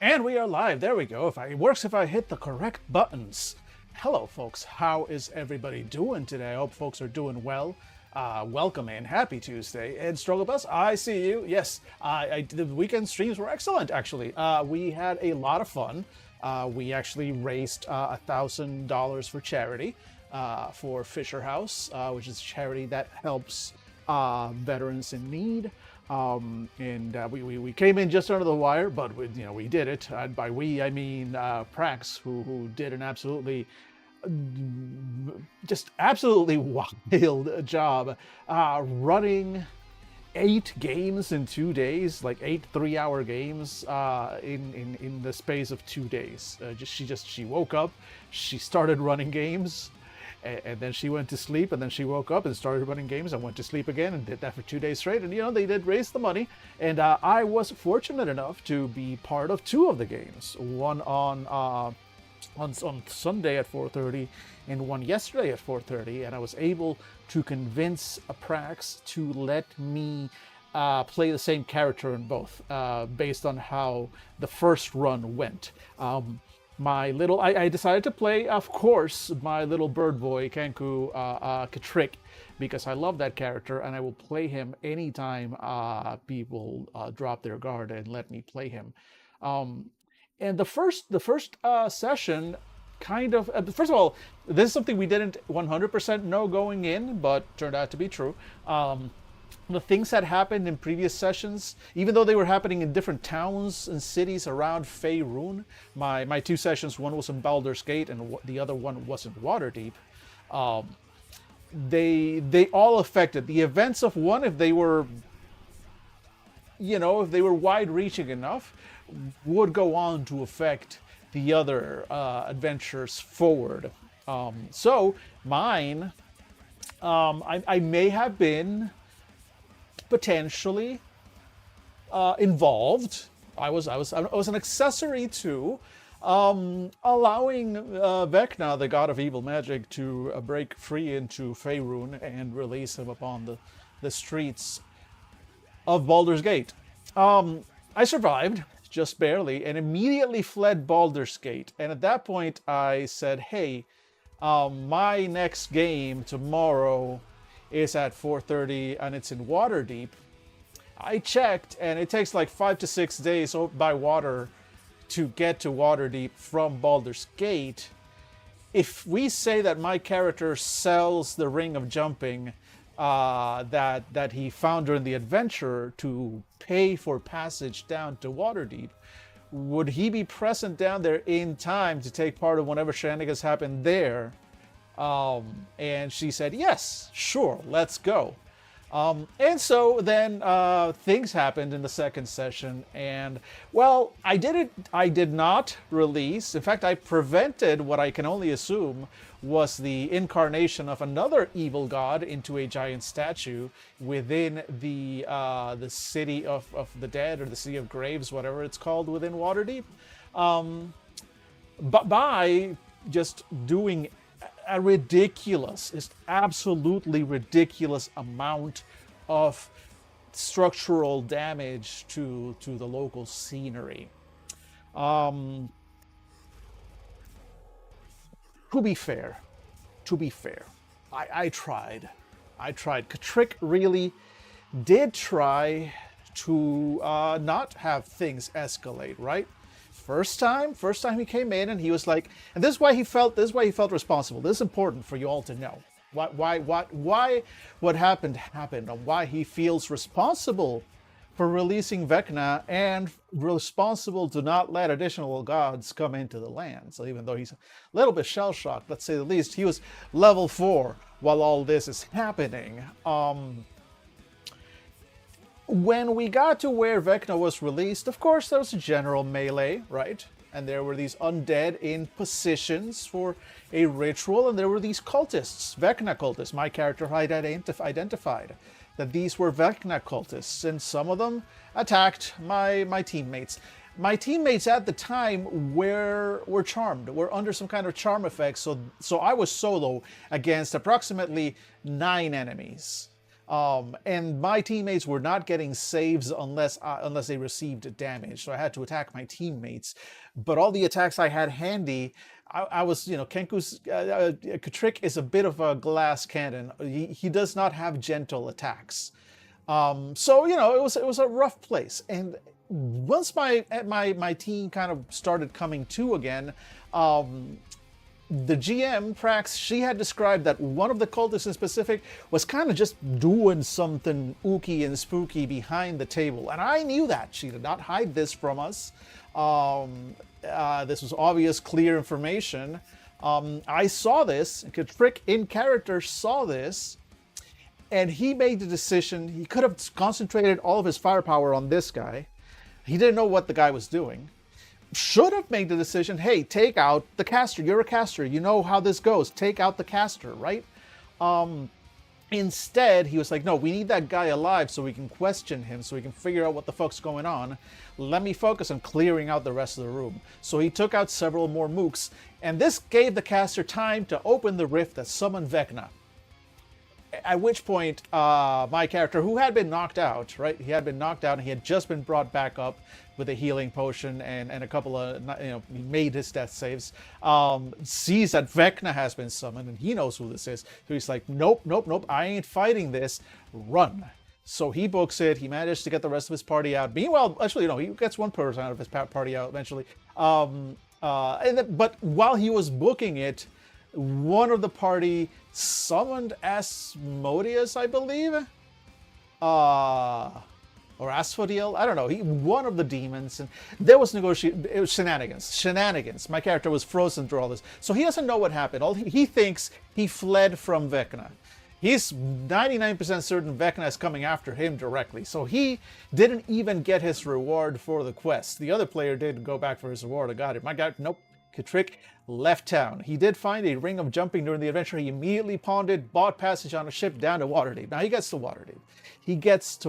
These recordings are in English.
And we are live. There we go. It works if I hit the correct buttons. Hello, folks. How is everybody doing today? I hope folks are doing well. Welcome and happy Tuesday. Ed Strugglebus, I see you. Yes, the weekend streams were excellent, actually. We had a lot of fun. We actually raised $1,000 for charity for Fisher House, which is a charity that helps veterans in need. We came in just under the wire, but we did it. By we, I mean Prax, who did an absolutely wild job running 8 games in 2 days, like 8 3-hour games in the space of 2 days. She woke up, she started running games. And then she went to sleep, and then she woke up and started running games and went to sleep again and did that for 2 days straight. And, they did raise the money. And I was fortunate enough to be part of 2 of the games. One on Sunday at 4:30 and one yesterday at 4:30. And I was able to convince Prax to let me play the same character in both based on how the first run went. I decided to play, of course, my little bird boy, Kanku Katrick, because I love that character, and I will play him anytime people drop their guard and let me play him. And the first session kind of... first of all, this is something we didn't 100% know going in, but turned out to be true. The things that happened in previous sessions, even though they were happening in different towns and cities around Faerun, my 2 sessions, one was in Baldur's Gate and the other one was in Waterdeep, they all affected the events of one. If they were wide-reaching enough, would go on to affect the other adventures forward. So mine, I may have been potentially involved. I was an accessory to allowing Vecna, the god of evil magic, to break free into Faerun and release him upon the streets of Baldur's Gate. I survived, just barely, and immediately fled Baldur's Gate. And at that point, I said, hey, my next game tomorrow is at 4:30 and it's in Waterdeep. I checked, and it takes like 5 to 6 days by water to get to Waterdeep from Baldur's Gate. If we say that my character sells the ring of jumping that he found during the adventure to pay for passage down to Waterdeep, would he be present down there in time to take part of whatever shenanigans happened there? And she said, yes, sure, let's go. And so then things happened in the second session, and well, I did not release. In fact, I prevented what I can only assume was the incarnation of another evil god into a giant statue within the city of the dead, or the city of graves, whatever it's called within Waterdeep. But by just doing a absolutely ridiculous amount of structural damage to the local scenery. To be fair, I tried. Katrick really did try to not have things escalate, right? First time he came in, and he was like, and this is why he felt responsible. This is important for you all to know. Why what happened, and why he feels responsible for releasing Vecna and responsible to not let additional gods come into the land. So even though he's a little bit shell-shocked, let's say the least, he was level 4 while all this is happening. When we got to where Vecna was released, of course, there was a general melee, right? And there were these undead in positions for a ritual, and there were these cultists, Vecna cultists. My character had identified that these were Vecna cultists, and some of them attacked my teammates. My teammates at the time were charmed, were under some kind of charm effect, so I was solo against approximately 9 enemies. And my teammates were not getting saves unless they received damage. So I had to attack my teammates. But all the attacks I had handy, I was, Kenku's Trick is a bit of a glass cannon. He does not have gentle attacks. So it was a rough place. And once my team kind of started coming to again, the GM, Prax, she had described that one of the cultists in specific was kind of just doing something ooky and spooky behind the table. And I knew that. She did not hide this from us. This was obvious, clear information. I saw this. Trick in character saw this. And he made the decision. He could have concentrated all of his firepower on this guy. He didn't know what the guy was doing. Should have made the decision, hey, take out the caster. You're a caster. You know how this goes. Take out the caster, right? Instead, he was like, no, we need that guy alive so we can question him, so we can figure out what the fuck's going on. Let me focus on clearing out the rest of the room. So he took out several more mooks, and this gave the caster time to open the rift that summoned Vecna. At which point, my character, who had been knocked out, right? He had been knocked out and he had just been brought back up with a healing potion and a couple of, he made his death saves, sees that Vecna has been summoned and he knows who this is. So he's like, nope, I ain't fighting this. Run. So he books it. He managed to get the rest of his party out. Meanwhile, actually, he gets one person out of his party out eventually. But while he was booking it, one of the party summoned Asmodeus, I believe, or Asphodel, I don't know. One of the demons, and there was it was shenanigans. My character was frozen through all this, so he doesn't know what happened. He thinks he fled from Vecna. He's 99% certain Vecna is coming after him directly, so he didn't even get his reward for the quest. The other player did go back for his reward. I got it. My guy, nope. Trick left town. He did find a ring of jumping during the adventure. He immediately pawned it, bought passage on a ship down to Waterdeep. Now he gets to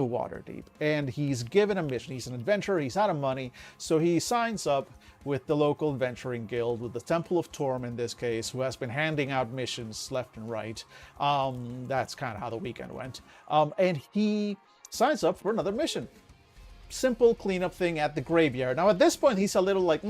Waterdeep. And he's given a mission. He's an adventurer. He's out of money. So he signs up with the local adventuring guild, with the Temple of Torm in this case, who has been handing out missions left and right. That's kind of how the weekend went. And he signs up for another mission. Simple cleanup thing at the graveyard. Now at this point, he's a little like,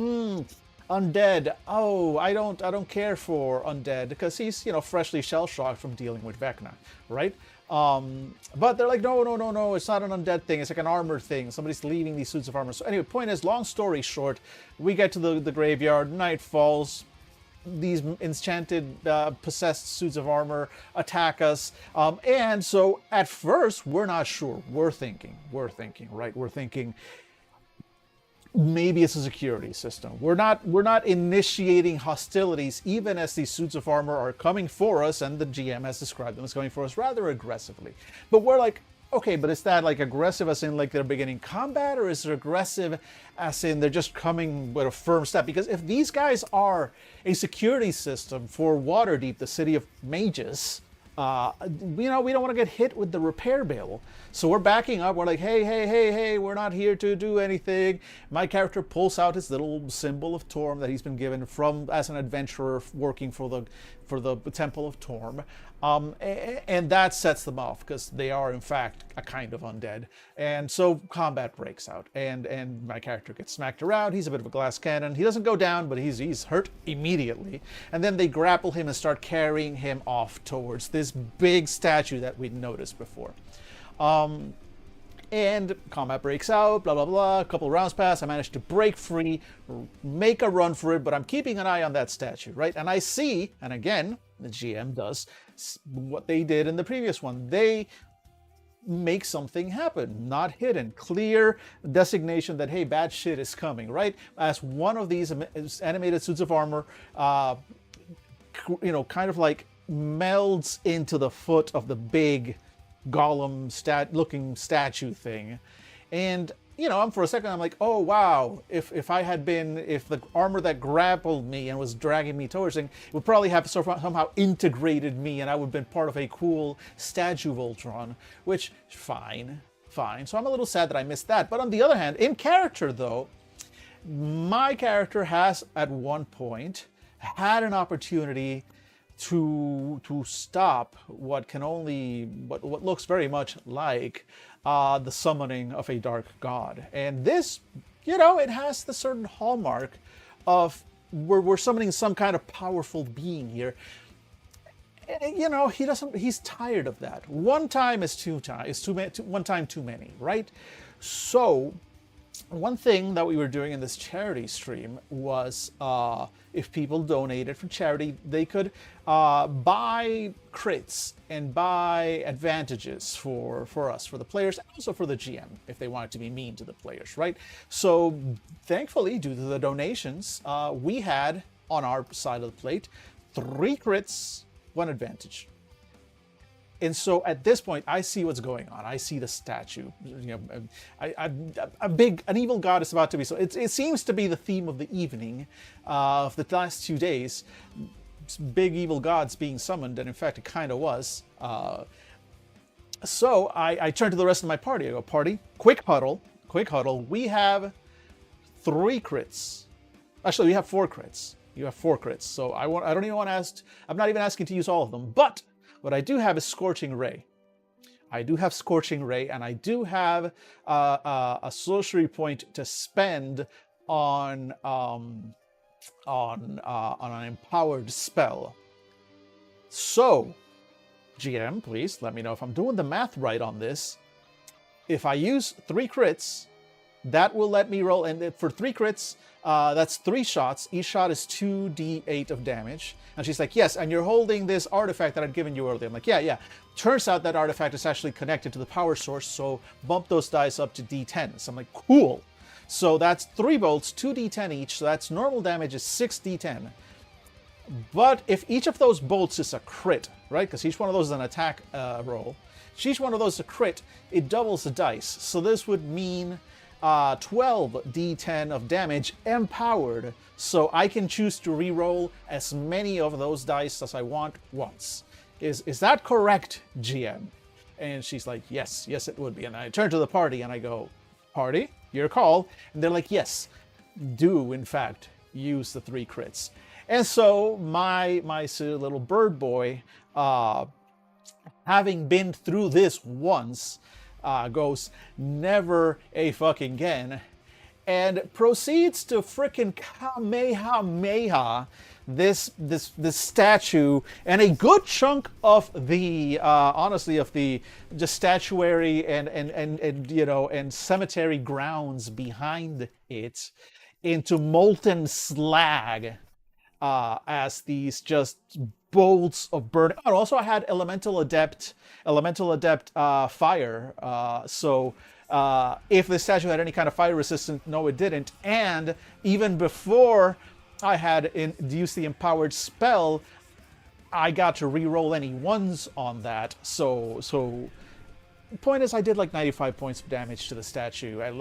undead. Oh, I don't care for undead, because he's, freshly shell-shocked from dealing with Vecna, right? But they're like, no, it's not an undead thing. It's like an armor thing. Somebody's leaving these suits of armor. So anyway, point is, long story short, we get to the graveyard, night falls, these enchanted, possessed suits of armor attack us. And so at first, we're not sure. We're thinking, right? We're thinking, maybe it's a security system. We're not initiating hostilities, even as these suits of armor are coming for us, and the GM has described them as coming for us rather aggressively. But we're like, okay, but is that like aggressive as in like they're beginning combat, or is it aggressive as in they're just coming with a firm step? Because if these guys are a security system for Waterdeep, the city of mages, we don't want to get hit with the repair bill. So we're backing up. We're like, hey, we're not here to do anything. My character pulls out his little symbol of Torm that he's been given as an adventurer working for the Temple of Torm. And that sets them off, because they are in fact a kind of undead. And so combat breaks out, and my character gets smacked around. He's a bit of a glass cannon. He doesn't go down, but he's hurt immediately. And then they grapple him and start carrying him off towards this big statue that we'd noticed before. And combat breaks out, blah, blah, blah. A couple of rounds pass. I managed to break free, make a run for it, but I'm keeping an eye on that statue, right? And I see, and again, the GM does what they did in the previous one. They make something happen, not hidden, clear designation that, hey, bad shit is coming, right? As one of these animated suits of armor, kind of like melds into the foot of the big golem looking statue thing. And for a second I'm like, oh wow, if the armor that grappled me and was dragging me towards it would probably have somehow integrated me, and I would have been part of a cool statue Voltron, which fine. So I'm a little sad that I missed that. But on the other hand, in character though, my character has at one point had an opportunity to stop what looks very much like the summoning of a dark god. And this, it has the certain hallmark of we're summoning some kind of powerful being here. He's tired of that. One time is one time too many, right? So one thing that we were doing in this charity stream was if people donated for charity, they could buy crits and buy advantages for us, for the players, and also for the GM, if they wanted to be mean to the players, right? So thankfully, due to the donations, we had, on our side of the plate, 3 crits, 1 advantage. And so at this point, I see what's going on. I see the statue. An evil god is about to be. So it seems to be the theme of the evening of the last 2 days. Big evil gods being summoned, and in fact, it kind of was. So I turn to the rest of my party. I go, party, quick huddle. We have 3 crits. Actually, we have 4 crits. You have 4 crits. So I don't even want to ask. I'm not even asking to use all of them, but. What I do have is Scorching Ray. I do have Scorching Ray, and I do have a sorcery point to spend on an empowered spell. So, GM, please let me know if I'm doing the math right on this. If I use 3 crits, that will let me roll, and for 3 crits, that's 3 shots. Each shot is 2d8 of damage. And she's like, yes, and you're holding this artifact that I'd given you earlier. I'm like, yeah. Turns out that artifact is actually connected to the power source, so bump those dice up to d10. So I'm like, cool. So that's 3 bolts, 2d10 each, so that's normal damage is 6d10. But if each of those bolts is a crit, right, because each one of those is an attack roll, if each one of those is a crit, it doubles the dice. So this would mean 12 d10 of damage empowered, so I can choose to re-roll as many of those dice as I want once. Is that correct, GM? And she's like, yes, it would be. And I turn to the party and I go, party, your call. And they're like, yes, do in fact use the 3 crits. And so my silly little bird boy, having been through this once, goes, never a fucking again, and proceeds to frickin' Kamehameha this statue and a good chunk of the honestly of the just statuary and cemetery grounds behind it into molten slag as these just bolts of burning. Oh, also I had elemental adept fire. So if the statue had any kind of fire resistance, no, it didn't. And even before I had used the empowered spell, I got to re-roll any 1s on that. So the point is, I did like 95 points of damage to the statue. I'm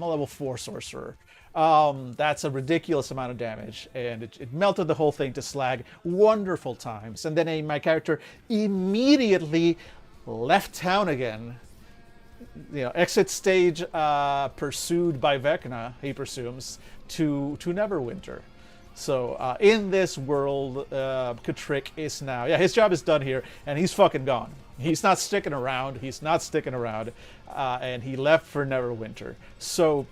a level 4 sorcerer. That's a ridiculous amount of damage, and it melted the whole thing to slag. Wonderful times. And then my character immediately left town again. Exit stage pursued by Vecna, he presumes, to Neverwinter. So in this world, Katrick is now, his job is done here, and he's fucking gone. He's not sticking around. And he left for Neverwinter. So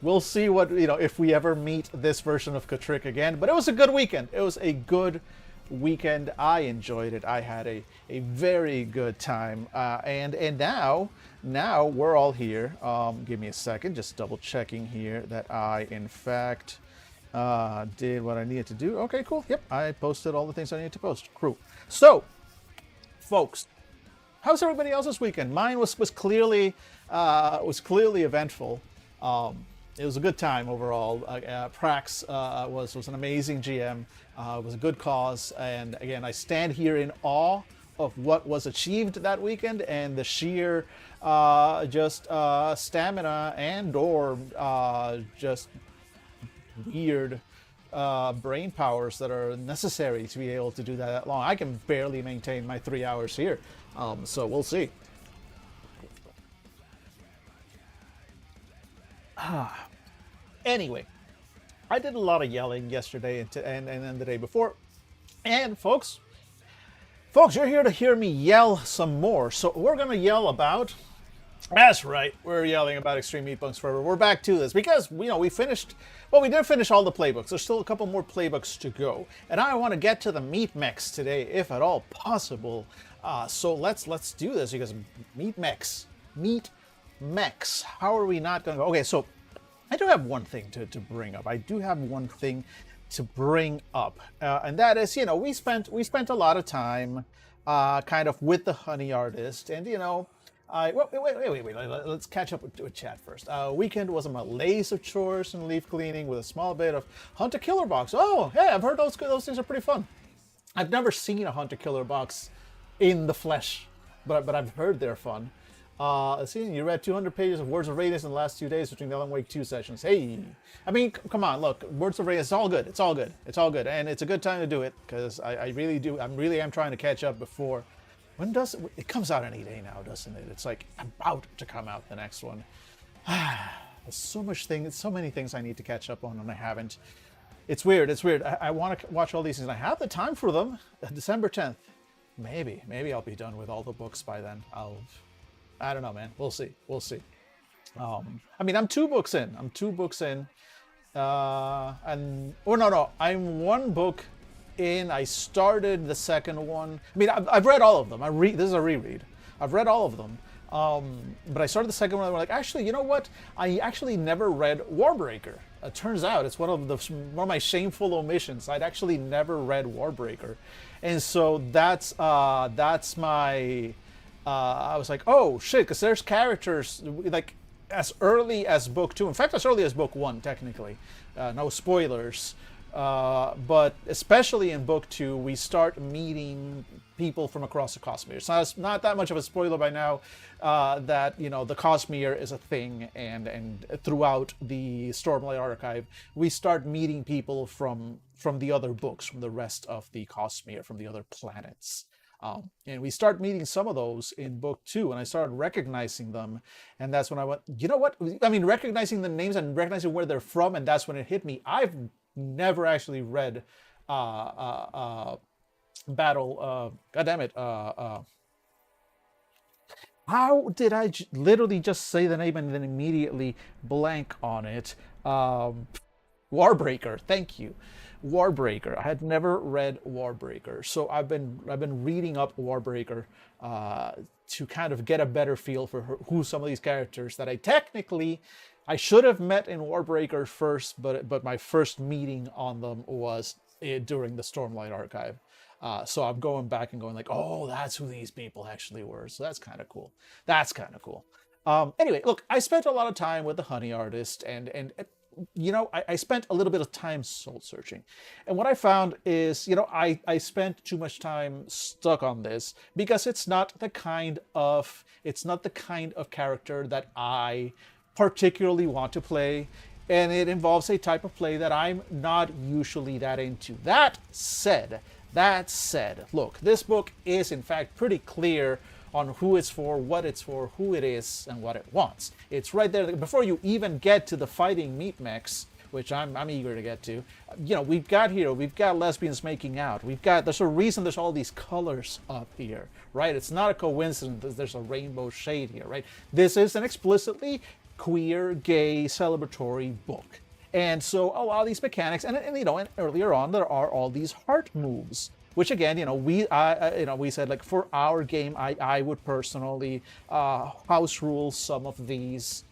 we'll see what, if we ever meet this version of Katrick again. But it was a good weekend. I enjoyed it. I had a very good time. And now we're all here. Give me a second, just double checking here that I, in fact, did what I needed to do. Okay, cool. Yep, I posted all the things I needed to post. Cool. So, folks, how's everybody else this weekend? Mine was clearly eventful. It was a good time overall. Prax was an amazing GM. It was a good cause, and again, I stand here in awe of what was achieved that weekend and the sheer stamina and/or just weird brain powers that are necessary to be able to do that long. I can barely maintain my 3 hours here, so we'll see. Anyway, I did a lot of yelling yesterday and then the day before. And folks, you're here to hear me yell some more. So we're going to yell about... That's right, we're yelling about Extreme Meatpunks Forever. We're back to this because, we finished... Well, we did finish all the playbooks. There's still a couple more playbooks to go. And I want to get to the meatmechs today, if at all possible. So let's do this because meatmechs. How are we not going to go? Okay, so I do have one thing to bring up. And that is, we spent a lot of time kind of with the honey artist, and wait. Let's catch up with chat first. Weekend was a malaise of chores and leaf cleaning with a small bit of hunter killer box. Oh, hey, I've heard those things are pretty fun. I've never seen a hunter killer box in the flesh, but I've heard they're fun. See, you read 200 pages of Words of Radiance in the last 2 days between the Alan Wake 2 sessions. Hey, I mean, come on, look, Words of Radiance, it's all good, and it's a good time to do it because I really am trying to catch up before. When does it comes out any day now, doesn't it? It's like about to come out, the next one. There's so many things I need to catch up on, and I haven't. It's weird. I want to watch all these things. I have the time for them. December 10th, maybe I'll be done with all the books by then. I don't know, man. We'll see. I mean, I'm 2 books in. I'm 1 book in. I started the second one. I mean, I've read all of them. This is a reread. I've read all of them. But I started the second one and I'm like, actually, you know what? I actually never read Warbreaker. It turns out it's one of my shameful omissions. I'd actually never read Warbreaker. And so that's my... I was like, oh shit, because there's characters like as early as book 2. In fact, as early as book 1, technically. No spoilers. But especially in book 2, we start meeting people from across the Cosmere. It's not that much of a spoiler by now that, the Cosmere is a thing, and throughout the Stormlight Archive, we start meeting people from the other books, from the rest of the Cosmere, from the other planets. And we start meeting some of those in book 2, and I started recognizing them, and that's when I went, you know what? I mean, recognizing the names and recognizing where they're from, and that's when it hit me. I've never actually read Battle. How did I literally just say the name and then immediately blank on it? Warbreaker. Thank you. Warbreaker. I had never read Warbreaker, so I've been reading up Warbreaker to kind of get a better feel for who some of these characters that I should have met in Warbreaker first, but my first meeting on them was during the Stormlight Archive. So I'm going back and going like, oh, that's who these people actually were. So that's kind of cool. Anyway, look, I spent a lot of time with the honey artist, and I spent a little bit of time soul searching. And what I found is, I spent too much time stuck on this because it's not the kind of character that I particularly want to play. And it involves a type of play that I'm not usually that into. That said, look, this book is in fact pretty clear on who it's for, what it's for, who it is, and what it wants. It's right there before you even get to the fighting meatmechs, which I'm eager to get to. We've got lesbians making out. There's a reason there's all these colors up here, right? It's not a coincidence that there's a rainbow shade here, right? This is an explicitly queer, gay, celebratory book. And so a lot of these mechanics, and earlier on there are all these heart moves, which again, we said like for our game, I would personally house rule some of these,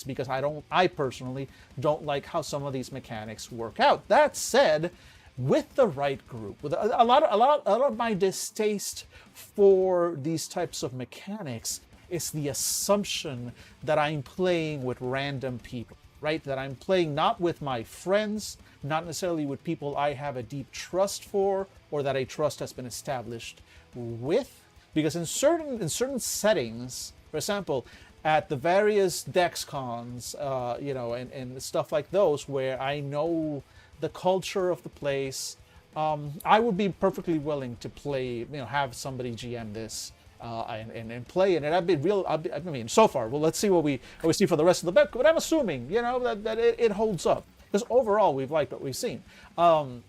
because I personally don't like how some of these mechanics work out. That said, with the right group, with a lot of my distaste for these types of mechanics is the assumption that I'm playing with random people, right? That I'm playing not with my friends, not necessarily with people I have a deep trust for, or that a trust has been established with. Because in certain settings, for example, at the various Dex cons, and stuff like those, where I know the culture of the place, I would be perfectly willing to play, have somebody GM this and play in it. I mean, so far, well, let's see what we see for the rest of the book. But I'm assuming, that it holds up because overall we've liked what we've seen. And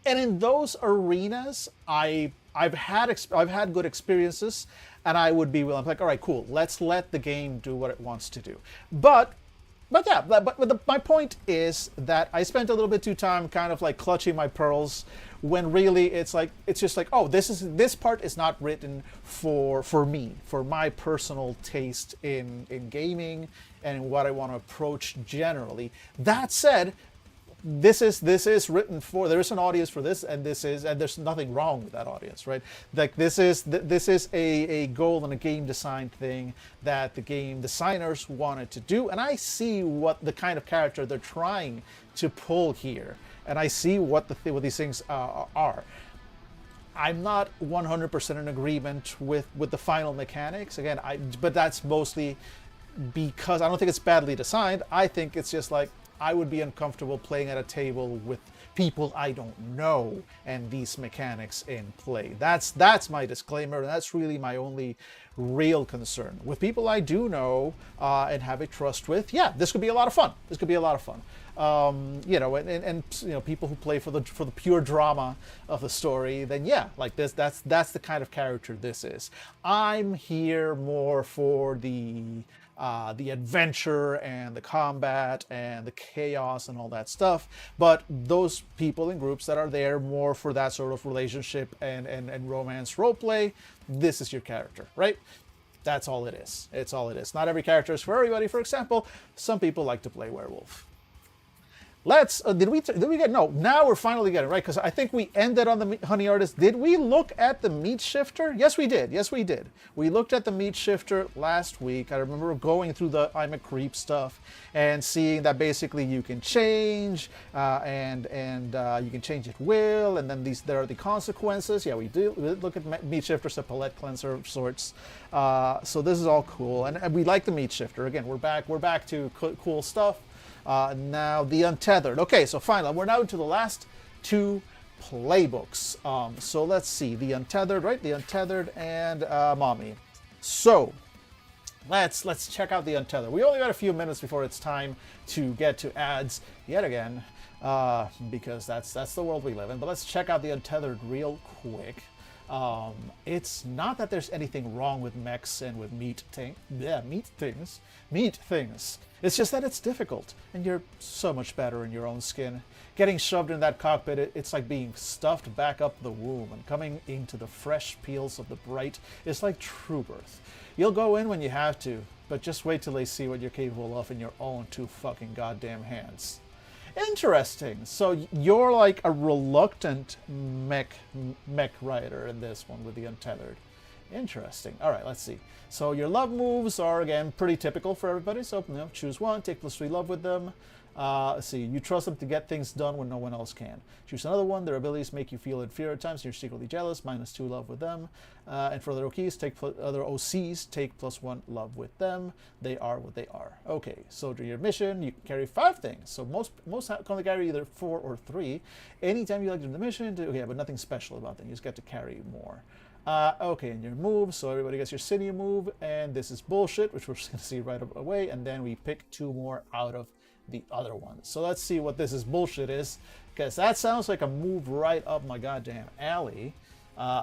in those arenas, I've had good experiences, and I would be willing, like, all right, cool, let's let the game do what it wants to do. But my point is that I spent a little bit too time kind of like clutching my pearls when really it's just like, oh, this part is not written for me, for my personal taste in gaming and what I want to approach generally. That said, this is written for, there is an audience for this, and there's nothing wrong with that audience, right? Like this is a goal and a game design thing that the game designers wanted to do, and I see what the kind of character they're trying to pull here, and I see what these things are. I'm not 100% in agreement with the final mechanics again, but that's mostly because I don't think it's badly designed. I think it's just like, I would be uncomfortable playing at a table with people I don't know and these mechanics in play. That's my disclaimer, and that's really my only real concern. With people I do know and have a trust with, yeah, this could be a lot of fun. And people who play for the pure drama of the story, then yeah, like this, that's the kind of character this is. I'm here more for the adventure and the combat and the chaos and all that stuff. But those people in groups that are there more for that sort of relationship and romance roleplay, this is your character, right? That's all it is. It's all it is. Not every character is for everybody. For example, some people like to play werewolf. Let's, did we get, no, now we're finally getting, right? Because I think we ended on the Honey Artist. Did we look at the meat shifter? Yes, we did. We looked at the meat shifter last week. I remember going through the I'm a creep stuff and seeing that basically you can change and you can change at will, and then there are the consequences. Yeah, we did look at meat shifter, a palette cleanser of sorts. So this is all cool, and we like the meat shifter. Again, we're back to cool stuff. Now the Untethered. Okay, so finally, we're now into the last two playbooks. So let's see, the Untethered, right? The Untethered and Mommy. So let's check out the Untethered. We only got a few minutes before it's time to get to ads yet again, because that's the world we live in. But let's check out the Untethered real quick. It's not that there's anything wrong with mechs and with meat things. It's just that it's difficult, and you're so much better in your own skin. Getting shoved in that cockpit, it's like being stuffed back up the womb, and coming into the fresh peels of the bright is like true birth. You'll go in when you have to, but just wait till they see what you're capable of in your own two fucking goddamn hands. Interesting. So you're like a reluctant mech rider in this one with the Untethered. Interesting. All right, let's see. So your love moves are, again, pretty typical for everybody. So choose one, take +3 love with them. Let's see, you trust them to get things done when no one else can. Choose another one. Their abilities make you feel inferior at times, and you're secretly jealous. -2 love with them. And for other OCs, take +1 love with them. They are what they are. Okay, so during your mission, you can carry 5 things. So most can only carry either 4 or 3. Anytime you like to do the mission, okay, but nothing special about them. You just get to carry more. Okay, and your move, so everybody gets your sinew move, and this is bullshit, which we're just going to see right away, and then we pick 2 more out of the other ones. So let's see what this is bullshit is, because that sounds like a move right up my goddamn alley.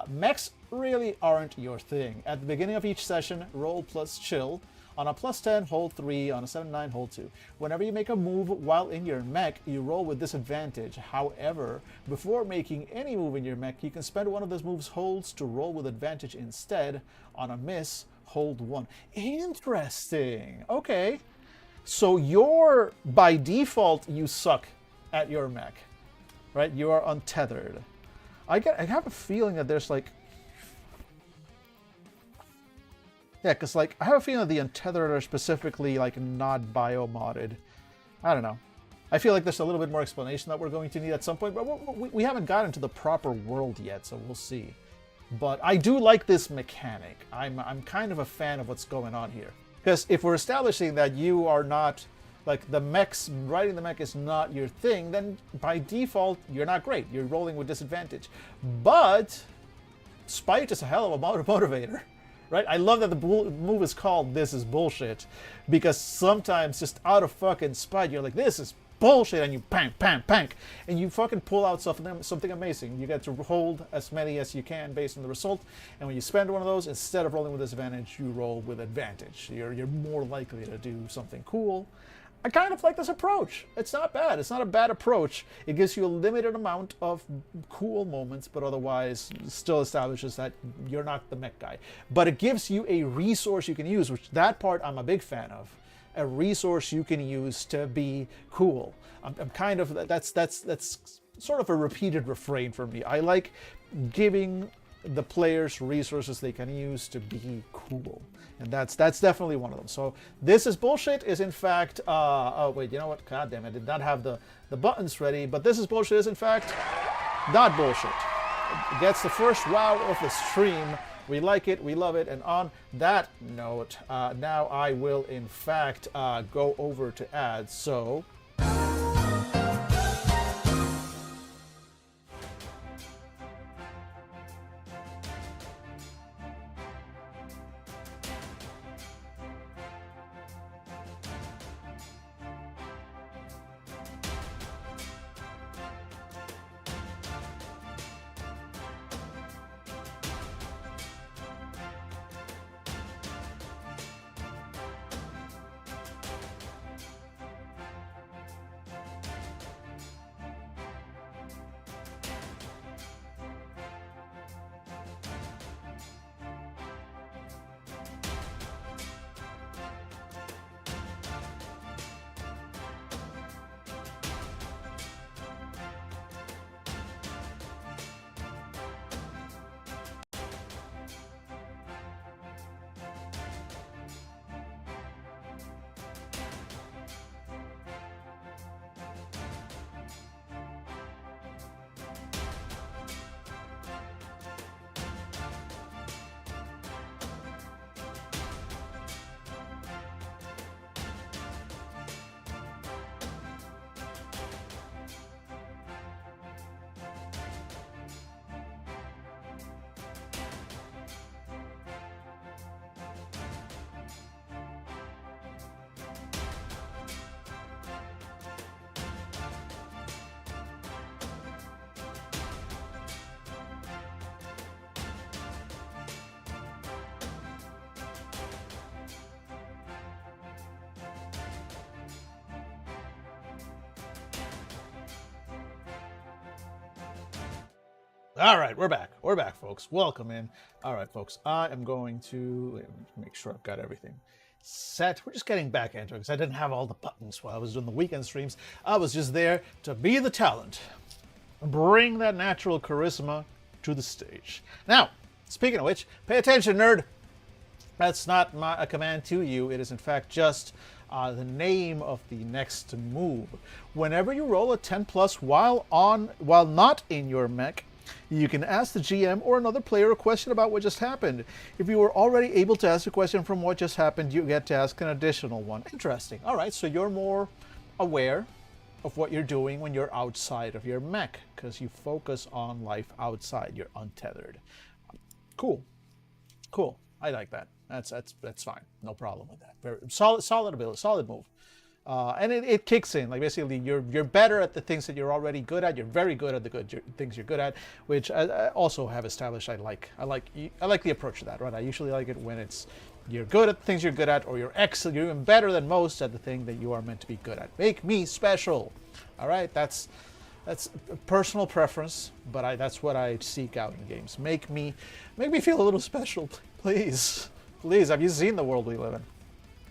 Mechs really aren't your thing. At the beginning of each session, roll plus chill. On a +10, hold 3. On a 7-9, hold 2. Whenever you make a move while in your mech, you roll with disadvantage. However, before making any move in your mech, you can spend one of those moves holds to roll with advantage instead. On a miss, hold 1. Interesting. Okay. So by default, you suck at your mech, right? You are untethered. I have a feeling that there's like... Yeah, because like I have a feeling that the Untethered are specifically like not bio-modded. I don't know. I feel like there's a little bit more explanation that we're going to need at some point, but we haven't gotten to the proper world yet, so we'll see. But I do like this mechanic. I'm kind of a fan of what's going on here. Because if we're establishing that you are not, like the mechs, riding the mech is not your thing, then by default, you're not great. You're rolling with disadvantage. But spite is a hell of a motivator. right? I love that the move is called "This is bullshit," because sometimes just out of fucking spite, you're like, "This is bullshit," and you pank, pank, pank, and you fucking pull out something amazing. You get to hold as many as you can based on the result, and when you spend one of those, instead of rolling with disadvantage, you roll with advantage. You're more likely to do something cool. I kind of like this approach. It's not bad. It's not a bad approach. It gives you a limited amount of cool moments, but otherwise still establishes that you're not the mech guy. But it gives you a resource you can use, which that part I'm a big fan of. A resource you can use to be cool. I'm kind of, that's sort of a repeated refrain for me. I like giving the players resources they can use to be cool. And that's definitely one of them. So this is bullshit is in fact, oh wait, you know what? God damn it, I did not have the buttons ready, but this is bullshit is in fact not bullshit. It gets the first wow of the stream. We like it, we love it, and on that note, now I will in fact go over to ads, so... All right, we're back. We're back, folks. Welcome in. All right, folks, I am going to make sure I've got everything set. We're just getting back into it because I didn't have all the buttons while I was doing the weekend streams. I was just there to be the talent, bring that natural charisma to the stage. Now, speaking of which, pay attention, nerd. That's not a command to you. It is, in fact, just the name of the next move. Whenever you roll a 10 plus while not in your mech, you can ask the GM or another player a question about what just happened. If you were already able to ask a question from what just happened, you get to ask an additional one. Interesting. All right, so you're more aware of what you're doing when you're outside of your mech because you focus on life outside. You're untethered. Cool. Cool. I like that. That's fine. No problem with that. Very solid ability, solid move. And it kicks in. Like basically, you're better at the things that you're already good at. You're very good at the things you're good at, which I also have established. I like the approach to that. Right. I usually like it when you're good at the things you're good at, or you're excellent. You're even better than most at the thing that you are meant to be good at. Make me special. All right. That's a personal preference, but that's what I seek out in games. Make me feel a little special, please. Please. Have you seen the world we live in?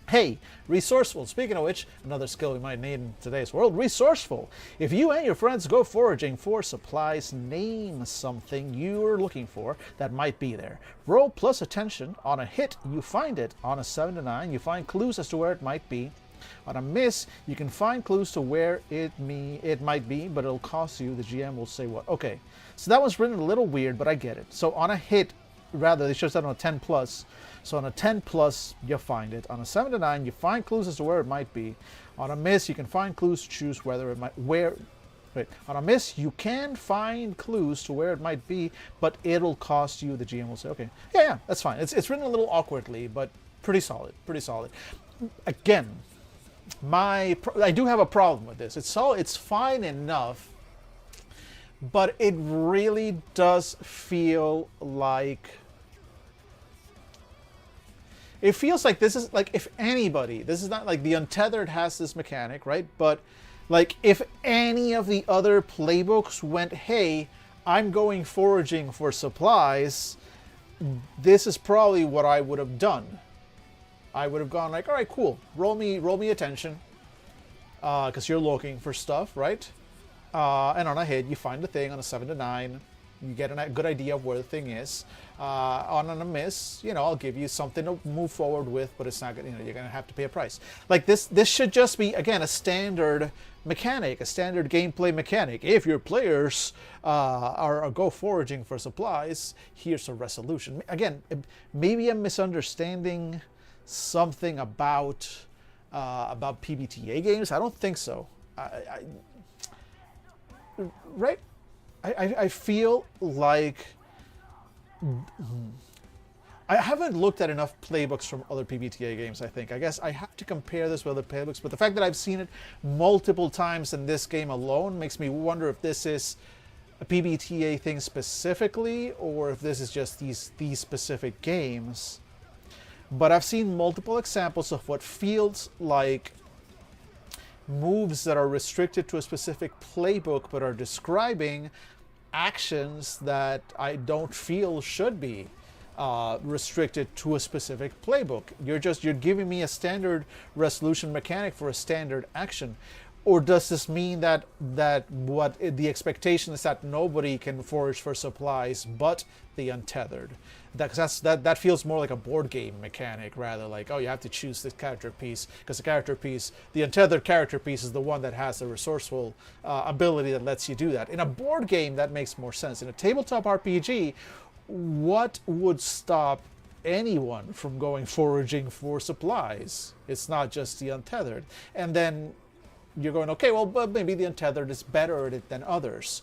Hey, resourceful. Speaking of which, another skill we might need in today's world, resourceful. If you and your friends go foraging for supplies, name something you're looking for that might be there. Roll plus attention. On a hit, you find it. On a 7 to 9, you find clues as to where it might be. On a miss, you can find clues to where it might be, but it'll cost you. The GM will say what. Okay, so that was written a little weird, but I get it. So on a hit, rather, they should have said on a 10 plus. So on a 10 plus, you find it. On a 7 to 9, you find clues as to where it might be. On a miss, you can find clues to choose where Right. On a miss, you can find clues to where it might be, but it'll cost you. The GM will say, "Okay, yeah, that's fine." It's written a little awkwardly, but pretty solid. Pretty solid. Again, I do have a problem with this. It's fine enough, but it really does feel like. It feels like this is like, if anybody, this is not like the Untethered has this mechanic, right? But like if any of the other playbooks went, hey, I'm going foraging for supplies, this is probably what I would have done. I would have gone like, all right, cool, roll me attention, because you're looking for stuff, right? And on a hit, you find the thing. On a 7 to 9, you get a good idea of where the thing is. On a miss, I'll give you something to move forward with, but it's not gonna, you're gonna have to pay a price. Like this should just be, again, a standard mechanic, a standard gameplay mechanic. If your players are go foraging for supplies, here's a resolution. Again, maybe I'm misunderstanding something about PBTA games. I don't think so. Right? I feel like I haven't looked at enough playbooks from other PBTA games, I think. I guess I have to compare this with other playbooks, but the fact that I've seen it multiple times in this game alone makes me wonder if this is a PBTA thing specifically, or if this is just these specific games. But I've seen multiple examples of what feels like moves that are restricted to a specific playbook but are describing actions that I don't feel should be restricted to a specific playbook. You're giving me a standard resolution mechanic for a standard action. Or does this mean that what the expectation is that nobody can forage for supplies but the Untethered? That feels more like a board game mechanic, rather like, oh, you have to choose this character piece because the Untethered character piece is the one that has the resourceful ability that lets you do that. In a board game, that makes more sense. In a tabletop RPG, what would stop anyone from going foraging for supplies? It's not just the Untethered. And then you're going, okay, well, but maybe the Untethered is better at it than others.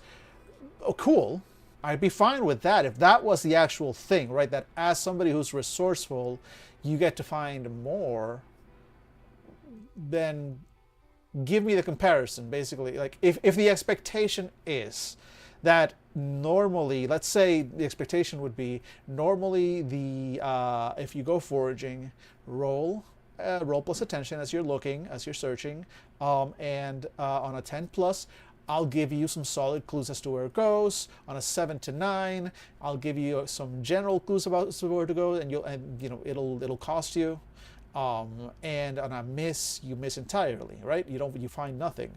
Oh, cool. I'd be fine with that if that was the actual thing, right? That as somebody who's resourceful, you get to find more. Then give me the comparison, basically. Like, if the expectation is that normally, let's say the expectation would be normally if you go foraging, roll plus attention as you're looking, as you're searching, and on a 10 plus, I'll give you some solid clues as to where it goes. On a 7 to 9, I'll give you some general clues about where to go, and it'll cost you. And on a miss, you miss entirely, right? You find nothing.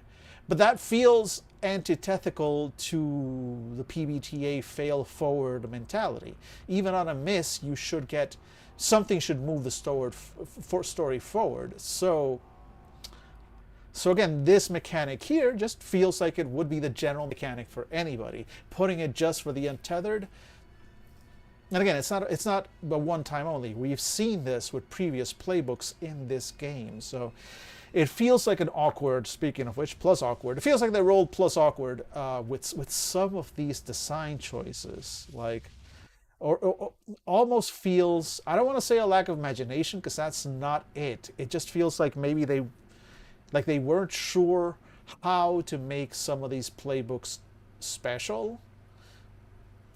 But that feels antithetical to the PBTA fail forward mentality. Even on a miss, you should get something, should move the story forward. So again, this mechanic here just feels like it would be the general mechanic for anybody. Putting it just for the Untethered, and again, it's not a one time only. We've seen this with previous playbooks in this game, so it feels like an awkward. Speaking of which, plus awkward. It feels like they rolled plus awkward with some of these design choices, like. Or almost feels, I don't want to say a lack of imagination, because that's not it. It just feels like maybe they weren't sure how to make some of these playbooks special,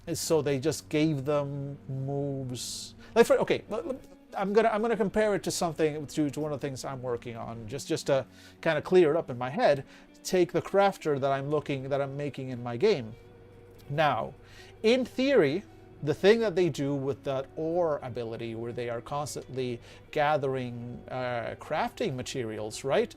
and so they just gave them moves. I'm gonna compare it to something, to one of the things I'm working on, just to kind of clear it up in my head. Take the crafter that I'm making in my game. Now, in theory, the thing that they do with that ore ability, where they are constantly gathering crafting materials, right?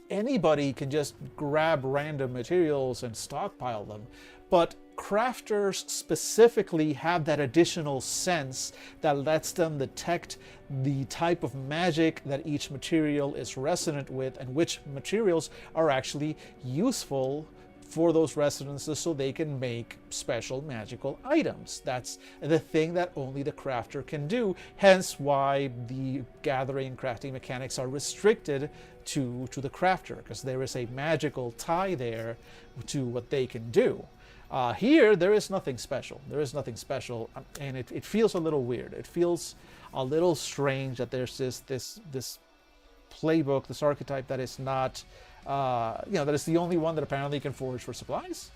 Anybody can just grab random materials and stockpile them. But crafters specifically have that additional sense that lets them detect the type of magic that each material is resonant with, and which materials are actually useful for those residences so they can make special magical items. That's the thing that only the crafter can do, hence why the gathering and crafting mechanics are restricted to the crafter, because there is a magical tie there to what they can do. Here, there is nothing special. There is nothing special, and it feels a little weird. It feels a little strange that there's this playbook, this archetype that is not, that is the only one that apparently can forage for supplies.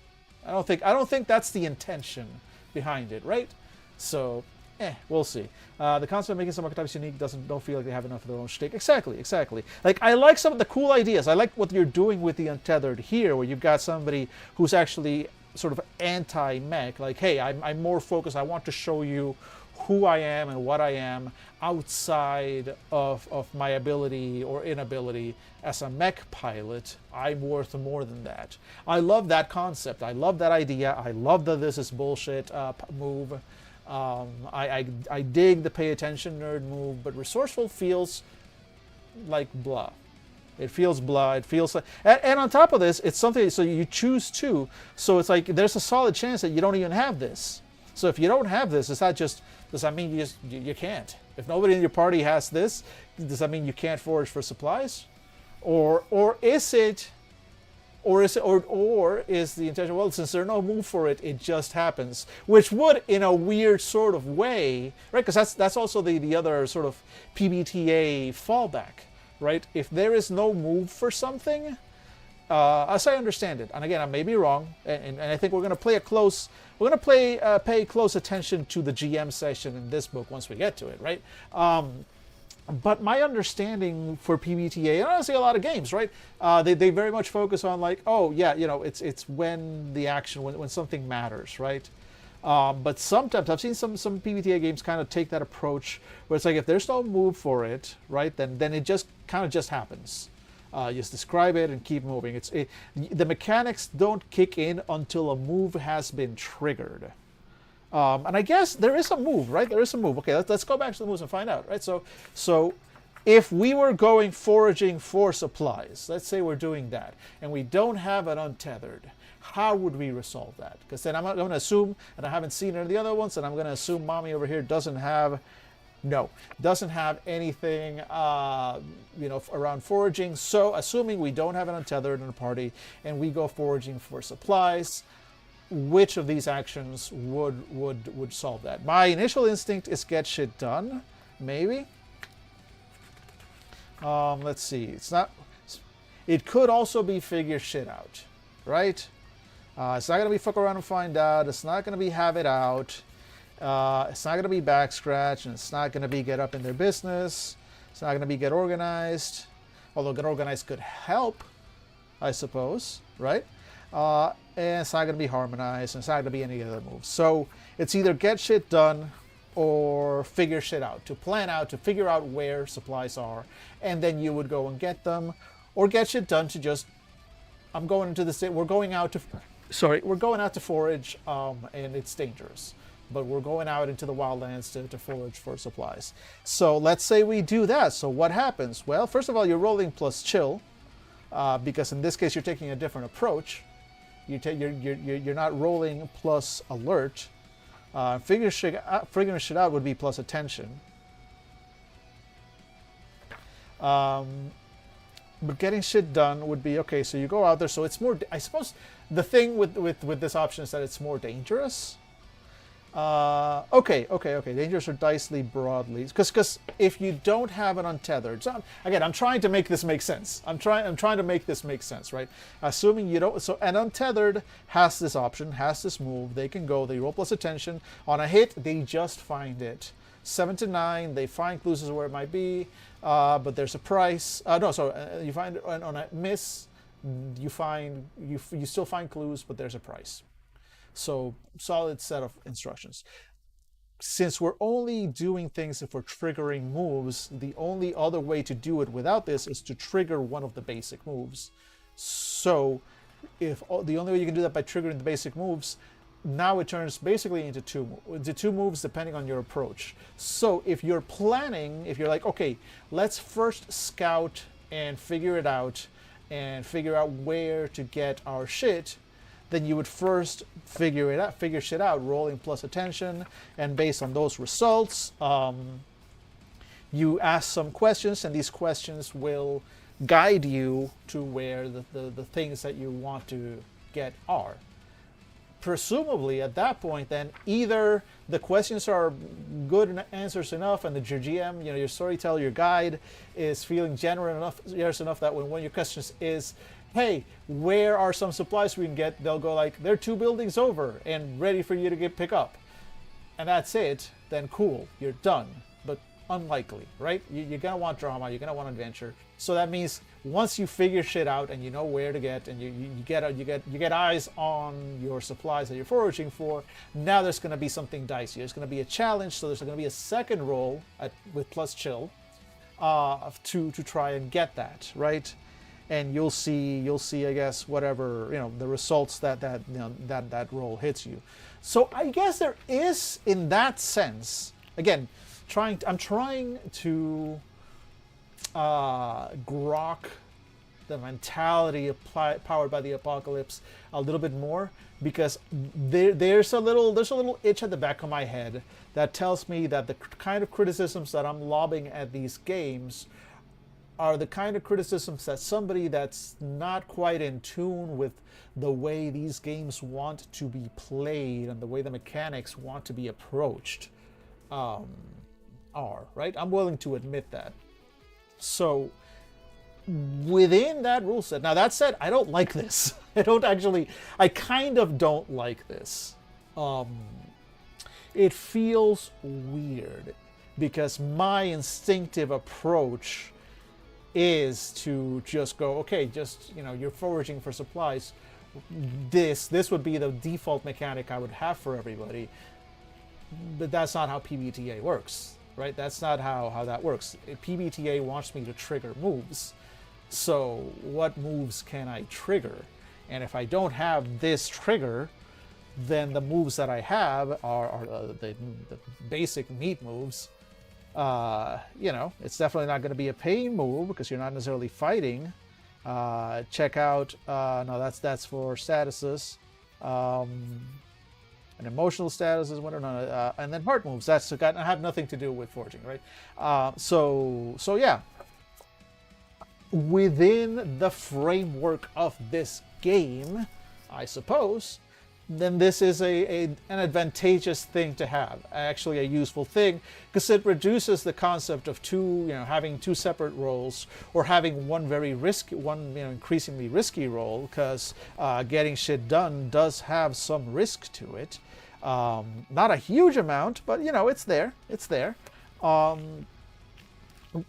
I don't think that's the intention behind it, right? So, we'll see. The concept of making some archetypes unique don't feel like they have enough of their own shtick. Exactly. Like, I like some of the cool ideas. I like what you're doing with the Untethered here, where you've got somebody who's actually sort of anti-mech, like, hey, I'm more focused, I want to show you who I am and what I am outside of my ability or inability as a mech pilot. I'm worth more than that. I love that concept. I love that idea. I love that this is bullshit move. I dig the pay attention nerd move, but resourceful feels like blah. It feels blah. It feels like, and on top of this, it's something. So you choose two. So it's like there's a solid chance that you don't even have this. So if you don't have this, does that mean you can't? If nobody in your party has this, does that mean you can't forage for supplies? Or is the intention? Well, since there's no move for it, it just happens, which would, in a weird sort of way, right? Because that's also the other sort of PBTA fallback. Right? If there is no move for something, as I understand it, and again, I may be wrong, and I think we're going to pay close attention to the GM session in this book once we get to it, right? But my understanding for PBTA, and honestly a lot of games, right? They very much focus on like, oh yeah, it's when the action, when something matters, right? But sometimes I've seen some PBTA games kind of take that approach where it's like if there's no move for it, right, then it just kind of just happens. You just describe it and keep moving. The mechanics don't kick in until a move has been triggered. And I guess there is a move, right? There is a move. Okay, let's go back to the moves and find out, right? So if we were going foraging for supplies, let's say we're doing that, and we don't have an Untethered, how would we resolve that? Because then I'm going to assume, and I haven't seen any of the other ones, and I'm going to assume Mommy over here doesn't have anything, around foraging. So assuming we don't have an Untethered in a party, and we go foraging for supplies, which of these actions would solve that? My initial instinct is get shit done, maybe. Let's see. It could also be figure shit out, right? It's not going to be fuck around and find out. It's not going to be have it out. It's not going to be back scratch, and it's not going to be get up in their business. It's not going to be get organized. Although get organized could help, I suppose, right? And it's not going to be harmonized, and it's not going to be any other moves. So it's either get shit done or figure shit out, to plan out, to figure out where supplies are, and then you would go and get them, or get shit done to just, we're going out to forage, and it's dangerous, but we're going out into the wildlands to forage for supplies. So let's say we do that. So what happens? Well, first of all, you're rolling plus chill, because in this case you're taking a different approach. You're not rolling plus alert. Figuring shit out would be plus attention. But getting shit done would be, okay, so you go out there, so it's more, I suppose the thing with this option is that it's more dangerous. Okay, dangerous or dicely broadly, because if you don't have an Untethered, so again, I'm trying to make this make sense. I'm trying to make this make sense, right? Assuming you don't, so an Untethered has this option, has this move, they can go, they roll plus attention, on a hit, they just find it. 7 to 9, they find clues as to where it might be, but there's a price. You find on a miss, you still find clues, but there's a price. So solid set of instructions. Since we're only doing things if we're triggering moves, the only other way to do it without this is to trigger one of the basic moves. So if the only way you can do that by triggering the basic moves, now it turns basically into two moves depending on your approach. So if you're planning, if you're like, okay, let's first scout and figure it out and figure out where to get our shit, then you would first figure shit out, rolling plus attention, and based on those results, you ask some questions, and these questions will guide you to where the things that you want to get are. Presumably, at that point, then either the questions are good answers enough, and your GM, your storyteller, your guide, is feeling generous enough that when one of your questions is, "Hey, where are some supplies we can get?" they'll go like, "They're 2 buildings over and ready for you to pick up," and that's it. Then cool, you're done. But unlikely, right? You're gonna want drama. You're gonna want adventure. So that means once you figure shit out and you know where to get, and you get eyes on your supplies that you're foraging for, now there's going to be something dicey. There's going to be a challenge. So there's going to be a second roll with plus chill to try and get that, right? And you'll see I guess whatever the results that roll hits you. So I guess there is, in that sense, again, I'm trying to grok the mentality of Powered by the Apocalypse a little bit more, because there's a little itch at the back of my head that tells me that the kind of criticisms that I'm lobbing at these games are the kind of criticisms that somebody that's not quite in tune with the way these games want to be played and the way the mechanics want to be approached are, right? I'm willing to admit that. So within that rule set, now that said, I don't like this. I kind of don't like this. It feels weird because my instinctive approach is to just go, okay, just, you're foraging for supplies. This would be the default mechanic I would have for everybody. But that's not how PBTA works, right? That's not how that works. PBTA wants me to trigger moves. So what moves can I trigger? And if I don't have this trigger, then the moves that I have are the basic meat moves. It's definitely not going to be a pain move because you're not necessarily fighting. Check out, no, that's for statuses. And emotional statuses, and then heart moves. That's have nothing to do with forging, right? So yeah. Within the framework of this game, I suppose, then this is an advantageous thing to have, actually a useful thing, because it reduces the concept of having two separate roles, or having one increasingly risky role, because getting shit done does have some risk to it. Not a huge amount, but it's there. It's there.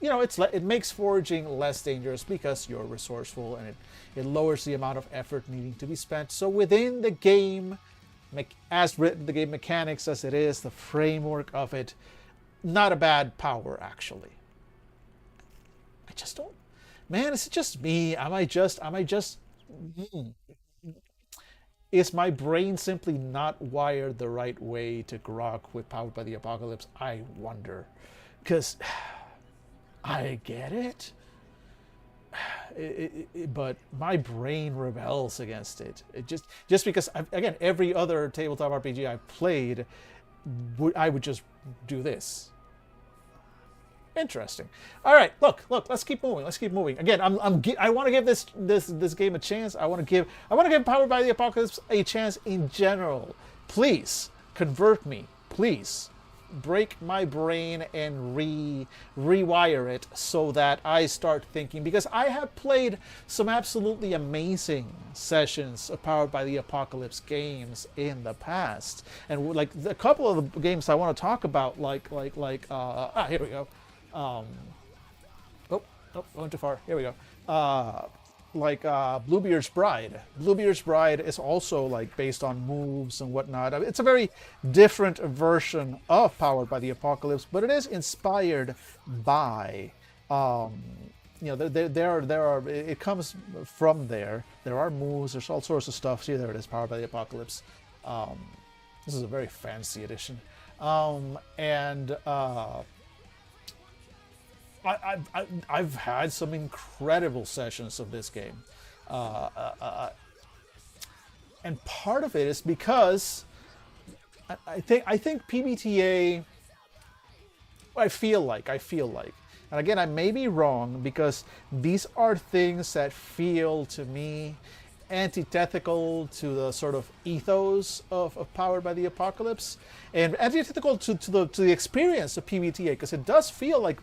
It makes foraging less dangerous because you're resourceful, and it lowers the amount of effort needing to be spent. So within the game, as written, the game mechanics as it is, the framework of it, not a bad power, actually. I just don't... Man, is it just me? Is my brain simply not wired the right way to grok with Powered by the Apocalypse? I wonder. Because... I get it. But my brain rebels against it. Just because, again, every other tabletop RPG I've played, I would just do this. Interesting. All right, look. Let's keep moving. Again, I want to give this game a chance. I want to give Powered by the Apocalypse a chance in general. Please convert me. Please. Break my brain and rewire it so that I start thinking, because I have played some absolutely amazing sessions of Powered by the Apocalypse games in the past, and like a couple of the games I want to talk about, here we go. Going too far. Here we go. Bluebeard's Bride. Bluebeard's Bride is also based on moves and whatnot. It's a very different version of Powered by the Apocalypse, but it is inspired by, it comes from there. There are moves, there's all sorts of stuff. See, there it is, Powered by the Apocalypse. This is a very fancy edition. I've had some incredible sessions of this game. And part of it is because I think PBTA. I feel like, and again, I may be wrong because these are things that feel to me antithetical to the sort of ethos of Powered by the Apocalypse, and antithetical to the experience of PBTA, because it does feel like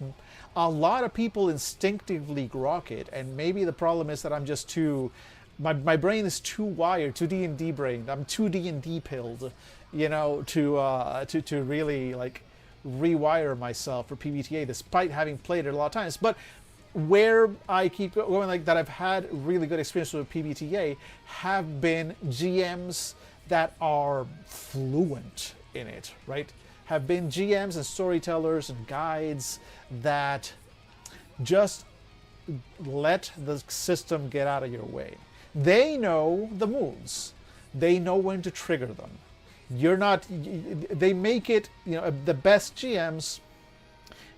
a lot of people instinctively grok it, and maybe the problem is that I'm just too, my brain is too wired, too D&D brained. I'm too D&D pilled, you know, to really like rewire myself for PBTA, despite having played it a lot of times. But where I keep going like that, I've had really good experience with PBTA have been GMs that are fluent in it, right? Have been GMs and storytellers and guides that just let the system get out of your way. They know the moves. They know when to trigger them. You're not, they make it, you know, the best GMs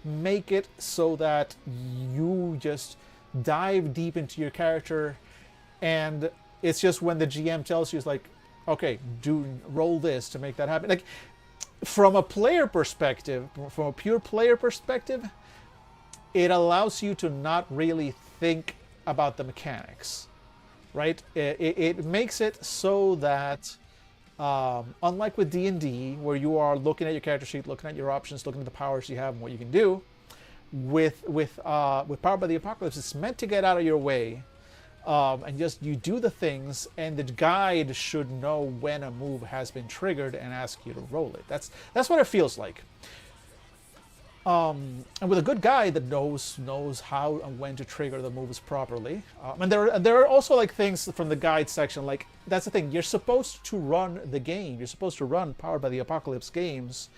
make it so that you just dive deep into your character, and it's just when the GM tells you, it's like, okay, roll this to make that happen. Like, from a player perspective, from a pure player perspective, it allows you to not really think about the mechanics, right? It makes it so that unlike with D&D, where you are looking at your character sheet, looking at your options, looking at the powers you have and what you can do, with Powered by the Apocalypse, it's meant to get out of your way, and just you do the things, and the guide should know when a move has been triggered and ask you to roll it. That's what it feels like. And with a good guide that knows how and when to trigger the moves properly. And there are also like things from the guide section, like that's the thing, you're supposed to run the game. You're supposed to run Powered by the Apocalypse games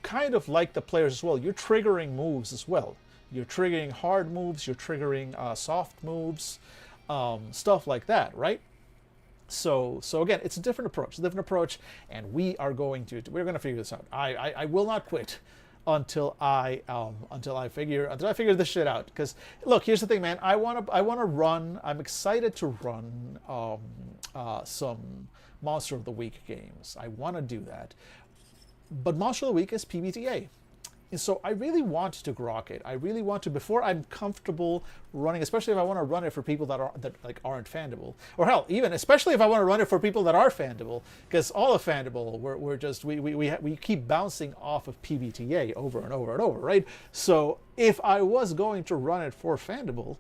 kind of like the players as well. You're triggering moves as well. You're triggering hard moves, you're triggering soft moves, stuff like that, right? So again, it's a different approach, and we're going to figure this out. I will not quit until I figure this shit out. Because look, here's the thing, man. I wanna run. I'm excited to run some Monster of the Week games. I want to do that, but Monster of the Week is PBTA. And so I really want to grok it. I really want to, before I'm comfortable running, especially if I want to run it for people that aren't Fandible, or hell, even especially if I want to run it for people that are Fandible, because all of Fandible, we keep bouncing off of PBTA over and over and over, right? So if I was going to run it for Fandible,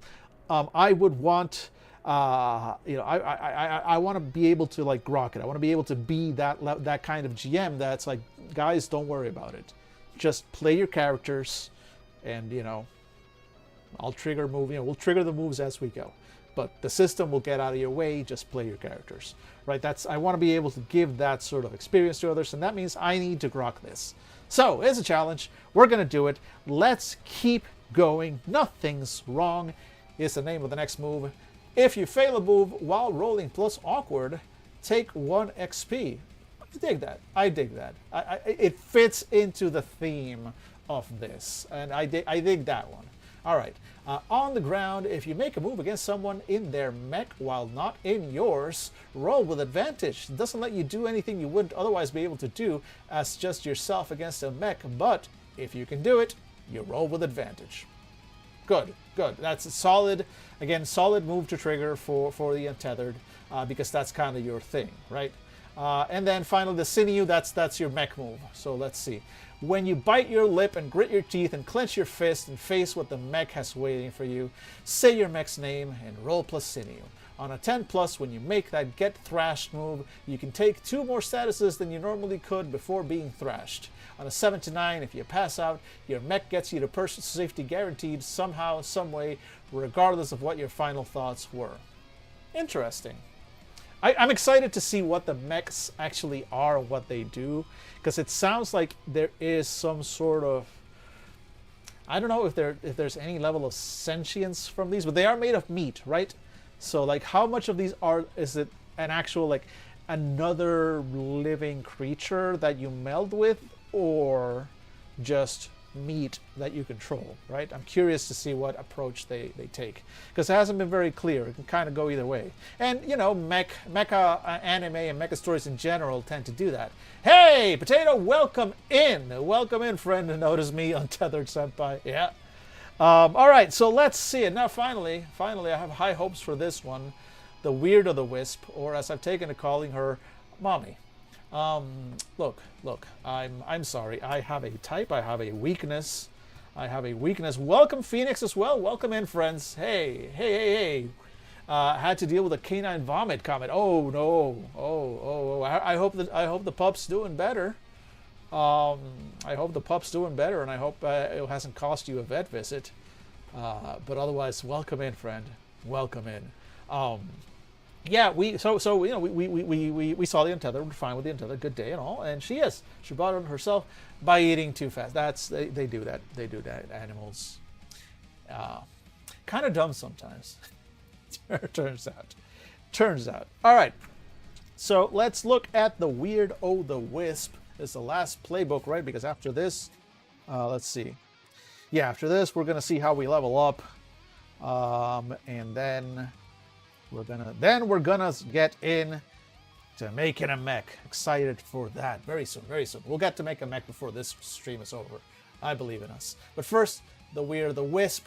I would want, I want to be able to like grok it. I want to be able to be that kind of GM that's like, guys, don't worry about it. Just play your characters, and I'll trigger move. We'll trigger the moves as we go, but the system will get out of your way. Just play your characters, right? I want to be able to give that sort of experience to others, and that means I need to grok this. So it's a challenge. We're gonna do it. Let's keep going. Nothing's wrong is the name of the next move. If you fail a move while rolling plus awkward, take 1 XP. I dig that. It fits into the theme of this, and I dig that one. All right. On the ground, if you make a move against someone in their mech while not in yours, roll with advantage. It doesn't let you do anything you wouldn't otherwise be able to do as just yourself against a mech, but if you can do it, you roll with advantage. Good. That's a solid move to trigger for the untethered, because that's kind of your thing, right? And then finally the sinew, that's your mech move. So let's see. When you bite your lip and grit your teeth and clench your fist and face what the mech has waiting for you, say your mech's name and roll plus sinew. On a 10+, when you make that get thrashed move, you can take 2 more statuses than you normally could before being thrashed. On a 7 to 9, if you pass out, your mech gets you to personal safety guaranteed somehow, some way, regardless of what your final thoughts were. Interesting. I'm excited to see what the mechs actually are, what they do, because it sounds like there is some sort of, I don't know if there's any level of sentience from these, but they are made of meat, right? So like, how much of these is it an actual like another living creature that you meld with, or just meat that you control, right? I'm curious to see what approach they take, because it hasn't been very clear. It can kind of go either way. And, you know, mecha anime and mecha stories in general tend to do that. Hey, Potato, welcome in. Welcome in, friend. Notice me, Untethered Senpai. Yeah. All right, so let's see it. Now, finally, I have high hopes for this one. The Weird of the Wisp, or as I've taken to calling her, Mommy. Look, I'm sorry. I have a type. I have a weakness. Welcome, Phoenix, as well. Welcome in, friends. Hey. Had to deal with a canine vomit comment. Oh, no. Oh. I hope the pup's doing better. I hope the pup's doing better, and I hope it hasn't cost you a vet visit. But otherwise, welcome in, friend. Welcome in. Yeah, we saw the Untethered. We're fine with the Untethered. Good day and all. And she brought it on herself by eating too fast. They do that. They do that. Animals, kind of dumb sometimes. Turns out. All right. So let's look at the Weird O' the Wisp. It's the last playbook, right? Because after this, let's see. Yeah, after this, we're gonna see how we level up, and then we're gonna get in to making a mech. Excited for that. Very soon. We'll get to make a mech before this stream is over. I believe in us. But first, the Weird the Wisp.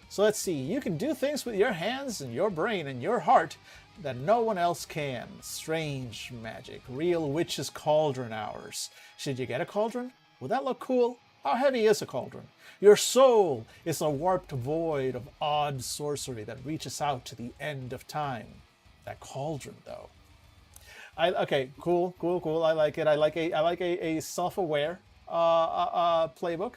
So let's see. You can do things with your hands and your brain and your heart that no one else can. Strange magic. Real witch's cauldron hours. Should you get a cauldron? Would that look cool? How heavy is a cauldron? Your soul is a warped void of odd sorcery that reaches out to the end of time. That cauldron, though. Okay, cool. I like it. I like a self-aware playbook.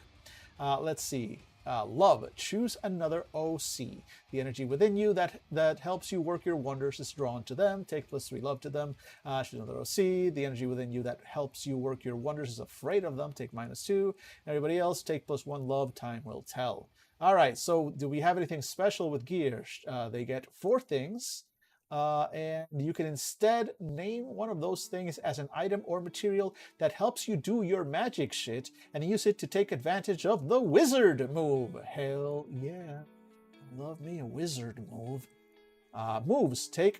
Let's see. Love. Choose another OC. The energy within you that helps you work your wonders is drawn to them. Take +3 love to them. Choose another OC. The energy within you that helps you work your wonders is afraid of them. Take -2. Everybody else, take +1 love. Time will tell. All right, so do we have anything special with gear? They get 4 things. And you can instead name one of those things as an item or material that helps you do your magic shit and use it to take advantage of the wizard move. Hell yeah. Love me a wizard move. Moves. Take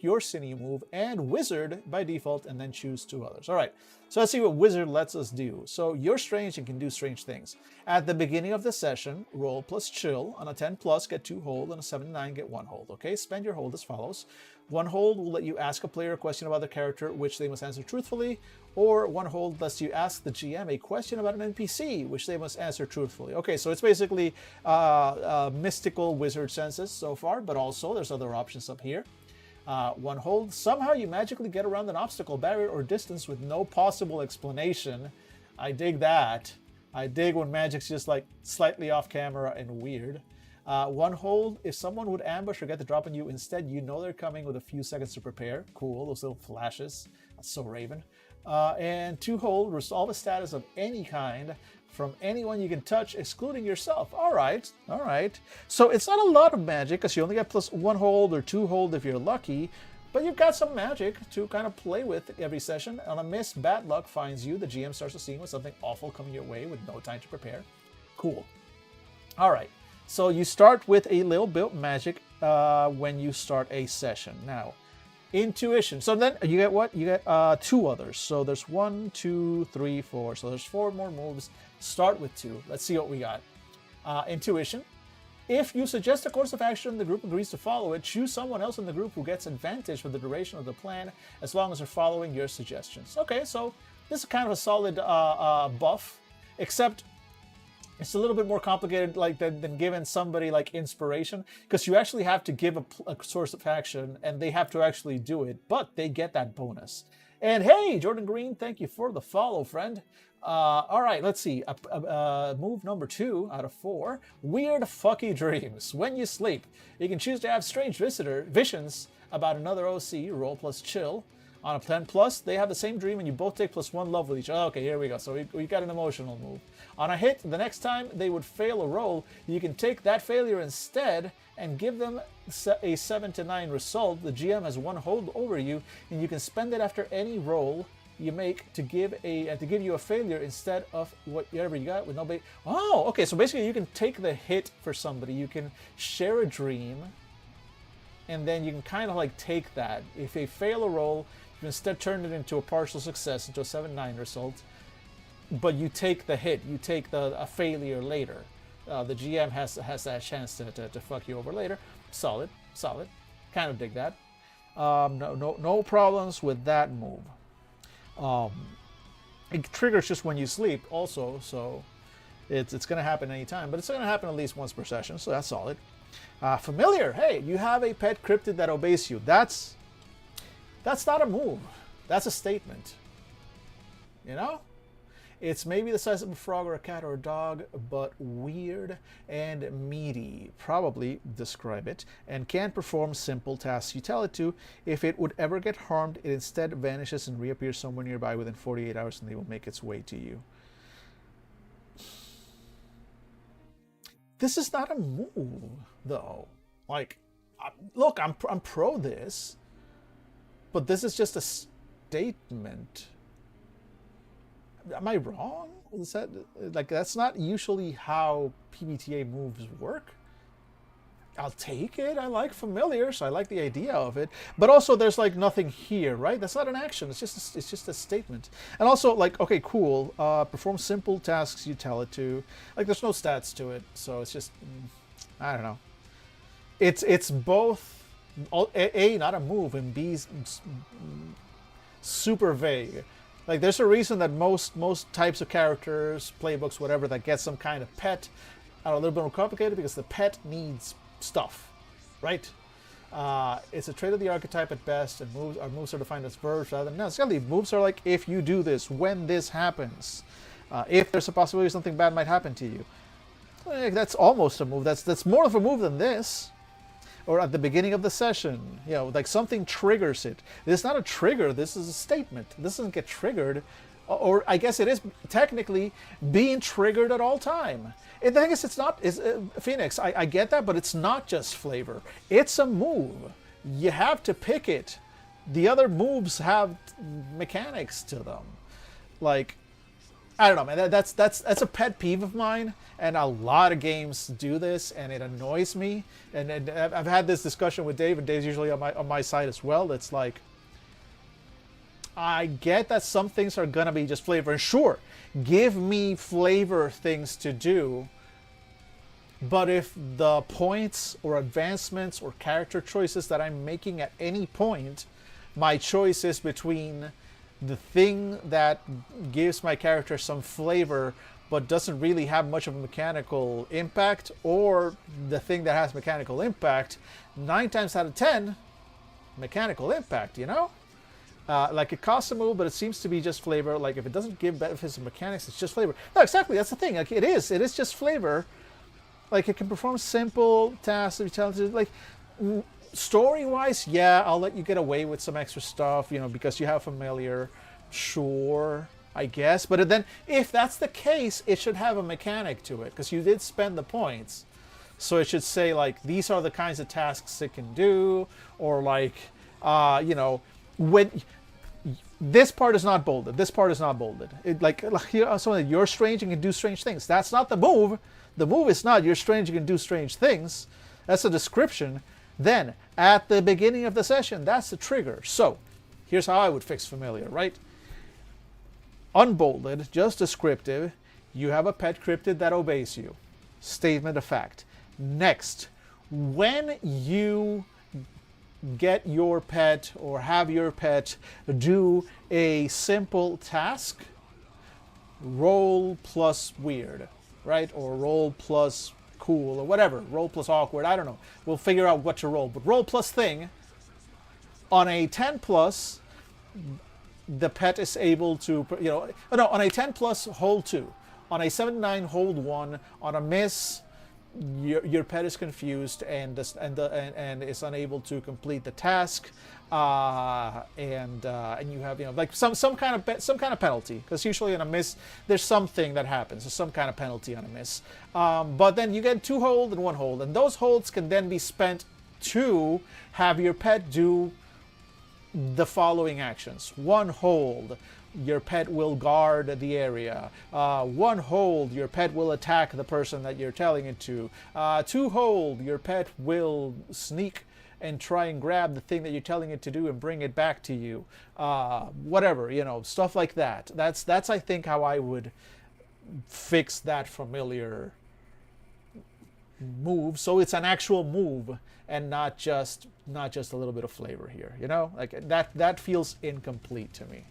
your sinew move and wizard by default and then choose 2 others. All right, so let's see what wizard lets us do. So you're strange and can do strange things. At the beginning of the session, roll +chill. On a 10+, get 2 hold. On a 7-9, get 1 hold. Okay, spend your hold as follows. 1 hold will let you ask a player a question about the character, which they must answer truthfully, or 1 hold lets you ask the GM a question about an NPC, which they must answer truthfully. Okay, so it's basically mystical wizard senses so far, but also there's other options up here. 1 hold. Somehow you magically get around an obstacle, barrier, or distance with no possible explanation. I dig that. I dig when magic's just like slightly off camera and weird. 1 hold. If someone would ambush or get the drop on you, instead you know they're coming with a few seconds to prepare. Cool, those little flashes. That's so Raven. And 2 hold. Resolve a status of any kind from anyone you can touch, excluding yourself. All right. So it's not a lot of magic, because you only get +1 hold or 2 hold if you're lucky, but you've got some magic to kind of play with every session. On a miss, bad luck finds you. The GM starts the scene with something awful coming your way with no time to prepare. Cool. All right. So you start with a little bit of magic when you start a session. Now, intuition. So then you get what? You get 2 others. So there's 1, 2, 3, 4. So there's 4 more moves. Start with 2. Let's see what we got. Intuition. If you suggest a course of action, the group agrees to follow it. Choose someone else in the group who gets advantage for the duration of the plan, as long as they're following your suggestions. Okay, so this is kind of a solid buff, except it's a little bit more complicated than giving somebody like inspiration, because you actually have to give a source of action and they have to actually do it, but they get that bonus. And hey, Jordan Green, thank you for the follow, friend. All right, let's see. Move number 2 out of 4. Weird fucky dreams. When you sleep, you can choose to have strange visions about another OC. Roll +chill. On a 10+, they have the same dream and you both take +1 love with each other. Okay, here we go. So we got an emotional move. On a hit, the next time they would fail a roll, you can take that failure instead and give them a 7 to 9 result. The GM has 1 hold over you, and you can spend it after any roll you make to give you a failure instead of whatever you got with nobody. Oh, okay. So basically, you can take the hit for somebody. You can share a dream, and then you can kind of like take that. If they fail a roll, you can instead turn it into a partial success, into a 7-9 result. But you take the hit. You take a failure later. The GM has that chance to fuck you over later. Solid. Kind of dig that. No problems with that move. It triggers just when you sleep also, so it's going to happen anytime, but it's going to happen at least once per session, so that's solid. Familiar. Hey, you have a pet cryptid that obeys you. That's not a move. That's a statement. You know? It's maybe the size of a frog or a cat or a dog, but weird and meaty. Probably describe it. And can't perform simple tasks you tell it to. If it would ever get harmed, it instead vanishes and reappears somewhere nearby within 48 hours, and they will make its way to you. This is not a move, though. Like, look, I'm pro this, but this is just a statement. Am I wrong? Is that like that's not usually how PBTA moves work? I'll take it. I like familiar, so I like the idea of it. But also, there's like nothing here, right? That's not an action. It's just a statement. And also, like, okay, cool. Perform simple tasks you tell it to. Like, there's no stats to it, so it's just I don't know. It's both A, not a move, and B, super vague. Like, there's a reason that most types of characters, playbooks, whatever, that get some kind of pet are a little bit more complicated because the pet needs stuff, right? It's a trait of the archetype at best, and moves are defined as verbs rather than nouns. Moves are like, if you do this, when this happens, if there's a possibility something bad might happen to you. Like, that's almost a move. That's more of a move than this. Or at the beginning of the session, you know, like something triggers it. This is not a trigger, this is a statement. This doesn't get triggered, or I guess it is technically being triggered at all time. And the thing is, it's not, Phoenix, I get that, but it's not just flavor. It's a move. You have to pick it. The other moves have mechanics to them. Like, I don't know, man. That's a pet peeve of mine, and a lot of games do this, and it annoys me. And I've had this discussion with Dave, and Dave's usually on my side as well. It's like, I get that some things are gonna be just flavor, and sure, give me flavor things to do. But if the points or advancements or character choices that I'm making at any point, my choice is between the thing that gives my character some flavor but doesn't really have much of a mechanical impact, or the thing that has mechanical impact, 9 times out of 10, mechanical impact, you know? Like, it costs a move, but it seems to be just flavor. Like, if it doesn't give benefits of mechanics, it's just flavor. No, exactly, that's the thing. Like, it is just flavor. Like, it can perform simple tasks, like, story-wise, yeah, I'll let you get away with some extra stuff, you know, because you have familiar. Sure, I guess. But then, if that's the case, it should have a mechanic to it, because you did spend the points. So it should say, like, these are the kinds of tasks it can do, or, like, you know, when... This part is not bolded. This part is not bolded. You're strange and can do strange things. That's not the move. The move is not, you're strange and can do strange things. That's a description. Then, at the beginning of the session, that's the trigger. So, here's how I would fix familiar, right? Unbolded, just descriptive. You have a pet cryptid that obeys you. Statement of fact. Next, when you get your pet or have your pet do a simple task, roll plus weird, right? Or roll plus cool, or whatever. Roll plus awkward, I don't know. We'll figure out what to roll. But roll plus thing, on a 10 plus, the pet is able to, you know, no, on a 10 plus, hold 2. On a 7-9, hold 1. On a miss, your pet is confused and is unable to complete the task, and you have, you know, like some kind of penalty, because usually on a miss there's something that happens. There's some kind of penalty on a miss, but then you get 2 hold and 1 hold, and those holds can then be spent to have your pet do the following actions. 1 hold, your pet will guard the area. 1 hold, your pet will attack the person that you're telling it to. 2 hold, your pet will sneak and try and grab the thing that you're telling it to do and bring it back to you. Whatever, you know, stuff like that. That's I think how I would fix that familiar move, so it's an actual move and not just a little bit of flavor here, you know, like that feels incomplete to me.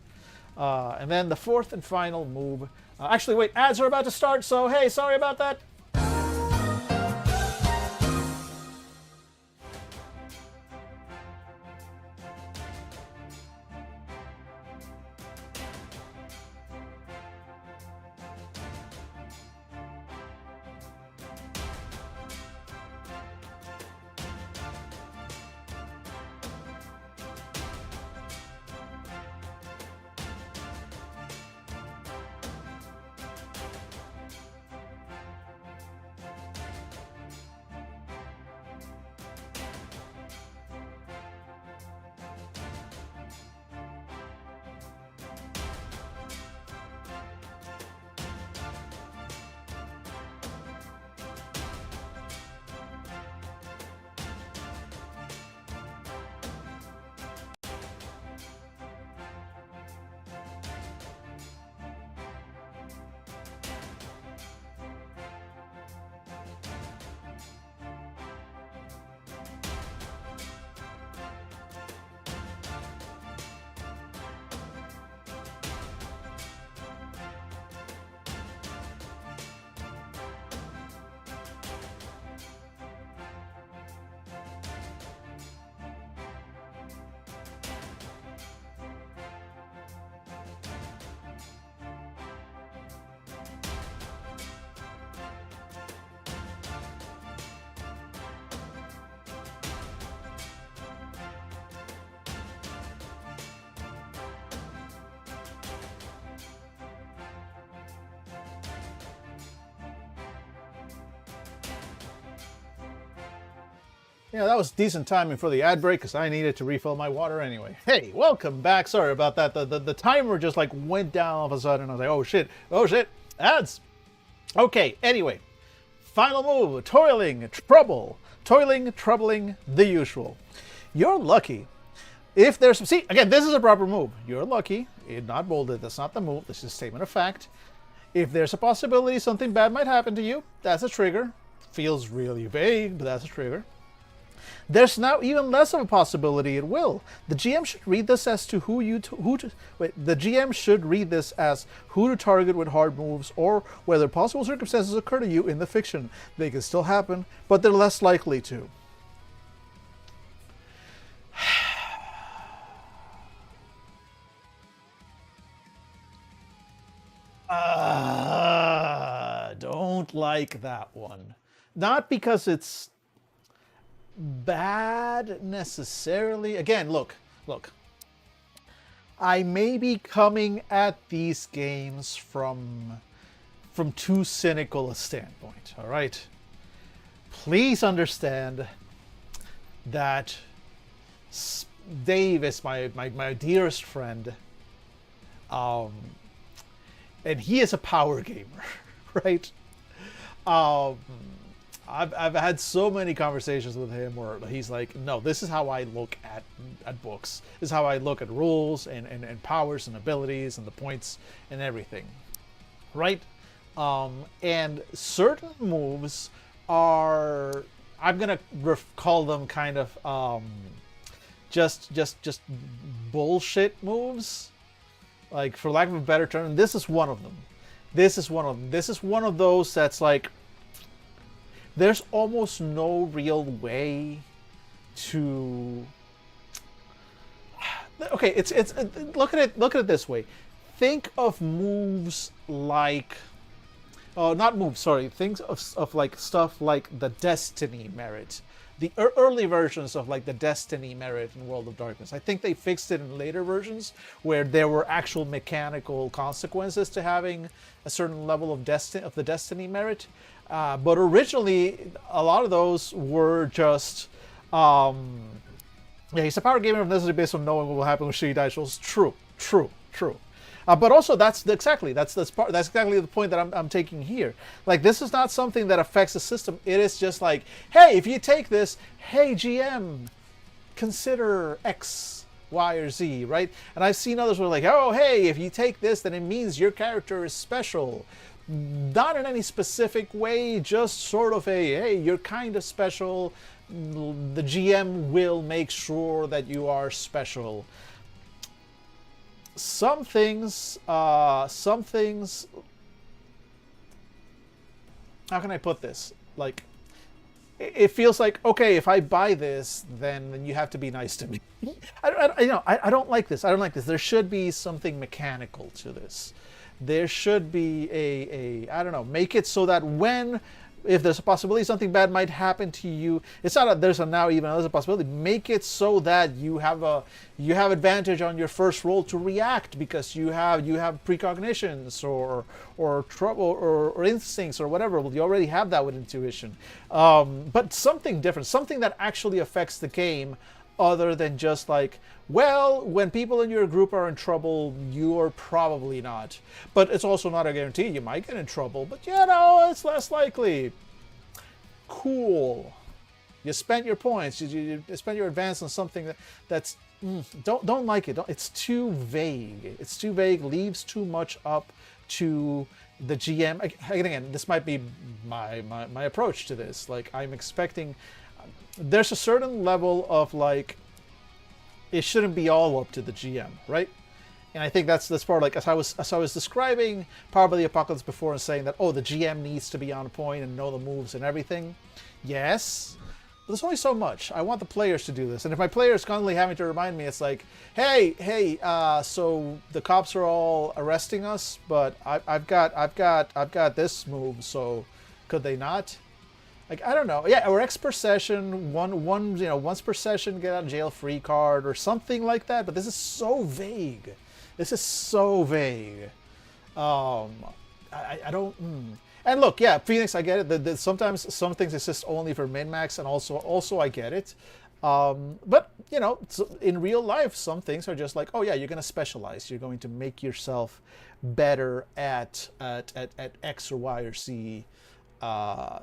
And then the 4th and final move, actually wait, ads are about to start, so hey, sorry about that. Yeah, that was decent timing for the ad break because I needed to refill my water anyway. Hey, welcome back. Sorry about that. The timer just like went down all of a sudden. I was like, oh shit, ads. Okay, anyway, final move, toiling, troubling, the usual. You're lucky. If there's, see, again, this is a proper move. You're lucky. It's not bolded. That's not the move. This is a statement of fact. If there's a possibility something bad might happen to you, that's a trigger. Feels really vague, but that's a trigger. There's now even less of a possibility it will. The GM should read this as to the GM should read this as who to target with hard moves, or whether possible circumstances occur to you in the fiction. They can still happen, but they're less likely to. Don't like that one. Not because it's bad necessarily. Again, look. I may be coming at these games from too cynical a standpoint, all right? Please understand that Dave is my dearest friend, and he is a power gamer, right? I've had so many conversations with him where he's like, no, this is how I look at books. This is how I look at rules and powers and abilities and the points and everything, right? And certain moves are, I'm gonna call them kind of just bullshit moves, like, for lack of a better term. This is one of them. This is one of those that's like, there's almost no real way to. Okay, it's look at it this way. Think of moves like, not moves. Sorry, think of like stuff like the Destiny merit, the early versions of like the Destiny merit in World of Darkness. I think they fixed it in later versions where there were actual mechanical consequences to having a certain level of the Destiny merit. But originally, a lot of those were just Yeah, he's a power gamer necessarily based on knowing what will happen with shitty dice rolls. True, true, true. But also, that's exactly the point that I'm taking here. Like, this is not something that affects the system. It is just like, hey, if you take this, hey GM, consider X, Y, or Z, right? And I've seen others who are like, oh, hey, if you take this, then it means your character is special. Not in any specific way, just sort of a, hey, you're kind of special. The GM will make sure that you are special. Some things, how can I put this? Like, it feels like, okay, if I buy this, then you have to be nice to me. I don't like this. I don't like this. There should be something mechanical to this. There should be I don't know, make it so that if there's a possibility something bad might happen to you, it's not that there's a possibility. Make it so that you have advantage on your first roll to react because you have precognitions or trouble or instincts or whatever. Well, you already have that with intuition, but something different, something that actually affects the game, other than just like, well, when people in your group are in trouble, you're probably not. But it's also not a guarantee. You might get in trouble, but it's less likely. Cool. You spent your points. You spent your advance on something that's don't like it. It's too vague. It's too vague. Leaves too much up to the GM. Again, this might be my approach to this. Like, I'm expecting. There's a certain level of like, it shouldn't be all up to the GM, right? And I think that's part, like, as I was describing Power by the Apocalypse before and saying that, oh, the GM needs to be on point and know the moves and everything. Yes, but there's only so much. I want the players to do this, and if my players constantly having to remind me, it's like, hey, so the cops are all arresting us, but I've got this move, so could they not? Like, I don't know. Yeah, or X per session, once per session, get out of jail free card or something like that. But this is so vague. This is so vague. I don't. And look, yeah, Phoenix, I get it. Sometimes some things exist only for min-max, and also I get it. But in real life, some things are just like, oh yeah, you're going to specialize. You're going to make yourself better at X or Y or Z. By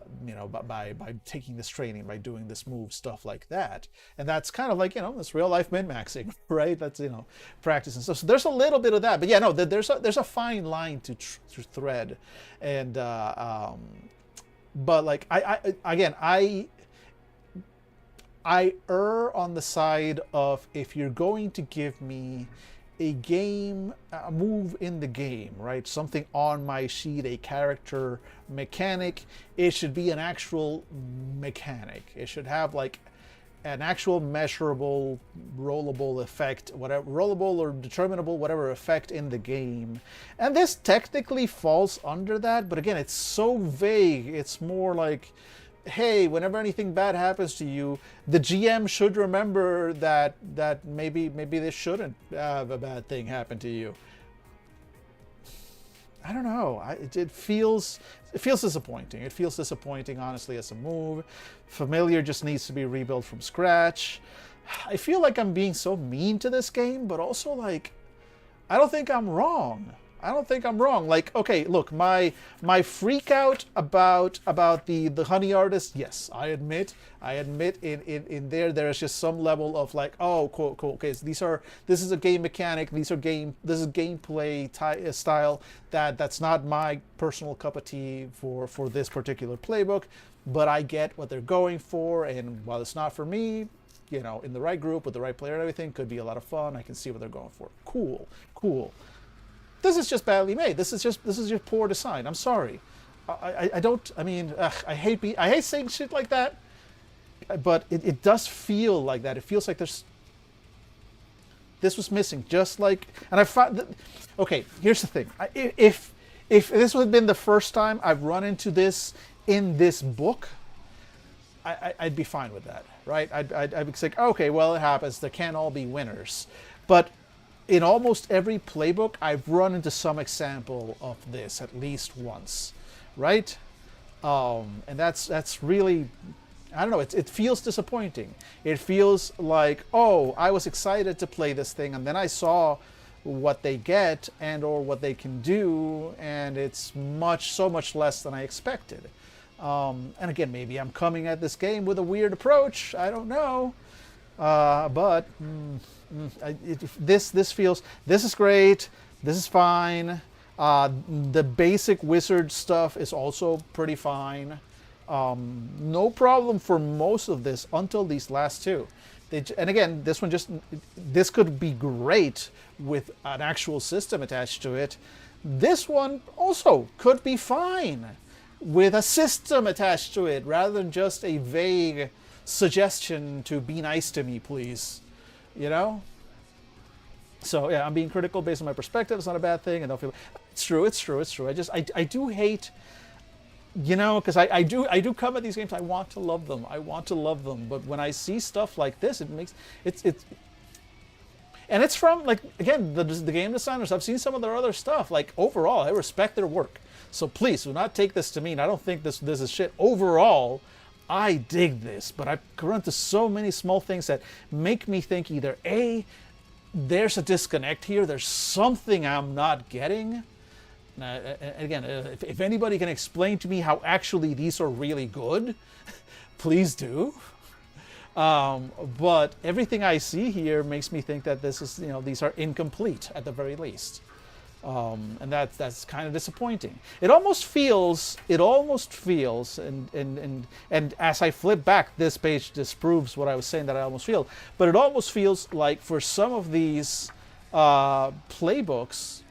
taking this training, by doing this move, stuff like that. And that's kind of like, this real life min-maxing, right? That's, practice and stuff. So there's a little bit of that, but yeah, no, there's a fine line to thread. And, but like, I err on the side of, if you're going to give me a move in the game, right? Something on my sheet, a character mechanic, it should be an actual mechanic. It should have like an actual measurable, rollable effect, whatever, rollable or determinable, whatever effect in the game. And this technically falls under that, but again, it's so vague. It's more like, hey, whenever anything bad happens to you, the GM should remember that maybe this shouldn't have a bad thing happen to you. I don't know. It feels disappointing. It feels disappointing, honestly, as a move. Familiar just needs to be rebuilt from scratch. I feel like I'm being so mean to this game, but also like, I don't think I'm wrong. Like, okay, look, my freak out about the honey artist, yes, I admit in there's just some level of like, oh, cool, okay, so this is a game mechanic, this is gameplay style that's not my personal cup of tea for this particular playbook, but I get what they're going for, and while it's not for me, in the right group with the right player and everything, could be a lot of fun. I can see what they're going for. Cool. This is just badly made. This is just poor design. I'm sorry. I hate saying shit like that, but it does feel like that. It feels like this was missing. Just like, and I found. Okay, here's the thing. If this would have been the first time I've run into this in this book, I'd be fine with that, right? I'd be like, okay, well, it happens. There can't all be winners, but in almost every playbook, I've run into some example of this at least once, right? And that's really I don't know, it feels disappointing. It feels like, oh, I was excited to play this thing, and then I saw what they get and or what they can do, and it's so much less than I expected. And again, maybe I'm coming at this game with a weird approach. I don't know. But this feels, this is great. This is fine. The basic wizard stuff is also pretty fine. No problem for most of this until these last two. And again, this could be great with an actual system attached to it. This one also could be fine with a system attached to it, rather than just a vague suggestion to be nice to me, please. You know? So yeah, I'm being critical based on my perspective. It's not a bad thing. I don't feel it's true. I do hate, you know, because I do come at these games. I want to love them. But when I see stuff like this, it makes it's and it's from, like, again, the game designers. I've seen some of their other stuff. Like, overall, I respect their work. So please do not take this to mean I don't think this is shit. Overall, I dig this, but I've run into so many small things that make me think either A, there's a disconnect here, there's something I'm not getting. Again, if anybody can explain to me how actually these are really good, please do. But everything I see here makes me think that this is, you know, these are incomplete at the very least. And that's kind of disappointing. It almost feels, and as I flip back, this page disproves what I was saying that I almost feel, but it almost feels like for some of these playbooks,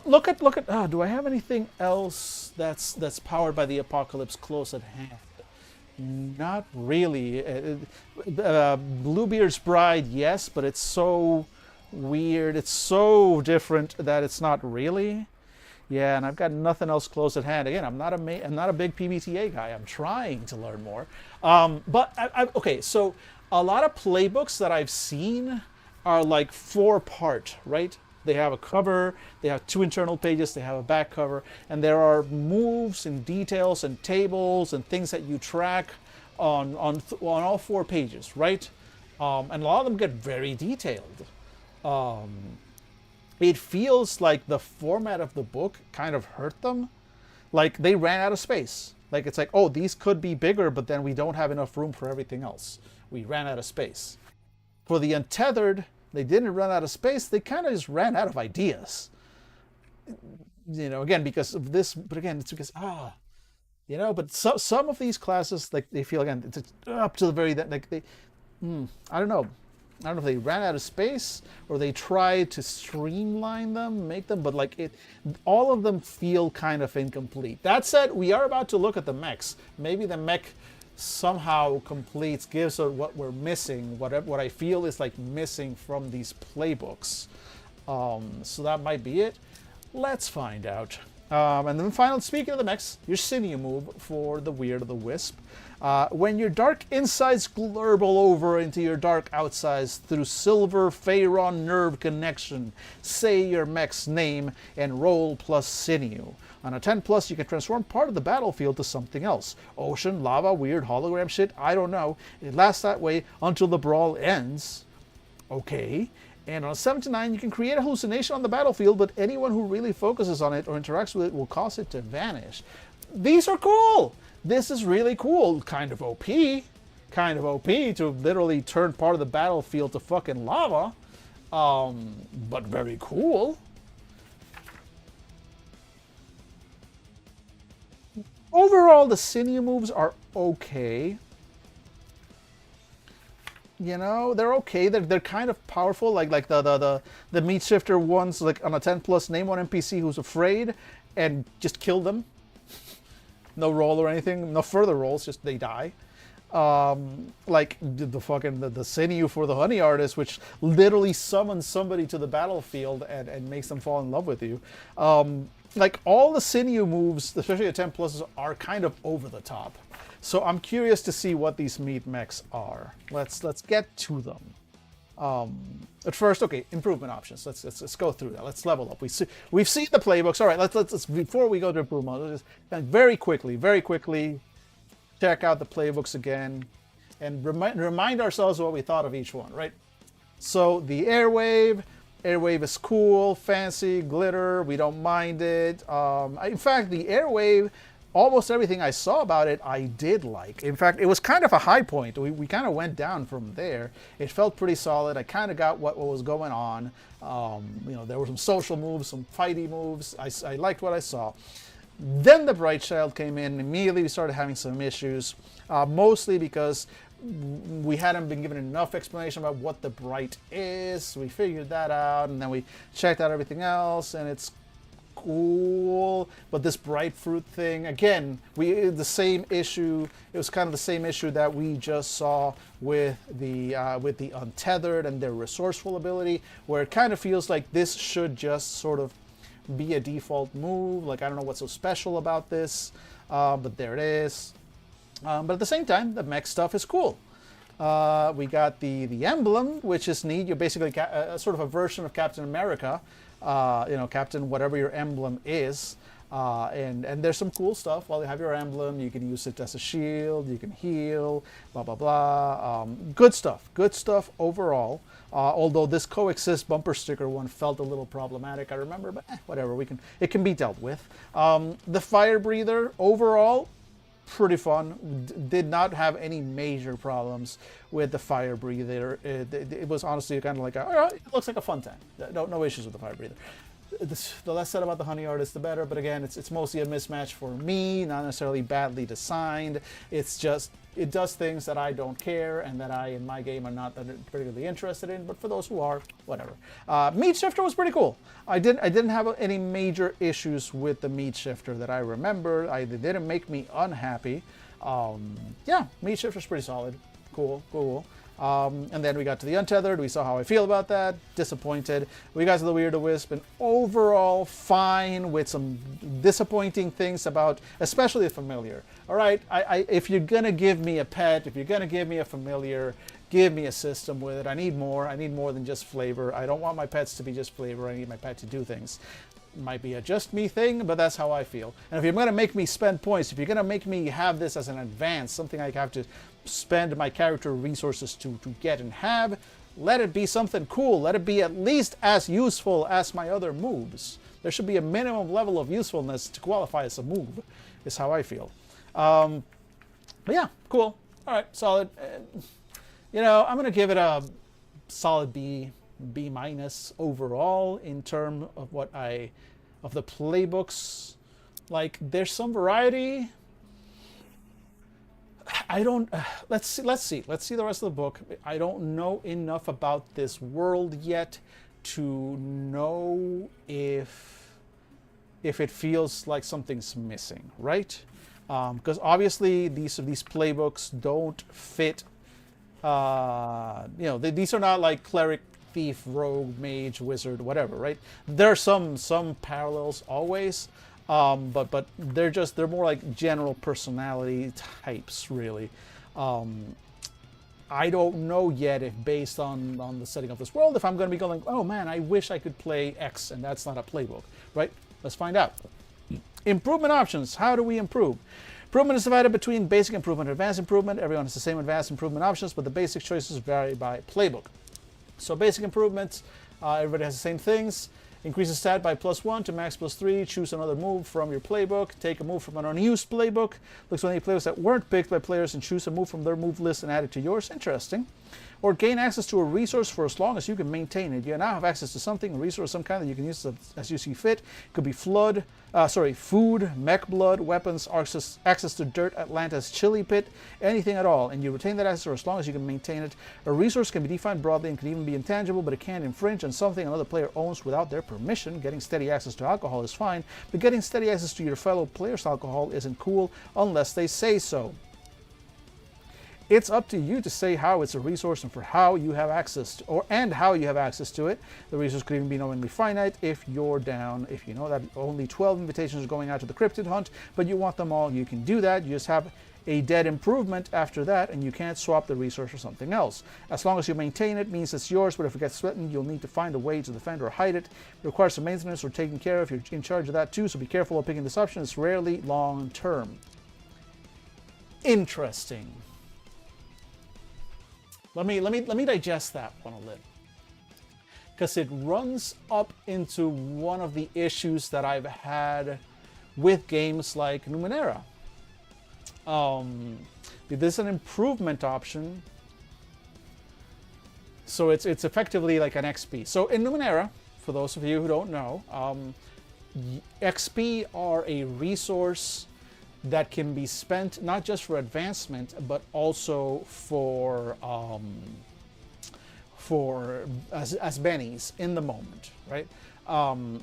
look at, do I have anything else that's powered by the apocalypse close at hand? Not really. Bluebeard's Bride, yes, but it's so weird, it's so different that it's not really. Yeah, and I've got nothing else close at hand. Again, I'm not a big PBTA guy. I'm trying to learn more. But okay, so a lot of playbooks that I've seen are like 4-part, right? They have a cover, they have 2 internal pages, they have a back cover, and there are moves and details and tables and things that you track on all 4 pages, right? And a lot of them get very detailed. It feels like the format of the book kind of hurt them. Like they ran out of space. Like it's like, oh, these could be bigger, but then we don't have enough room for everything else. We ran out of space. For the Untethered, they didn't run out of space. They kind of just ran out of ideas. You know, again, because of this, but again, it's because, you know, but some of these classes, like they feel, again, it's up to the very, like they, I don't know. I don't know if they ran out of space or they tried to streamline them, make them, but like all of them feel kind of incomplete. That said, we are about to look at the mechs. Maybe the mech somehow completes, gives us what we're missing, what I feel is like missing from these playbooks. So that might be it. Let's find out. And then finally, speaking of the mechs, your sinew move for the Weird of the Wisp. When your dark insides glurble over into your dark outsides through silver Pharaon nerve connection, say your mech's name and roll plus sinew. On a 10+, you can transform part of the battlefield to something else. Ocean, lava, weird hologram shit, I don't know. It lasts that way until the brawl ends. Okay. And on a 7-9, you can create a hallucination on the battlefield, but anyone who really focuses on it or interacts with it will cause it to vanish. These are cool! This is really cool. Kind of OP. Kind of OP to literally turn part of the battlefield to fucking lava. But very cool. Overall, the sinew moves are okay. You know, they're okay. They're kind of powerful. Like the meat shifter ones, like on a 10+, name one NPC who's afraid and just kill them. No roll or anything, no further rolls, just they die. Like the sinew for the honey artist, which literally summons somebody to the battlefield and makes them fall in love with you. Like all the sinew moves, especially the 10+, are kind of over the top. So I'm curious to see what these meat mechs are. Let's get to them. At first, okay, improvement options. Let's go through that. Let's level up. We've seen the playbooks. All right, let's before we go to improvement, let's just very quickly. check out the playbooks again, and remind ourselves what we thought of each one, right? So the Airwave is cool, fancy, glitter, we don't mind it. In fact, the Airwave, almost everything I saw about it, I did like. In fact, it was kind of a high point. We kind of went down from there. It felt pretty solid. I kind of got what was going on. You know, there were some social moves, some fighty moves. I liked what I saw. Then the Bright Child came in. Immediately we started having some issues, mostly because we hadn't been given enough explanation about what the Bright is. We figured that out, and then we checked out everything else, and it's cool. But this Bright Fruit thing, again, the same issue. It was kind of the same issue that we just saw with the Untethered and their resourceful ability, where it kind of feels like this should just sort of be a default move. Like, I don't know what's so special about this, but there it is. But at the same time, the mech stuff is cool. We got the emblem, which is neat. You're basically sort of a version of Captain America. You know, Captain whatever your emblem is. And there's some cool stuff. While you have your emblem, you can use it as a shield. You can heal. Blah blah blah. Good stuff. Good stuff overall. Although this coexist bumper sticker one felt a little problematic, I remember, but whatever. It can be dealt with. The fire breather overall, pretty fun. Did not have any major problems with the fire breather. It was honestly kind of like it looks like a fun time. No issues with the fire breather. The less said about the honey artist, the better. But again, it's mostly a mismatch for me, not necessarily badly designed. It's just it does things that I don't care and that I, in my game, are not particularly interested in. But for those who are, whatever. Meat shifter was pretty cool. I didn't have any major issues with the meat shifter that I remember. It didn't make me unhappy. Yeah, meat shifter's pretty solid. Cool. And then we got to the Untethered. We saw how I feel about that. Disappointed. We got to the Weird-O-Wisp, and overall fine, with some disappointing things about, especially the familiar. All right, if you're gonna give me a pet, if you're gonna give me a familiar, give me a system with it. I need more. I need more than just flavor. I don't want my pets to be just flavor. I need my pet to do things. Might be a just me thing, but that's how I feel. And if you're going to make me spend points, if you're going to make me have this as an advance, something I have to spend my character resources to get and have, let it be something cool. Let it be at least as useful as my other moves. There should be a minimum level of usefulness to qualify as a move, is how I feel. But yeah, cool. All right, solid. You know, I'm going to give it a solid B minus overall in terms of of the playbooks. Like, there's some variety. I don't let's see the rest of the book. I don't know enough about this world yet to know if it feels like something's missing, right? Because obviously these playbooks don't fit. You know, these are not like cleric, thief, rogue, mage, wizard, whatever, right? There are some parallels always, but they're more like general personality types, really. I don't know yet if, based on the setting of this world, if I'm going to be going, oh man, I wish I could play X, and that's not a playbook, right? Let's find out. Improvement options. How do we improve? Improvement is divided between basic improvement and advanced improvement. Everyone has the same advanced improvement options, but the basic choices vary by playbook. So basic improvements, everybody has the same things. Increase the stat by +1 to max +3. Choose another move from your playbook. Take a move from an unused playbook. Look for any playbooks that weren't picked by players and choose a move from their move list and add it to yours. Interesting. Or gain access to a resource for as long as you can maintain it. You now have access to something, a resource of some kind that you can use as you see fit. It could be food, mech blood, weapons, access to dirt, Atlanta's chili pit, anything at all. And you retain that access for as long as you can maintain it. A resource can be defined broadly and can even be intangible, but it can't infringe on something another player owns without their permission. Getting steady access to alcohol is fine, but getting steady access to your fellow players' alcohol isn't cool unless they say so. It's up to you to say how it's a resource and for how you have access to, how you have access to it. The resource could even be knowingly finite if you're down. If you know that only 12 invitations are going out to the cryptid hunt, but you want them all, you can do that. You just have a dead improvement after that, and you can't swap the resource for something else. As long as you maintain it, means it's yours, but if it gets threatened, you'll need to find a way to defend or hide it. It requires some maintenance or taking care of. You're in charge of that too, so be careful of picking this option. It's rarely long term. Interesting. Let me digest that one a little, because it runs up into one of the issues that I've had with games like Numenera. There's an improvement option, so it's effectively like an XP. So in Numenera, for those of you who don't know, XP are a resource that can be spent not just for advancement, but also for as bennies in the moment, right?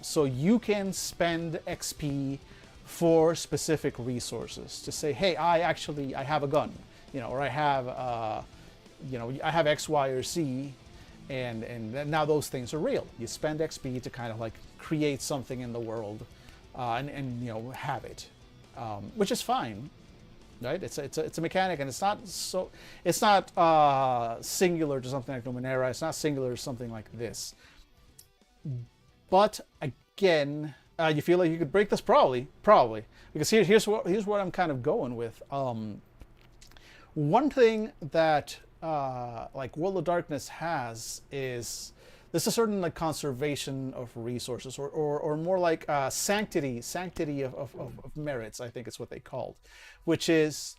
So you can spend XP for specific resources to say, hey, I have a gun, or I have I have X, Y, or Z, and now those things are real. You spend XP to kind of like create something in the world, and have it. Which is fine, right? It's a mechanic, and it's not singular to something like Numenera. It's not singular to something like this. But again, you feel like you could break this probably, because here's what I'm kind of going with. One thing that like World of Darkness has is there's a certain like conservation of resources, or more like sanctity of merits, I think it's what they called, which is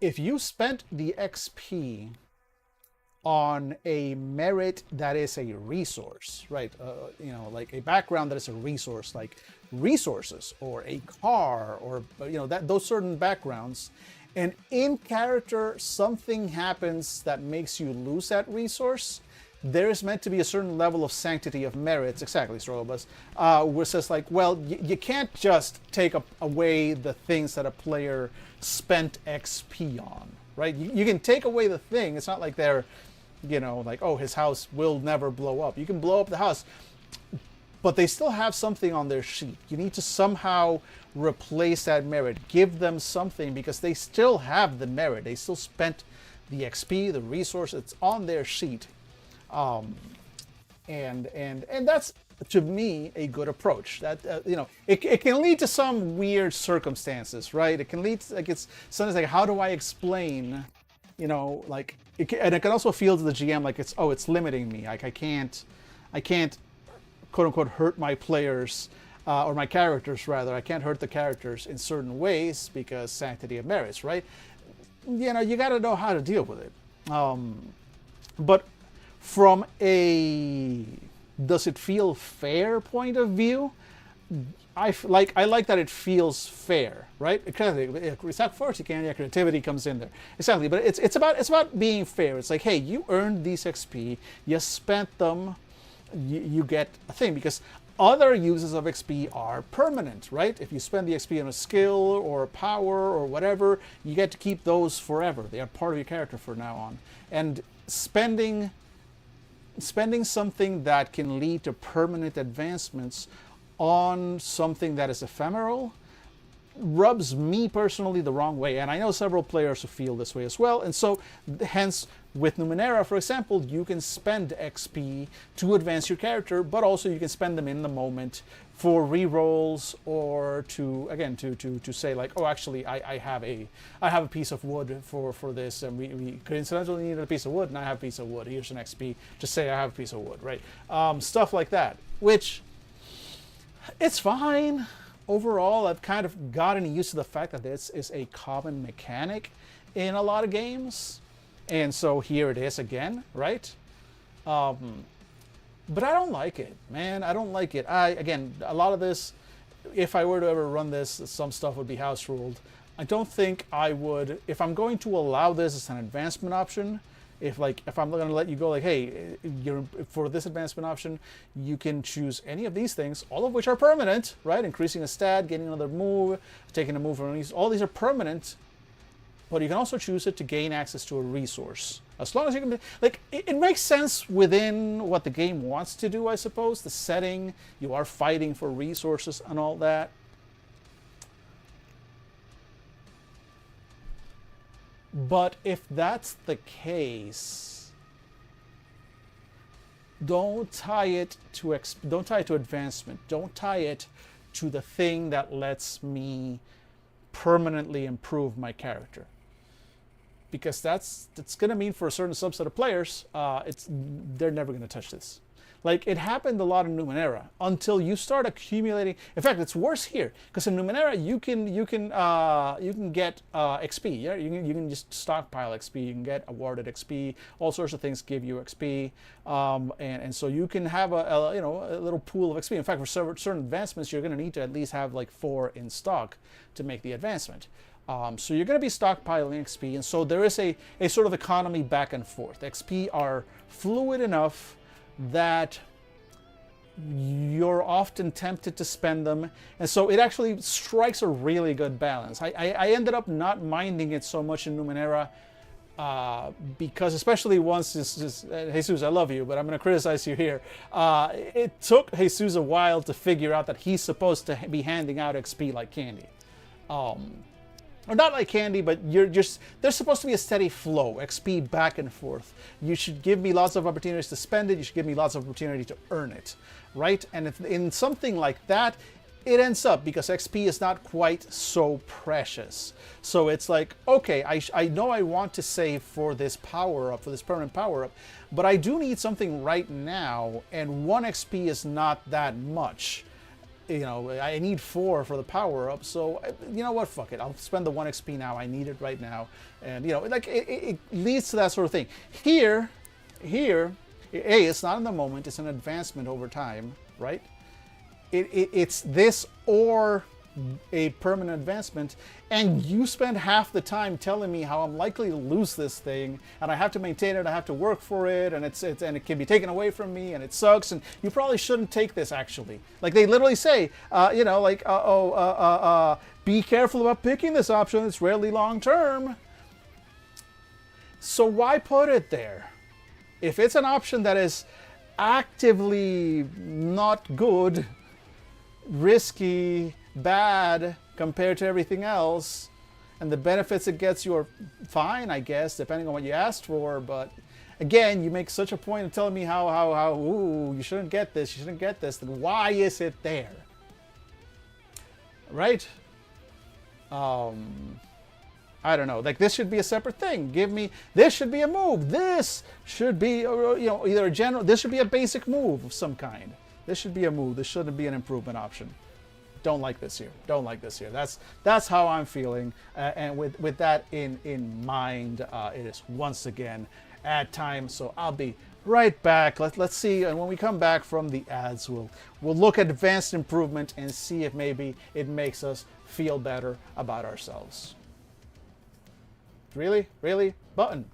if you spent the XP on a merit that is a resource, right? Like a background that is a resource, like resources or a car, or those certain backgrounds, and in character something happens that makes you lose that resource. There is meant to be a certain level of sanctity of merits, exactly, Strobus, where it says like, well, you can't just take away the things that a player spent XP on, right? You can take away the thing. It's not like they're, like, oh, his house will never blow up. You can blow up the house, but they still have something on their sheet. You need to somehow replace that merit, give them something, because they still have the merit. They still spent the XP, the resource. It's on their sheet. And that's, to me, a good approach. That it can lead to some weird circumstances, right? It can lead to, like, it's sometimes like, how do I explain, like, and it can also feel to the GM like it's limiting me. Like I can't quote unquote hurt my players, or my characters rather. I can't hurt the characters in certain ways because sanctity of merits, right? You got to know how to deal with it. But from a does it feel fair point of view, I like that it feels fair, right? It's not force, creativity comes in there, exactly. But it's about being fair. It's like, hey, you earned these XP, you spent them, you get a thing, because other uses of XP are permanent, right? If you spend the XP on a skill or a power or whatever, you get to keep those forever. They are part of your character from now on. And spending something that can lead to permanent advancements on something that is ephemeral rubs me personally the wrong way, and I know several players who feel this way as well. And so hence with Numenera, for example, you can spend XP to advance your character, but also you can spend them in the moment for rerolls, or to say like, oh, actually I have a piece of wood for this, and we coincidentally needed a piece of wood, and I have a piece of wood, here's an XP, just say I have a piece of wood, right? Stuff like that, which it's fine. Overall, I've kind of gotten used to the fact that this is a common mechanic in a lot of games. And so here it is again, right? But I don't like it, man. I don't like it. Again, a lot of this, if I were to ever run this, some stuff would be house ruled. I don't think I would, if I'm going to allow this as an advancement option, if I'm going to let you go like, hey, for this advancement option, you can choose any of these things, all of which are permanent, right? Increasing a stat, getting another move, taking a move from these, all these are permanent. But you can also choose it to gain access to a resource. As long as you can, like, it makes sense within what the game wants to do, I suppose. The setting, you are fighting for resources and all that. But if that's the case, don't tie it to advancement. Don't tie it to the thing that lets me permanently improve my character. because that's going to mean for a certain subset of players, they're never going to touch this. Like, it happened a lot in Numenera until you start accumulating. In fact, it's worse here because in Numenera you can get XP. Yeah, you can just stockpile XP. You can get awarded XP. All sorts of things give you XP, and so you can have a little pool of XP. In fact, for certain advancements, you're going to need to at least have like 4 in stock to make the advancement. So you're going to be stockpiling XP, and so there is a sort of economy back and forth. XP are fluid enough that you're often tempted to spend them, and so it actually strikes a really good balance. I ended up not minding it so much in Numenera because, especially once Jesus, I love you, but I'm going to criticize you here. It took Jesus a while to figure out that he's supposed to be handing out XP like candy. Or not like candy, but there's supposed to be a steady flow, XP back and forth. You should give me lots of opportunities to spend it. You should give me lots of opportunity to earn it, right? And if in something like that, it ends up, because XP is not quite so precious. So it's like, okay, I know I want to save for this power-up, for this permanent power-up, but I do need something right now, and 1 XP is not that much. You know, I need 4 for the power up, so you know what, fuck it, I'll spend the 1 XP now. I need it right now. And you know, like it leads to that sort of thing. Here, it's not in the moment, it's an advancement over time, right? It's this or a permanent advancement, and you spend half the time telling me how I'm likely to lose this thing, and I have to maintain it, I have to work for it, and and it can be taken away from me, and it sucks, and you probably shouldn't take this, actually. Like, they literally say, be careful about picking this option, it's rarely long term. So why put it there? If it's an option that is actively not good, risky, bad compared to everything else, and the benefits it gets you are fine, I guess, depending on what you asked for, but again, you make such a point of telling me how ooh, you shouldn't get this, then why is it there? Right? I don't know, like, this should be a separate thing. This should be a move. This should be, either a general, this should be a basic move of some kind. This should be a move. This shouldn't be an improvement option. Don't like this here. Don't like this here. That's how I'm feeling. And with that in mind, it is once again ad time. So I'll be right back. Let's see. And when we come back from the ads, we'll look at advanced improvement and see if maybe it makes us feel better about ourselves. Really? Really? Button.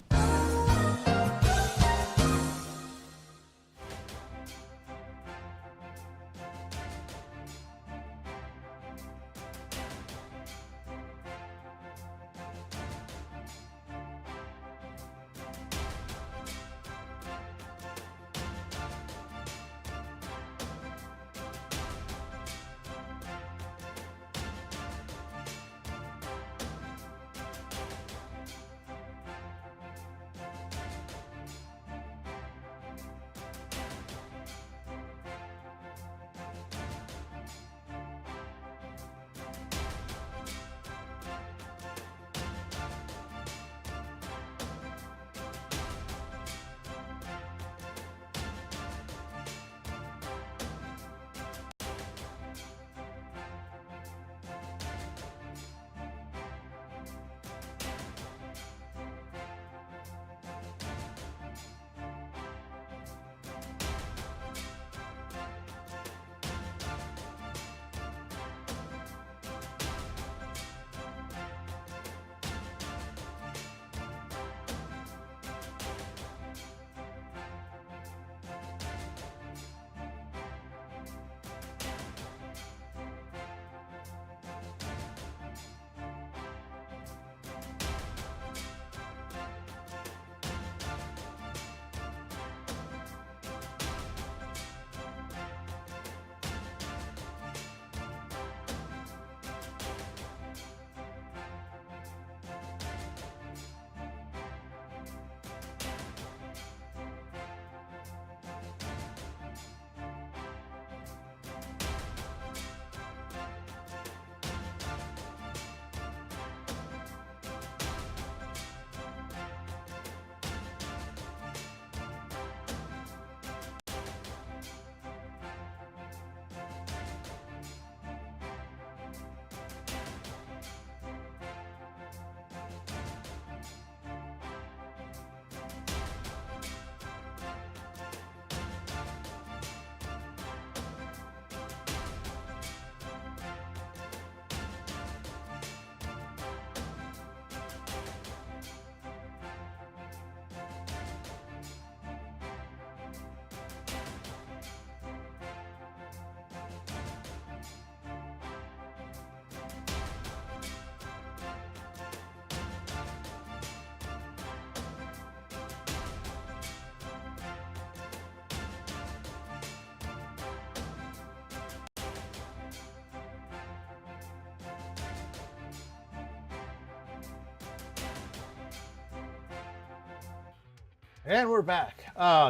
And we're back.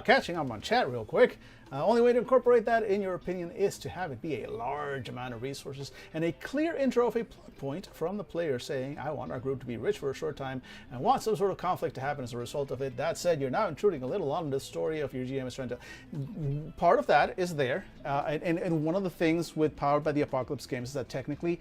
Catching up on chat real quick. Only way to incorporate that, in your opinion, is to have it be a large amount of resources and a clear intro of a plot point from the player saying, I want our group to be rich for a short time and want some sort of conflict to happen as a result of it. That said, you're now intruding a little on the story of your GM is trying to... Part of that is there. And one of the things with Powered by the Apocalypse games is that technically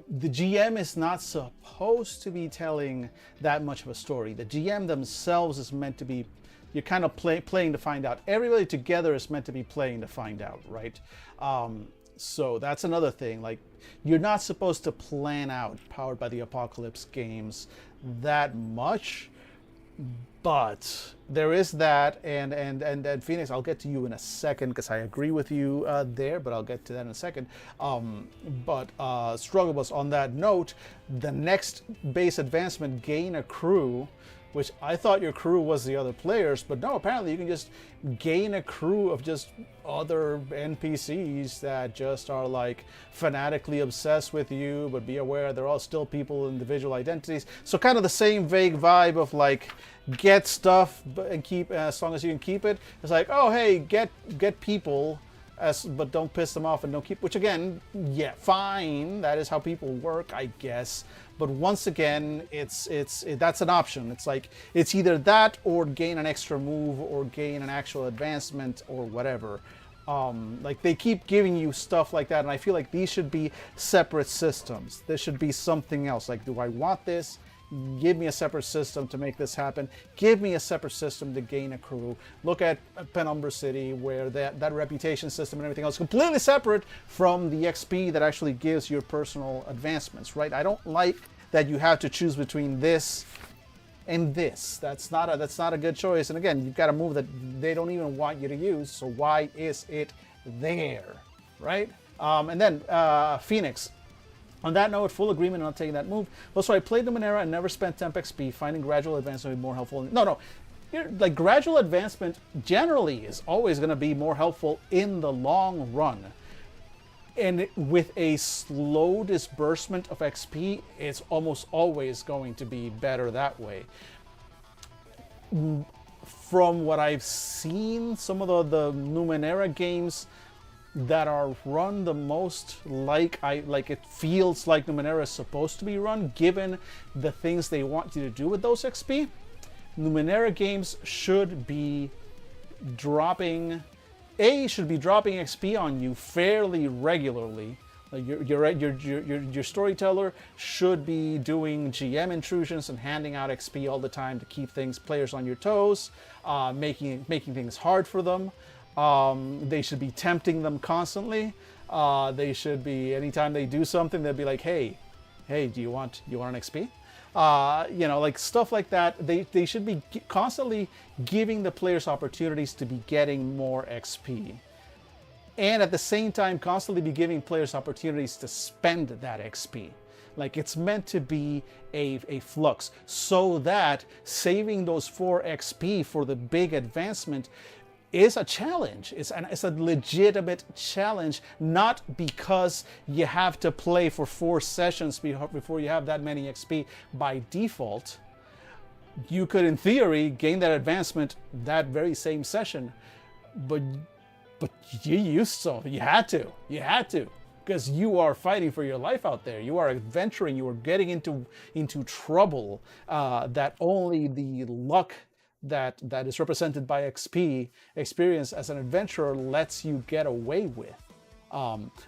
the GM is not supposed to be telling that much of a story. The GM themselves is meant to be, you're kind of playing to find out. Everybody together is meant to be playing to find out, right? So that's another thing. Like, you're not supposed to plan out Powered by the Apocalypse games that much, but there is that, and Phoenix, I'll get to you in a second because I agree with you there, but I'll get to that in a second. Struggle Bus, on that note, the next base advancement, gain a crew, which I thought your crew was the other players, but no, apparently you can just gain a crew of just other NPCs that just are like fanatically obsessed with you, but be aware they're all still people, individual identities. So kind of the same vague vibe of like, get stuff and keep as long as you can keep it. It's like, oh hey, get people, but don't piss them off and don't keep, which again, yeah, fine, that is how people work, I guess. But once again, that's an option. It's like, it's either that or gain an extra move or gain an actual advancement or whatever. Like, they keep giving you stuff like that, and I feel like these should be separate systems. There should be something else. Like, do I want this? Give me a separate system to make this happen. Give me a separate system to gain a crew. Look at Penumbra City, where that reputation system and everything else is completely separate from the XP that actually gives your personal advancements, right? I don't like that you have to choose between this and this. That's not a good choice. And again, you've got a move that they don't even want you to use, so why is it there, right? And then Phoenix. On that note, full agreement on taking that move. Also, I played Numenera and never spent temp XP. Finding gradual advancement would be more helpful. No. Like, gradual advancement generally is always going to be more helpful in the long run. And with a slow disbursement of XP, it's almost always going to be better that way. From what I've seen, some of the Numenera games that are run the most like it feels like Numenera is supposed to be run, given the things they want you to do with those XP. Numenera games should be dropping XP on you fairly regularly. Like, your storyteller should be doing GM intrusions and handing out XP all the time to keep players on your toes, making things hard for them. They should be tempting them constantly. They should be, anytime they do something, they'll be like, hey, do you want an XP? Like stuff like that. They should be constantly giving the players opportunities to be getting more XP. And at the same time, constantly be giving players opportunities to spend that XP. Like, it's meant to be a flux, so that saving those 4 XP for the big advancement is a challenge. It's a legitimate challenge, not because you have to play for 4 sessions before you have that many XP by default. You could, in theory, gain that advancement that very same session, but you had to, because you are fighting for your life out there. You are adventuring. You are getting into trouble that only the luck that is represented by XP experience as an adventurer lets you get away with.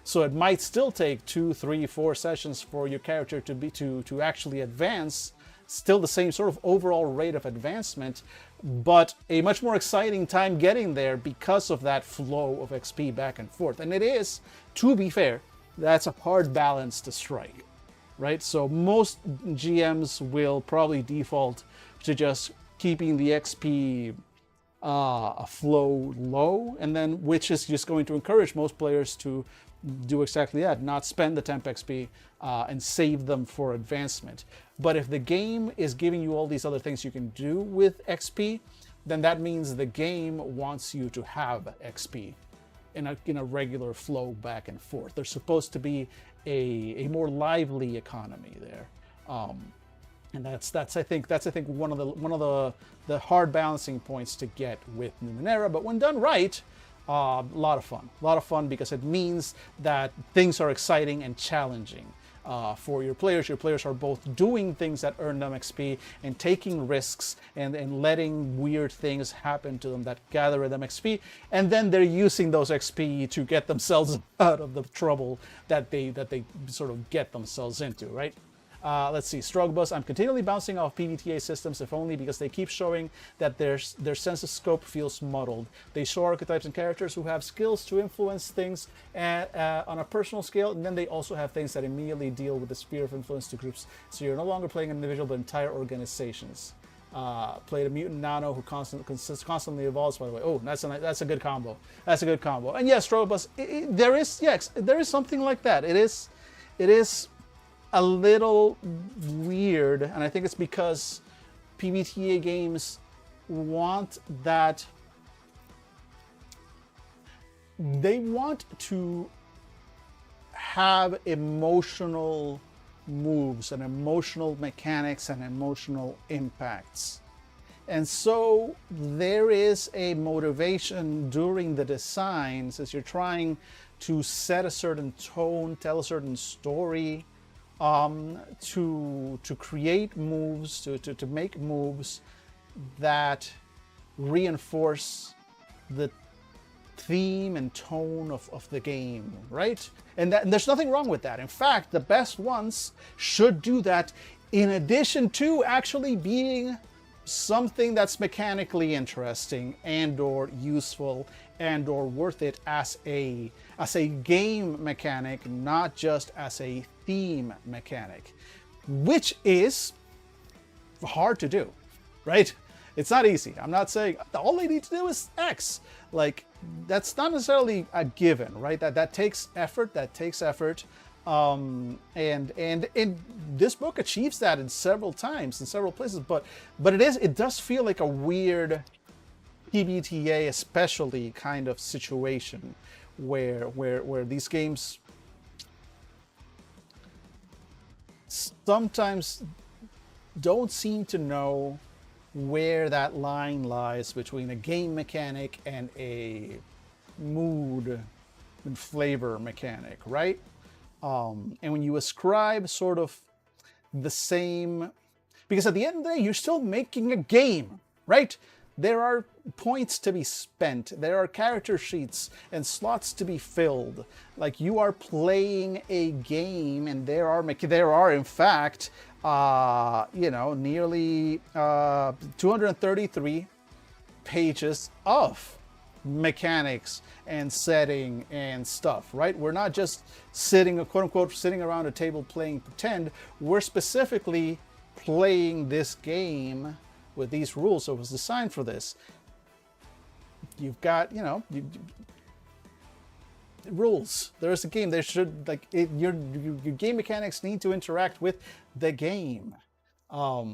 So it might still take 2, 3, 4 sessions for your character to actually advance. Still the same sort of overall rate of advancement, but a much more exciting time getting there because of that flow of XP back and forth. And it is, to be fair, that's a hard balance to strike, right? So most GMs will probably default to just keeping the XP flow low, and then which is just going to encourage most players to do exactly that, not spend the temp XP and save them for advancement. But if the game is giving you all these other things you can do with XP, then that means the game wants you to have XP in a regular flow back and forth. There's supposed to be a more lively economy there. And that's I think one of the hard balancing points to get with Numenera. But when done right, a lot of fun because it means that things are exciting and challenging for your players. Your players are both doing things that earn them XP and taking risks and letting weird things happen to them that gather them XP, and then they're using those XP to get themselves out of the trouble that they sort of get themselves into, right? Let's see, Strogobus. I'm continually bouncing off PBTA systems, if only because they keep showing that their sense of scope feels muddled. They show archetypes and characters who have skills to influence things on a personal scale, and then they also have things that immediately deal with the sphere of influence to groups. So you're no longer playing an individual, but entire organizations. Played a mutant nano who constantly evolves, by the way. Oh, that's a good combo. That's a good combo. And yes, Strogobus, there is something like that. It is a little weird, and I think it's because PBTA games want that. They want to have emotional moves and emotional mechanics and emotional impacts. And so there is a motivation during the designs as you're trying to set a certain tone, tell a certain story, to create moves, to make moves that reinforce the theme and tone of the game, right? And there's nothing wrong with that. In fact, the best ones should do that in addition to actually being something that's mechanically interesting and or useful and or worth it as a game mechanic, not just as a theme mechanic, which is hard to do, right? It's not easy. I'm not saying all they need to do is X. Like, that's not necessarily a given, right? That takes effort. And this book achieves that in several times, in several places. But it does feel like a weird PBTA, especially kind of situation where these games sometimes don't seem to know where that line lies between a game mechanic and a mood and flavor mechanic, right? And when you ascribe sort of the same, because at the end of the day, you're still making a game, right? There are points to be spent. There are character sheets and slots to be filled. Like, you are playing a game, and there are in fact, nearly 233 pages of mechanics and setting and stuff, right? We're not just sitting, quote unquote, sitting around a table playing pretend. We're specifically playing this game with these rules. So it was designed for this. You've got, rules. There's a game. There should, like, your game mechanics need to interact with the game. I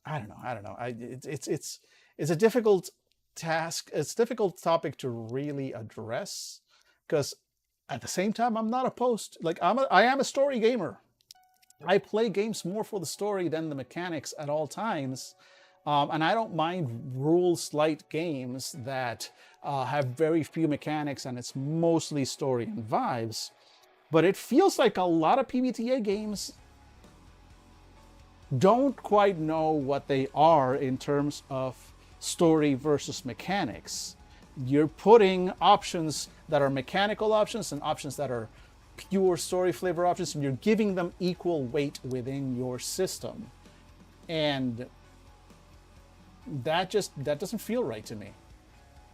don't know. It's a difficult task. It's a difficult topic to really address, because at the same time, I'm not opposed. Like, I am a story gamer. I play games more for the story than the mechanics at all times. And I don't mind rules light games that have very few mechanics and it's mostly story and vibes. But it feels like a lot of PBTA games don't quite know what they are in terms of story versus mechanics. You're putting options that are mechanical options and options that are pure story flavor options, and you're giving them equal weight within your system. And that doesn't feel right to me.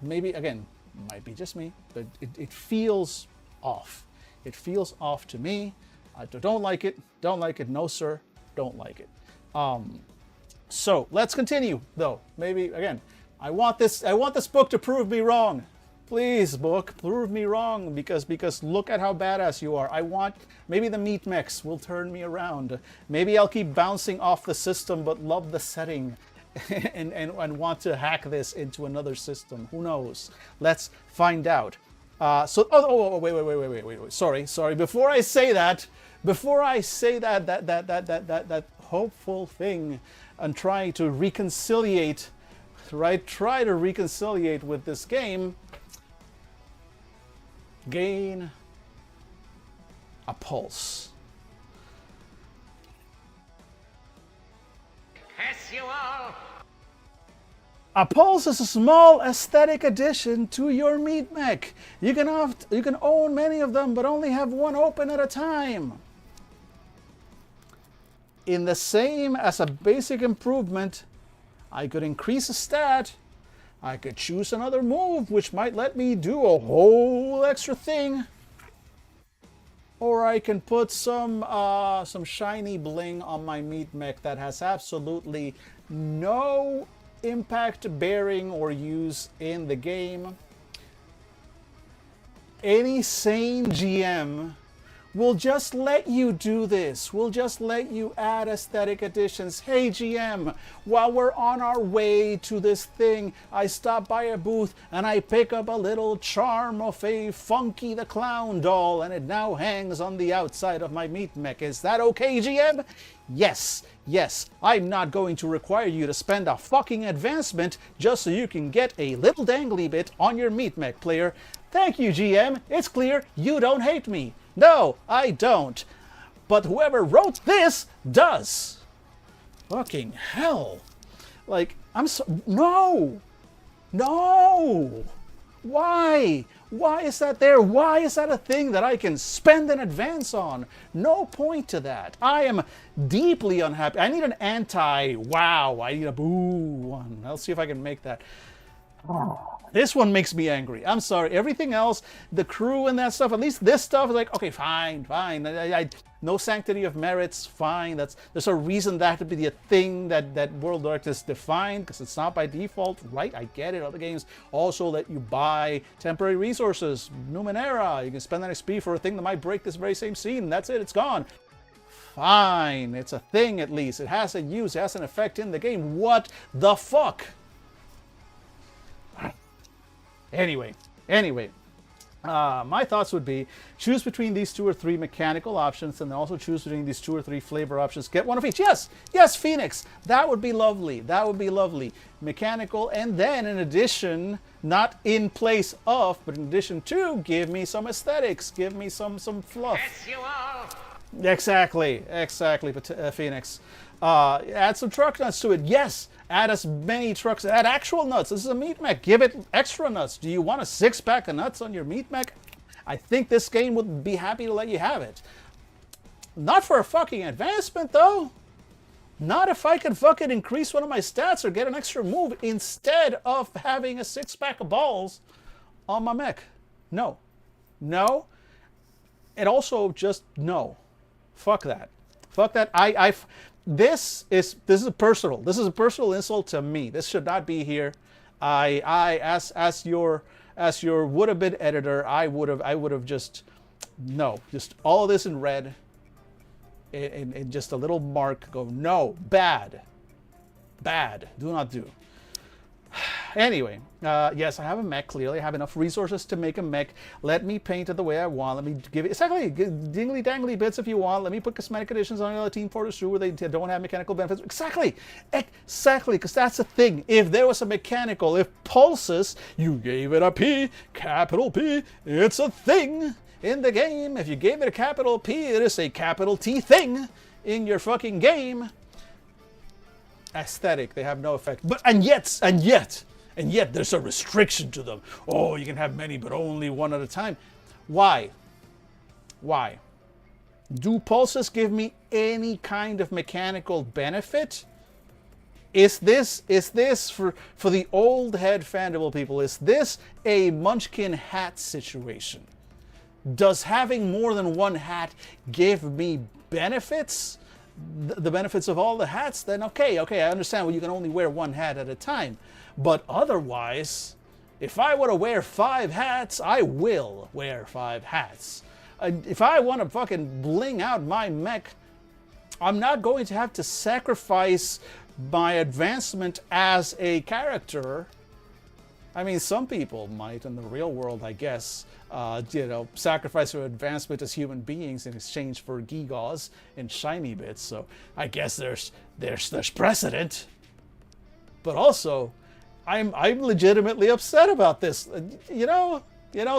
Maybe, again, might be just me, but it feels off. It feels off to me. I don't like it. Don't like it. No, sir. Don't like it. So let's continue, though. Maybe, again, I want this book to prove me wrong. Please, book, prove me wrong, because look at how badass you are. Maybe the meatmechs will turn me around. Maybe I'll keep bouncing off the system, but love the setting. and want to hack this into another system. Who knows? Let's find out. Wait. Sorry. Before I say that hopeful thing and try to reconciliate, right? Try to reconciliate with this game. Gain a pulse. Curse you all! A pulse is a small aesthetic addition to your meat mech. You can own many of them, but only have one open at a time. In the same as a basic improvement, I could increase a stat. I could choose another move, which might let me do a whole extra thing. Or I can put some shiny bling on my meat mech that has absolutely no impact, bearing, or use in the game. Any sane GM will just let you do this. We'll just let you add aesthetic additions. Hey GM, while we're on our way to this thing, I stop by a booth and I pick up a little charm of a Funky the Clown doll, and it now hangs on the outside of my meat mech. Is that okay, GM? Yes, yes, I'm not going to require you to spend a fucking advancement just so you can get a little dangly bit on your meat mech, player. Thank you, GM. It's clear you don't hate me. No, I don't. But whoever wrote this does. Fucking hell. Like, no! No! Why? Why is that there? Why is that a thing that I can spend an advance on? No point to that. I am deeply unhappy. I need an anti-wow. I need a boo one. I'll see if I can make that. This one makes me angry. I'm sorry. Everything else, the crew and that stuff, at least this stuff is like, okay, fine. No sanctity of merits, fine. There's a reason that to be the thing that World of Darkness defined, because it's not by default, right? I get it. Other games also let you buy temporary resources, Numenera. You can spend that XP for a thing that might break this very same scene. That's it. It's gone. Fine. It's a thing at least. It has a use. It has an effect in the game. What the fuck? Anyway, my thoughts would be choose between these 2 or 3 mechanical options, and then also choose between these 2 or 3 flavor options. Get one of each. Yes, Phoenix. That would be lovely. That would be lovely. Mechanical, and then in addition, not in place of, but in addition to, give me some aesthetics. Give me some fluff. Curse you all! Exactly, Phoenix. Add some truck nuts to it. Yes, add as many trucks. Add actual nuts. This is a meat mech. Give it extra nuts. Do you want a 6-pack of nuts on your meat mech? I think this game would be happy to let you have it. Not for a fucking advancement, though. Not if I could fucking increase one of my stats or get an extra move instead of having a 6-pack of balls on my mech. No. And also just no. Fuck that. This is a personal insult to me. This should not be here. As your would have been editor, I would have just all of this in red and just a little mark. Go no, bad, do not do. Anyway, yes, I have a mech, clearly. I have enough resources to make a mech. Let me paint it the way I want. Let me give it, exactly, dingly dangly bits if you want. Let me put cosmetic additions on the Team Fortress 2 where they don't have mechanical benefits. Exactly, because that's the thing. If there was a mechanical, if pulses, you gave it a P, capital P, it's a thing in the game. If you gave it a capital P, it is a capital T thing in your fucking game. Aesthetic, they have no effect. But and yet there's a restriction to them. Oh, you can have many, but only one at a time. Why? Do pulses give me any kind of mechanical benefit? Is this for the old head Fandible people? Is this a Munchkin hat situation? Does having more than one hat give me benefits? The benefits of all the hats? Then okay, I understand. Well, you can only wear one hat at a time. But otherwise, if I want to wear 5 hats, I will wear 5 hats. If I want to fucking bling out my mech, I'm not going to have to sacrifice my advancement as a character. I mean, some people might in the real world, I guess, sacrifice their advancement as human beings in exchange for gewgaws and shiny bits. So I guess there's precedent. But also, I'm legitimately upset about this.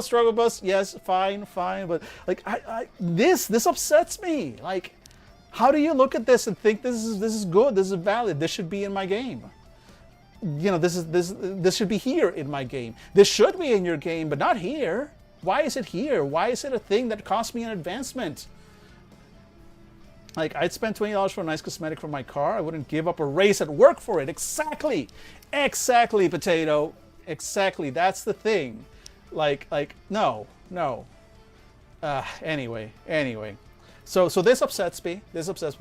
Struggle bus, yes, fine, but like this upsets me. Like, how do you look at this and think this is good, this is valid, this should be in my game? This should be here in my game. This should be in your game, but not here. Why is it here? Why is it a thing that costs me an advancement? Like, I'd spend $20 for a nice cosmetic for my car. I wouldn't give up a race at work for it. Exactly, potato. Exactly. That's the thing. Like, no. Anyway. So this upsets me.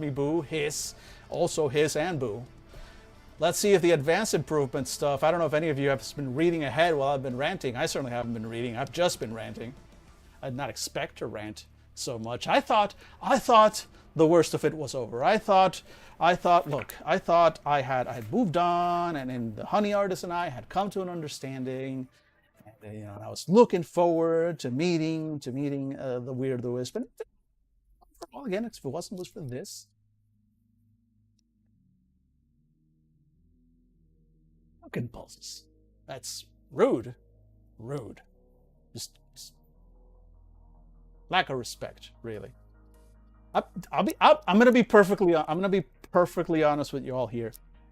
Boo, hiss. Also hiss and boo. Let's see if the advanced improvement stuff, I don't know if any of you have been reading ahead while I've been ranting. I certainly haven't been reading. I've just been ranting. I did not expect to rant so much. I thought the worst of it was over. I thought I had moved on, and the honey artist and I had come to an understanding. And, I was looking forward to meeting the weirdo. But again, if it was for this. Impulses. That's rude. Just lack of respect, really. I'm gonna be perfectly honest with you all here.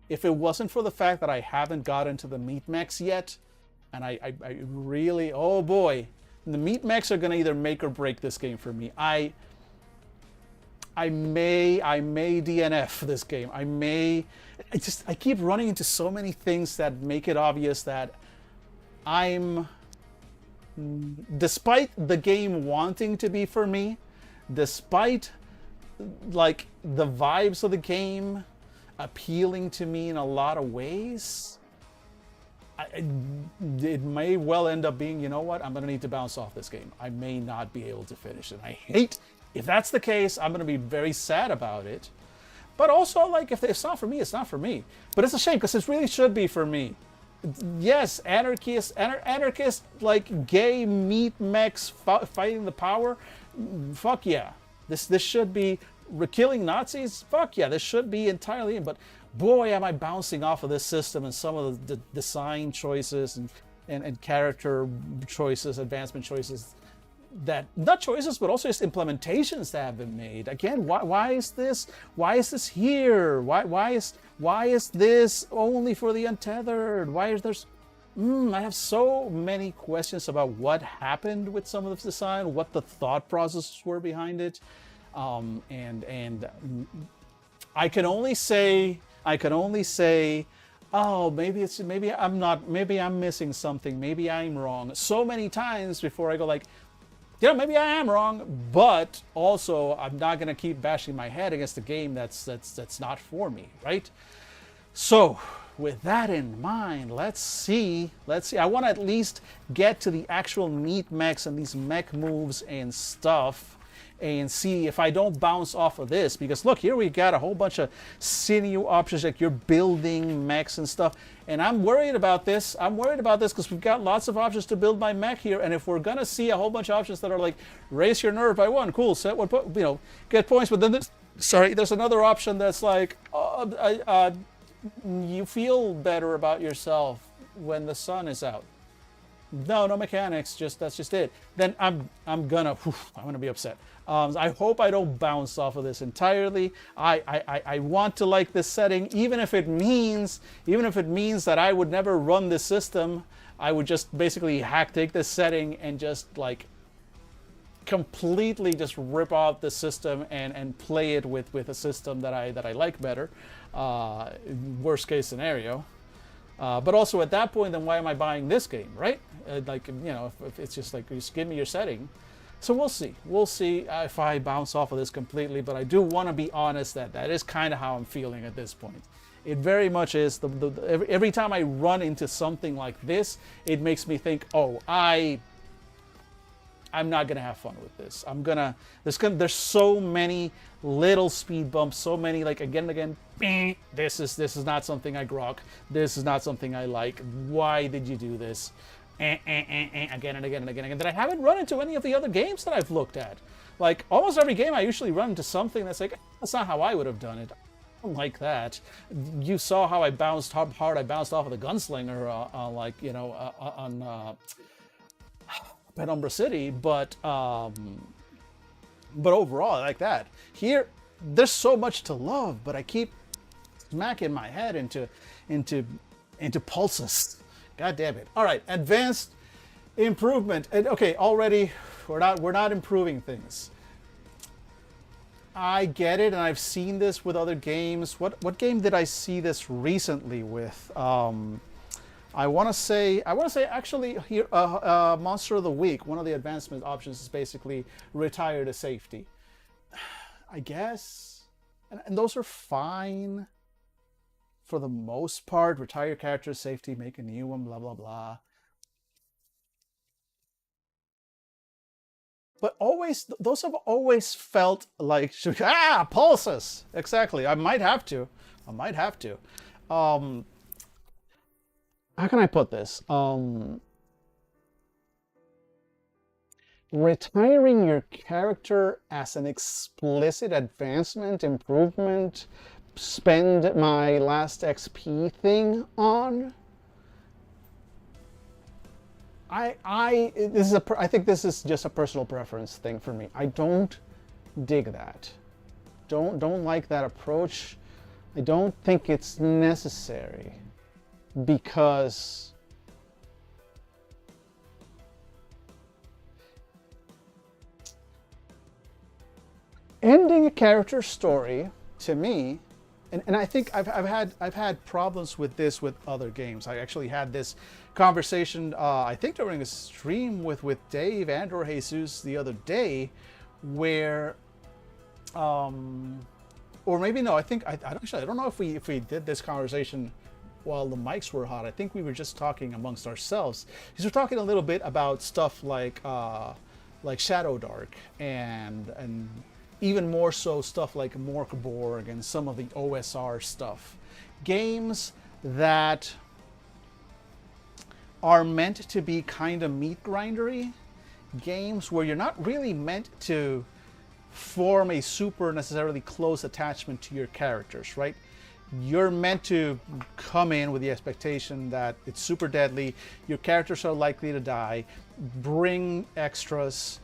If it wasn't for the fact that I haven't got into the meatmechs yet, and I really, oh boy, the meatmechs are gonna either make or break this game for me. I may DNF this game. I keep running into so many things that make it obvious that despite the game wanting to be for me, despite like the vibes of the game appealing to me in a lot of ways, it may well end up being, you know what, I'm gonna need to bounce off this game. I may not be able to finish it. If that's the case, I'm going to be very sad about it. But also, like, if it's not for me, it's not for me. But it's a shame, because this really should be for me. Yes, anarchist, like, gay meat mechs fighting the power. Fuck yeah. This should be killing Nazis. Fuck yeah, this should be entirely in. But boy, am I bouncing off of this system and some of the design choices and character choices, advancement choices, that not choices but also just implementations that have been made. Again, why is this here? Why is this only for the untethered? Why is there I have so many questions about what happened with some of this design, what the thought processes were behind it, and I can only say, oh, maybe I'm missing something, maybe I'm wrong, so many times before I go like, maybe I am wrong, but also I'm not going to keep bashing my head against a game that's not for me, right? So, with that in mind, let's see. I want to at least get to the actual meat mechs and these mech moves and stuff, and see if I don't bounce off of this. Because look, here we got a whole bunch of sinew options, like you're building mechs and stuff. And I'm worried about this. Because we've got lots of options to build my mech here. And if we're going to see a whole bunch of options that are like, raise your nerve by 1, cool, set 1, get points. But then there's another option that's like, you feel better about yourself when the sun is out. No mechanics, that's just it. Then I'm gonna be upset. I hope I don't bounce off of this entirely. I want to like this setting, even if it means that I would never run this system. I would just basically take this setting and just like completely just rip off the system and play it with a system that I like better. Worst case scenario. But also at that point, then why am I buying this game, right? If it's just like, just give me your setting. So we'll see if I bounce off of this completely, but I do want to be honest that is kind of how I'm feeling at this point. It very much is. Every time I run into something like this, it makes me think, oh, I I'm not gonna have fun with this. There's so many little speed bumps, so many like again and again. This is not something I grok. This is not something I like. Why did you do this? Again and again and again and again. That I haven't run into any of the other games that I've looked at. Like almost every game, I usually run into something that's like that's not how I would have done it. I don't like that. You saw how hard I bounced off of the gunslinger, on Penumbra City, but overall, I like that. Here, there's so much to love, but I keep smacking my head into pulses. God damn it! All right, advanced improvement. And okay, already we're not improving things. I get it, and I've seen this with other games. What game did I see this recently with? I want to say actually here, Monster of the Week. One of the advancement options is basically retire to safety. I guess, and those are fine for the most part. Retire your character to safety, make a new one, blah blah blah. But always, those have always felt like pulses. Exactly. I might have to. How can I put this? Retiring your character as an explicit advancement, improvement, spend my last XP thing on. I think this is just a personal preference thing for me. I don't dig that. Don't like that approach. I don't think it's necessary. Because ending a character's story to me, and I think I've had problems with this with other games. I actually had this conversation I think during a stream with Dave and or Jesus the other day, where or maybe no, I don't know if we did this conversation while the mics were hot. I think we were just talking amongst ourselves. Because we're talking a little bit about stuff like Shadow Dark and even more so stuff like Morkborg and some of the OSR stuff. Games that are meant to be kind of meat grindery. Games where you're not really meant to form a super necessarily close attachment to your characters, right? You're meant to come in with the expectation that it's super deadly, your characters are likely to die, bring extras.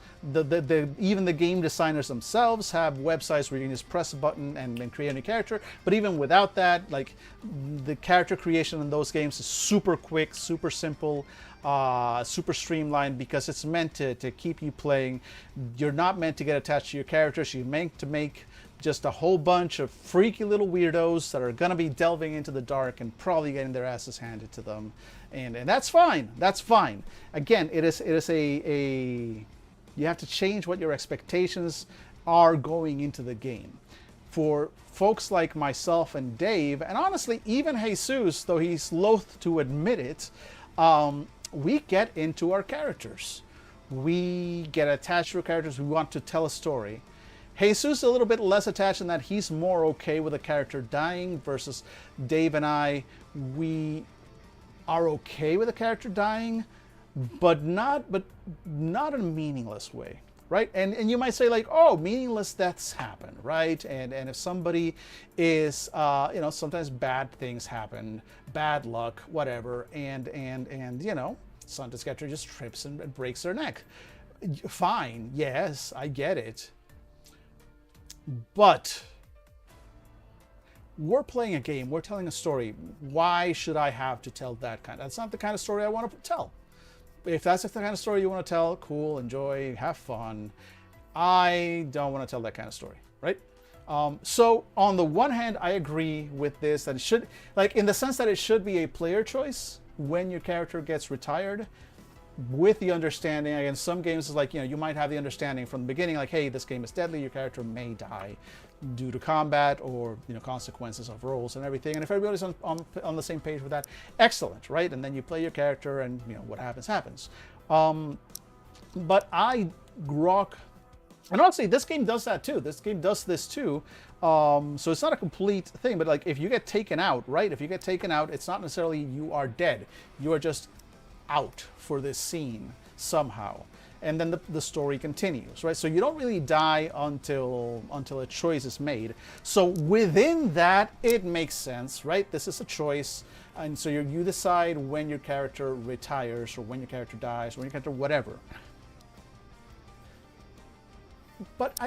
Even the game designers themselves have websites where you can just press a button and create a new character. But even without that, like the character creation in those games is super quick, super simple, super streamlined, because it's meant to keep you playing. You're not meant to get attached to your characters. You're meant to make just a whole bunch of freaky little weirdos that are going to be delving into the dark and probably getting their asses handed to them. And that's fine. That's fine. Again, it is a you have to change what your expectations are going into the game. For folks like myself and Dave, and honestly even Jesus, though he's loath to admit it, we get into our characters. We get attached to our characters. We want to tell a story. Jesus is a little bit less attached in that he's more okay with a character dying, versus Dave and I, we are okay with a character dying, but not in a meaningless way, right? And you might say like, oh, meaningless deaths happen, right? And if somebody is, sometimes bad things happen, bad luck, whatever, and sometimes character just trips and breaks their neck. Fine, yes, I get it. But we're playing a game, we're telling a story. Why should I have to tell that kind? That's not the kind of story I want to tell. If that's the kind of story you want to tell, cool, enjoy, have fun. I don't want to tell that kind of story, right? So on the one hand, I agree with this, that it should, like in the sense that it should be a player choice when your character gets retired, with the understanding, again, some games is like, you might have the understanding from the beginning, like, hey, this game is deadly, your character may die due to combat or, consequences of rolls and everything. And if everybody's on the same page with that, excellent, right? And then you play your character and, what happens, happens. But I grok, and honestly, this game does that too. This game does this too. So it's not a complete thing, but like if you get taken out, right? If you get taken out, it's not necessarily you are dead. You are just out for this scene somehow. And then the story continues, right? So you don't really die until a choice is made. So within that, it makes sense, right? This is a choice. And so you decide when your character retires or when your character dies or when your character whatever. But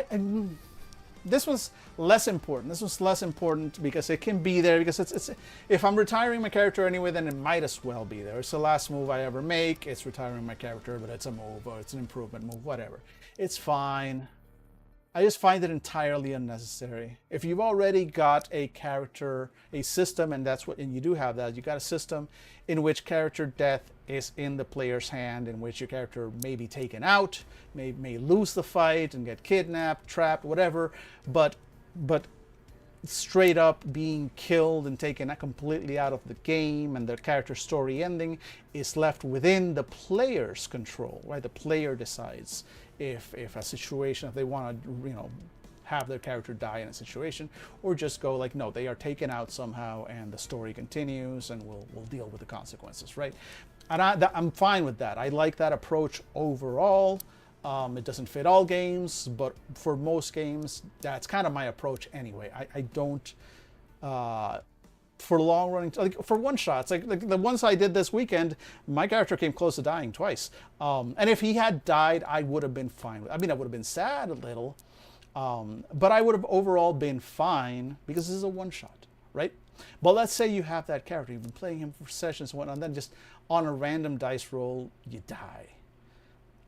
this was less important. This was less important because it can be there because it's if I'm retiring my character anyway, then it might as well be there. It's the last move I ever make. It's retiring my character, but it's a move or it's an improvement move, whatever. It's fine. I just find it entirely unnecessary. If you've already got a character, a system, and you do have that, you got a system in which character death is in the player's hand, in which your character may be taken out, may lose the fight and get kidnapped, trapped, whatever, but straight up being killed and taken completely out of the game, and the character story ending is left within the player's control, right? The player decides if a situation, if they want to, have their character die in a situation, or just go like, no, they are taken out somehow and the story continues and we'll deal with the consequences, right? And I'm fine with that. I like that approach overall. It doesn't fit all games, but for most games, that's kind of my approach anyway. I don't, for long running, like for one shots, like the ones I did this weekend, my character came close to dying twice. And if he had died, I would have been fine with it. I mean, I would have been sad a little, but I would have overall been fine because this is a one shot, right? But let's say you have that character, you've been playing him for sessions and whatnot, and then just on a random dice roll, you die.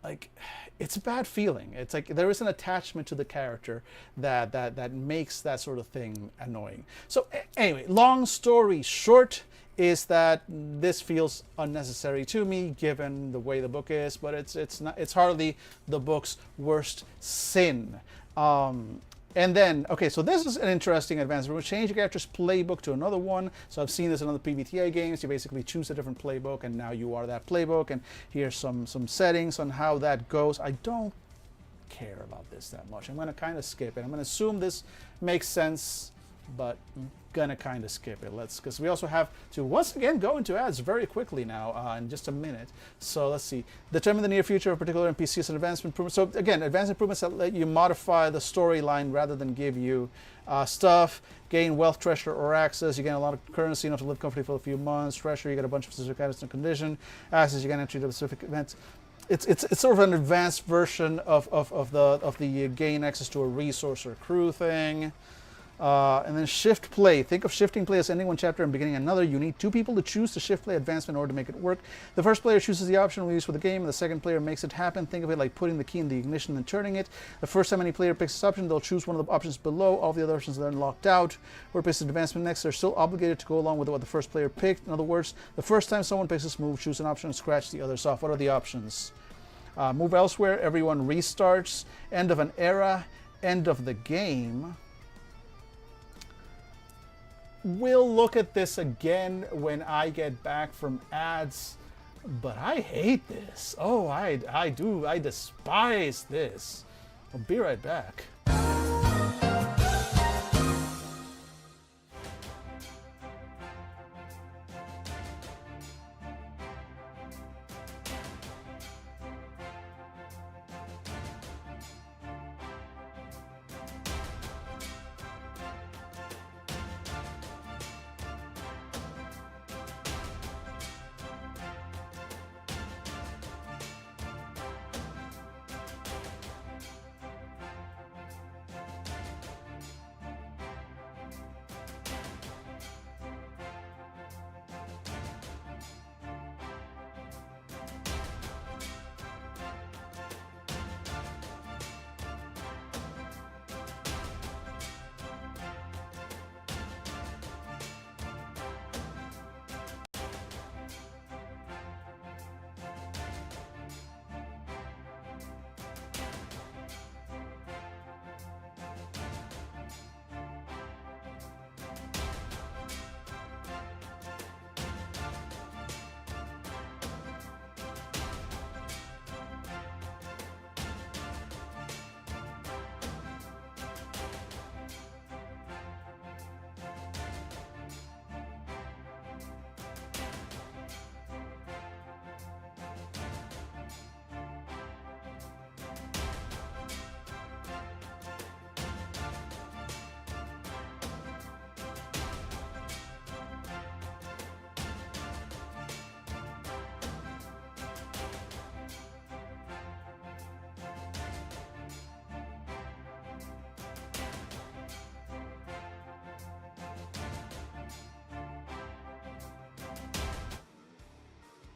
Like, it's a bad feeling. It's like there is an attachment to the character that makes that sort of thing annoying. So anyway, long story short is that this feels unnecessary to me given the way the book is, but it's hardly the book's worst sin. And then, okay, so this is an interesting advance. We're going to change your character's playbook to another one. So I've seen this in other PBTA games. You basically choose a different playbook, and now you are that playbook. And here's some settings on how that goes. I don't care about this that much. I'm going to kind of skip it. I'm going to assume this makes sense, but I'm going to kind of skip it. Because we also have to, once again, go into ads very quickly now in just a minute. So let's see. Determine the near future of particular NPCs and advanced improvements. So again, advanced improvements that let you modify the storyline rather than give you stuff. Gain wealth, treasure, or access. You gain a lot of currency, enough to live comfortably for a few months. Treasure, you get a bunch of specific items and condition. Access, you get entry to specific events. It's sort of an advanced version of the gain access to a resource or crew thing. And then shift play. Think of shifting play as ending one chapter and beginning another. You need two people to choose the shift play advancement in order to make it work. The first player chooses the option we use for the game, and the second player makes it happen. Think of it like putting the key in the ignition and turning it. The first time any player picks this option, they'll choose one of the options below. All the other options are then locked out. Whoever picks the advancement next, they're still obligated to go along with what the first player picked. In other words, the first time someone picks this move, choose an option and scratch the others off. What are the options? Move elsewhere, everyone restarts, end of an era, end of the game. We'll look at this again when I get back from ads, but I hate this. Oh, I do. I despise this. I'll be right back.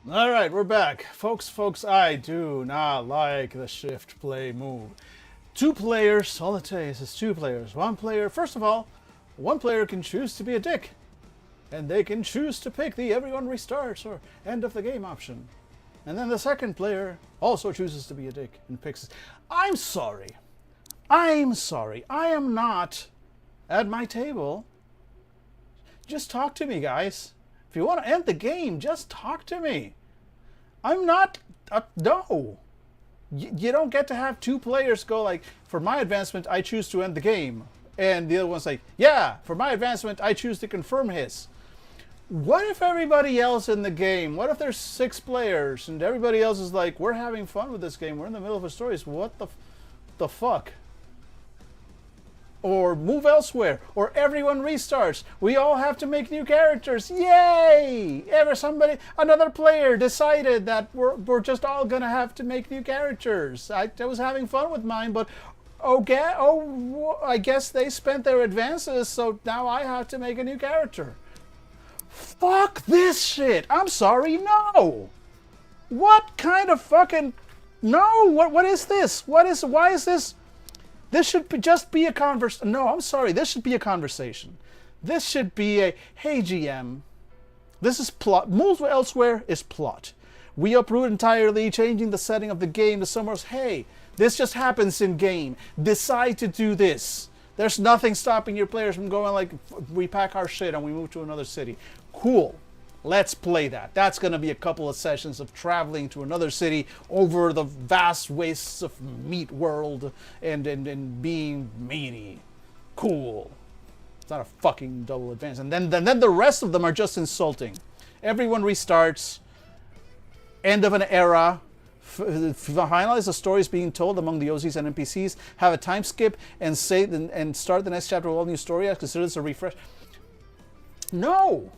All right, we're back. Folks, I do not like the shift play move. Two players, all it takes is two players. One player, first of all, one player can choose to be a dick. And they can choose to pick the everyone restarts or end of the game option. And then the second player also chooses to be a dick and picks. I'm sorry. I'm sorry. I am not at my table. Just talk to me, guys. If you want to end the game, just talk to me. I'm not. No. You don't get to have two players go like, for my advancement, I choose to end the game. And the other one's like, yeah, for my advancement, I choose to confirm his. What if everybody else in the game, what if there's 6 players and everybody else is like, we're having fun with this game, we're in the middle of a story, so what the fuck? Or move elsewhere, or everyone restarts. We all have to make new characters. Yay! Another player decided that we're just all gonna have to make new characters. I was having fun with mine, but I guess they spent their advances, so now I have to make a new character. Fuck this shit! I'm sorry, no! What kind of fucking... No! What is this? Why is this... This should just be a conversation. No, I'm sorry. This should be a conversation. This should be a, hey GM, this is plot. Moves elsewhere is plot. We uproot entirely, changing the setting of the game to somewhere else. Hey, this just happens in game. Decide to do this. There's nothing stopping your players from going like, we pack our shit and we move to another city. Cool. Let's play that. That's going to be a couple of sessions of traveling to another city over the vast wastes of meat world and being meaty. Cool. It's not a fucking double advance. And then the rest of them are just insulting. Everyone restarts. End of an era. Finalize the stories being told among the OZs and NPCs. Have a time skip and start the next chapter with all new story. I consider this a refresh. No.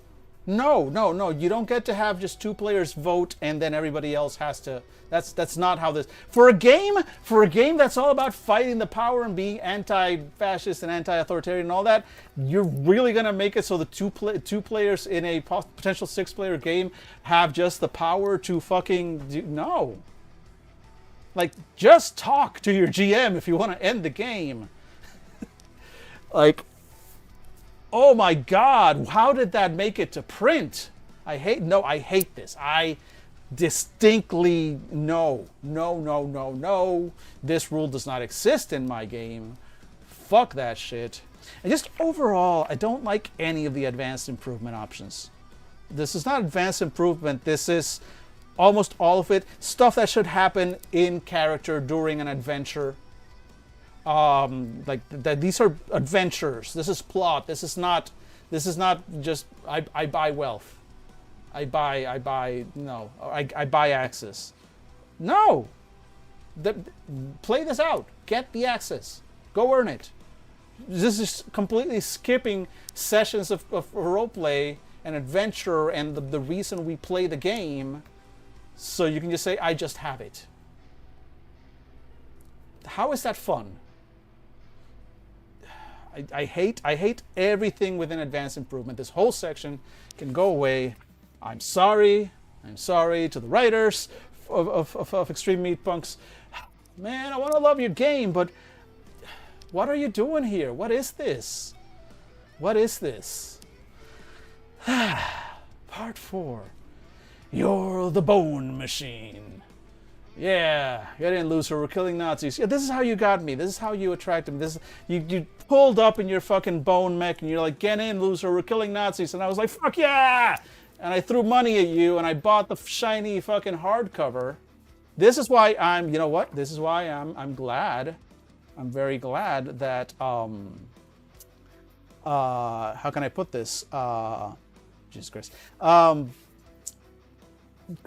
No. You don't get to have just 2 players vote and then everybody else has to. That's not how this. For a game that's all about fighting the power and being anti-fascist and anti-authoritarian and all that, you're really gonna make it so the two players in a potential 6-player game have just the power to fucking no. Like, just talk to your GM if you want to end the game. Like. Oh my God, how did that make it to print? I hate this. I distinctly, no. This rule does not exist in my game. Fuck that shit. And just overall, I don't like any of the advanced improvement options. This is not advanced improvement. This is almost all of it. Stuff that should happen in character during an adventure. These are adventures. This is plot. This is not just I buy wealth. I buy access. No. Play this out. Get the access. Go earn it. This is completely skipping sessions of roleplay and adventure and the reason we play the game, so you can just say, I just have it. How is that fun? I hate everything within advanced improvement. This whole section can go away. I'm sorry to the writers of Extreme Meatpunks. Man, I want to love your game, but what are you doing here? What is this? What is this? Part 4. You're the bone machine. Yeah, you didn't lose her. We're killing Nazis. Yeah, this is how you got me. This is how you attracted me. You pulled up in your fucking bone mech and you're like, get in, loser. We're killing Nazis. And I was like, fuck yeah! And I threw money at you and I bought the shiny fucking hardcover. This is why I'm, you know what? This is why I'm glad. I'm very glad that, how can I put this? Jesus Christ.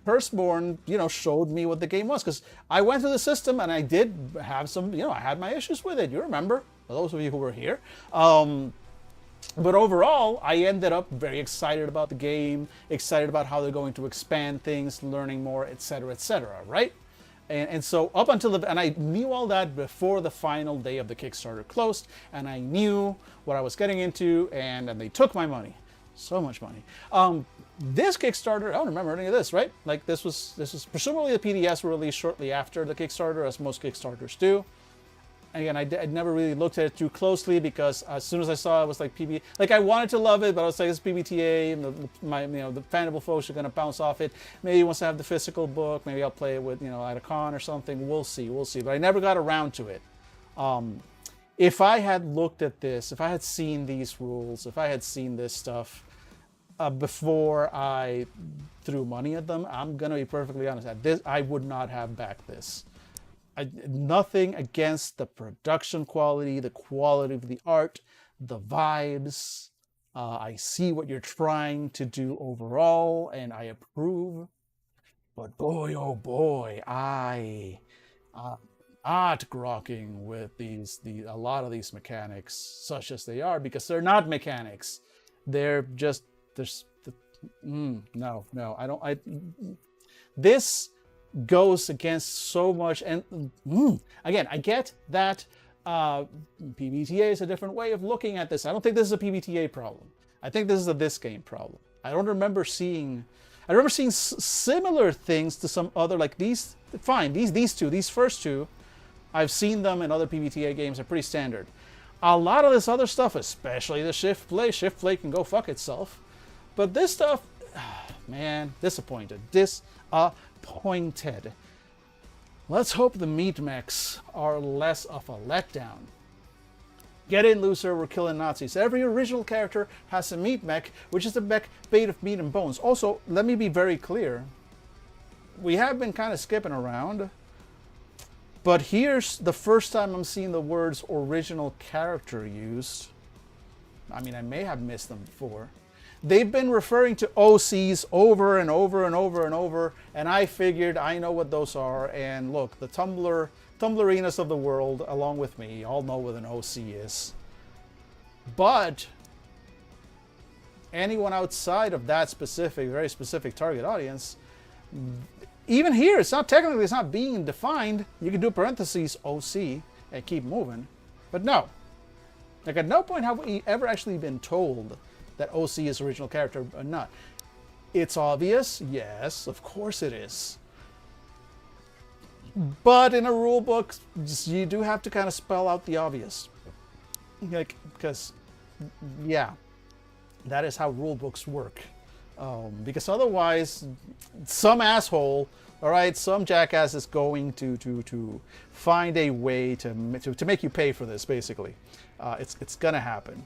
Curseborn, showed me what the game was, because I went through the system and I did have some, I had my issues with it. You remember, for those of you who were here. But overall, I ended up very excited about the game, excited about how they're going to expand things, learning more, etc., right? And so up until and I knew all that before the final day of the Kickstarter closed, and I knew what I was getting into, and they took my money. So much money. This Kickstarter, I don't remember any of this, right? Like this was presumably the PDS were released shortly after the Kickstarter, as most Kickstarters do. Again, I'd never really looked at it too closely because as soon as I saw it was like PB, like I wanted to love it, but I was like, it's PBTA, and the fanable folks are gonna bounce off it. Maybe once I have the physical book, maybe I'll play it with at a con or something. We'll see. But I never got around to it. If I had looked at this, if I had seen these rules, if I had seen this stuff before I threw money at them, I'm gonna be perfectly honest. At this, I would not have backed this. Nothing against the production quality, the quality of the art, the vibes. I see what you're trying to do overall, and I approve. But boy, oh boy, I not grokking with a lot of these mechanics, such as they are, because they're not mechanics. They're just no. This goes against so much, and again, I get that PBTA is a different way of looking at this. I don't think this is a PBTA problem. I think this is a this game problem. I remember seeing similar things to some other, like these. Fine, these first two, I've seen them in other PBTA games. Are pretty standard. A lot of this other stuff, especially the shift play can go fuck itself. But this stuff, man, disappointed. Disappointed. Let's hope the meatmechs are less of a letdown. Get in, loser, we're killing Nazis. Every original character has a meatmech, which is a mech made of meat and bones. Also, let me be very clear. We have been kind of skipping around, but here's the first time I'm seeing the words original character used. I mean, I may have missed them before. They've been referring to OCs over and over and over and over, and I figured I know what those are. And look, the Tumblerinas of the world, along with me, all know what an OC is. But anyone outside of that very specific target audience, even here, it's not being defined. You can do parentheses OC and keep moving, but no. Like at no point have we ever actually been told that OC is original character or not. It's obvious, yes, of course it is. But in a rule book, you do have to kind of spell out the obvious. Like, because, yeah, that is how rule books work. Because otherwise, some asshole, all right, some jackass is going to find a way to make you pay for this, basically. It's gonna happen.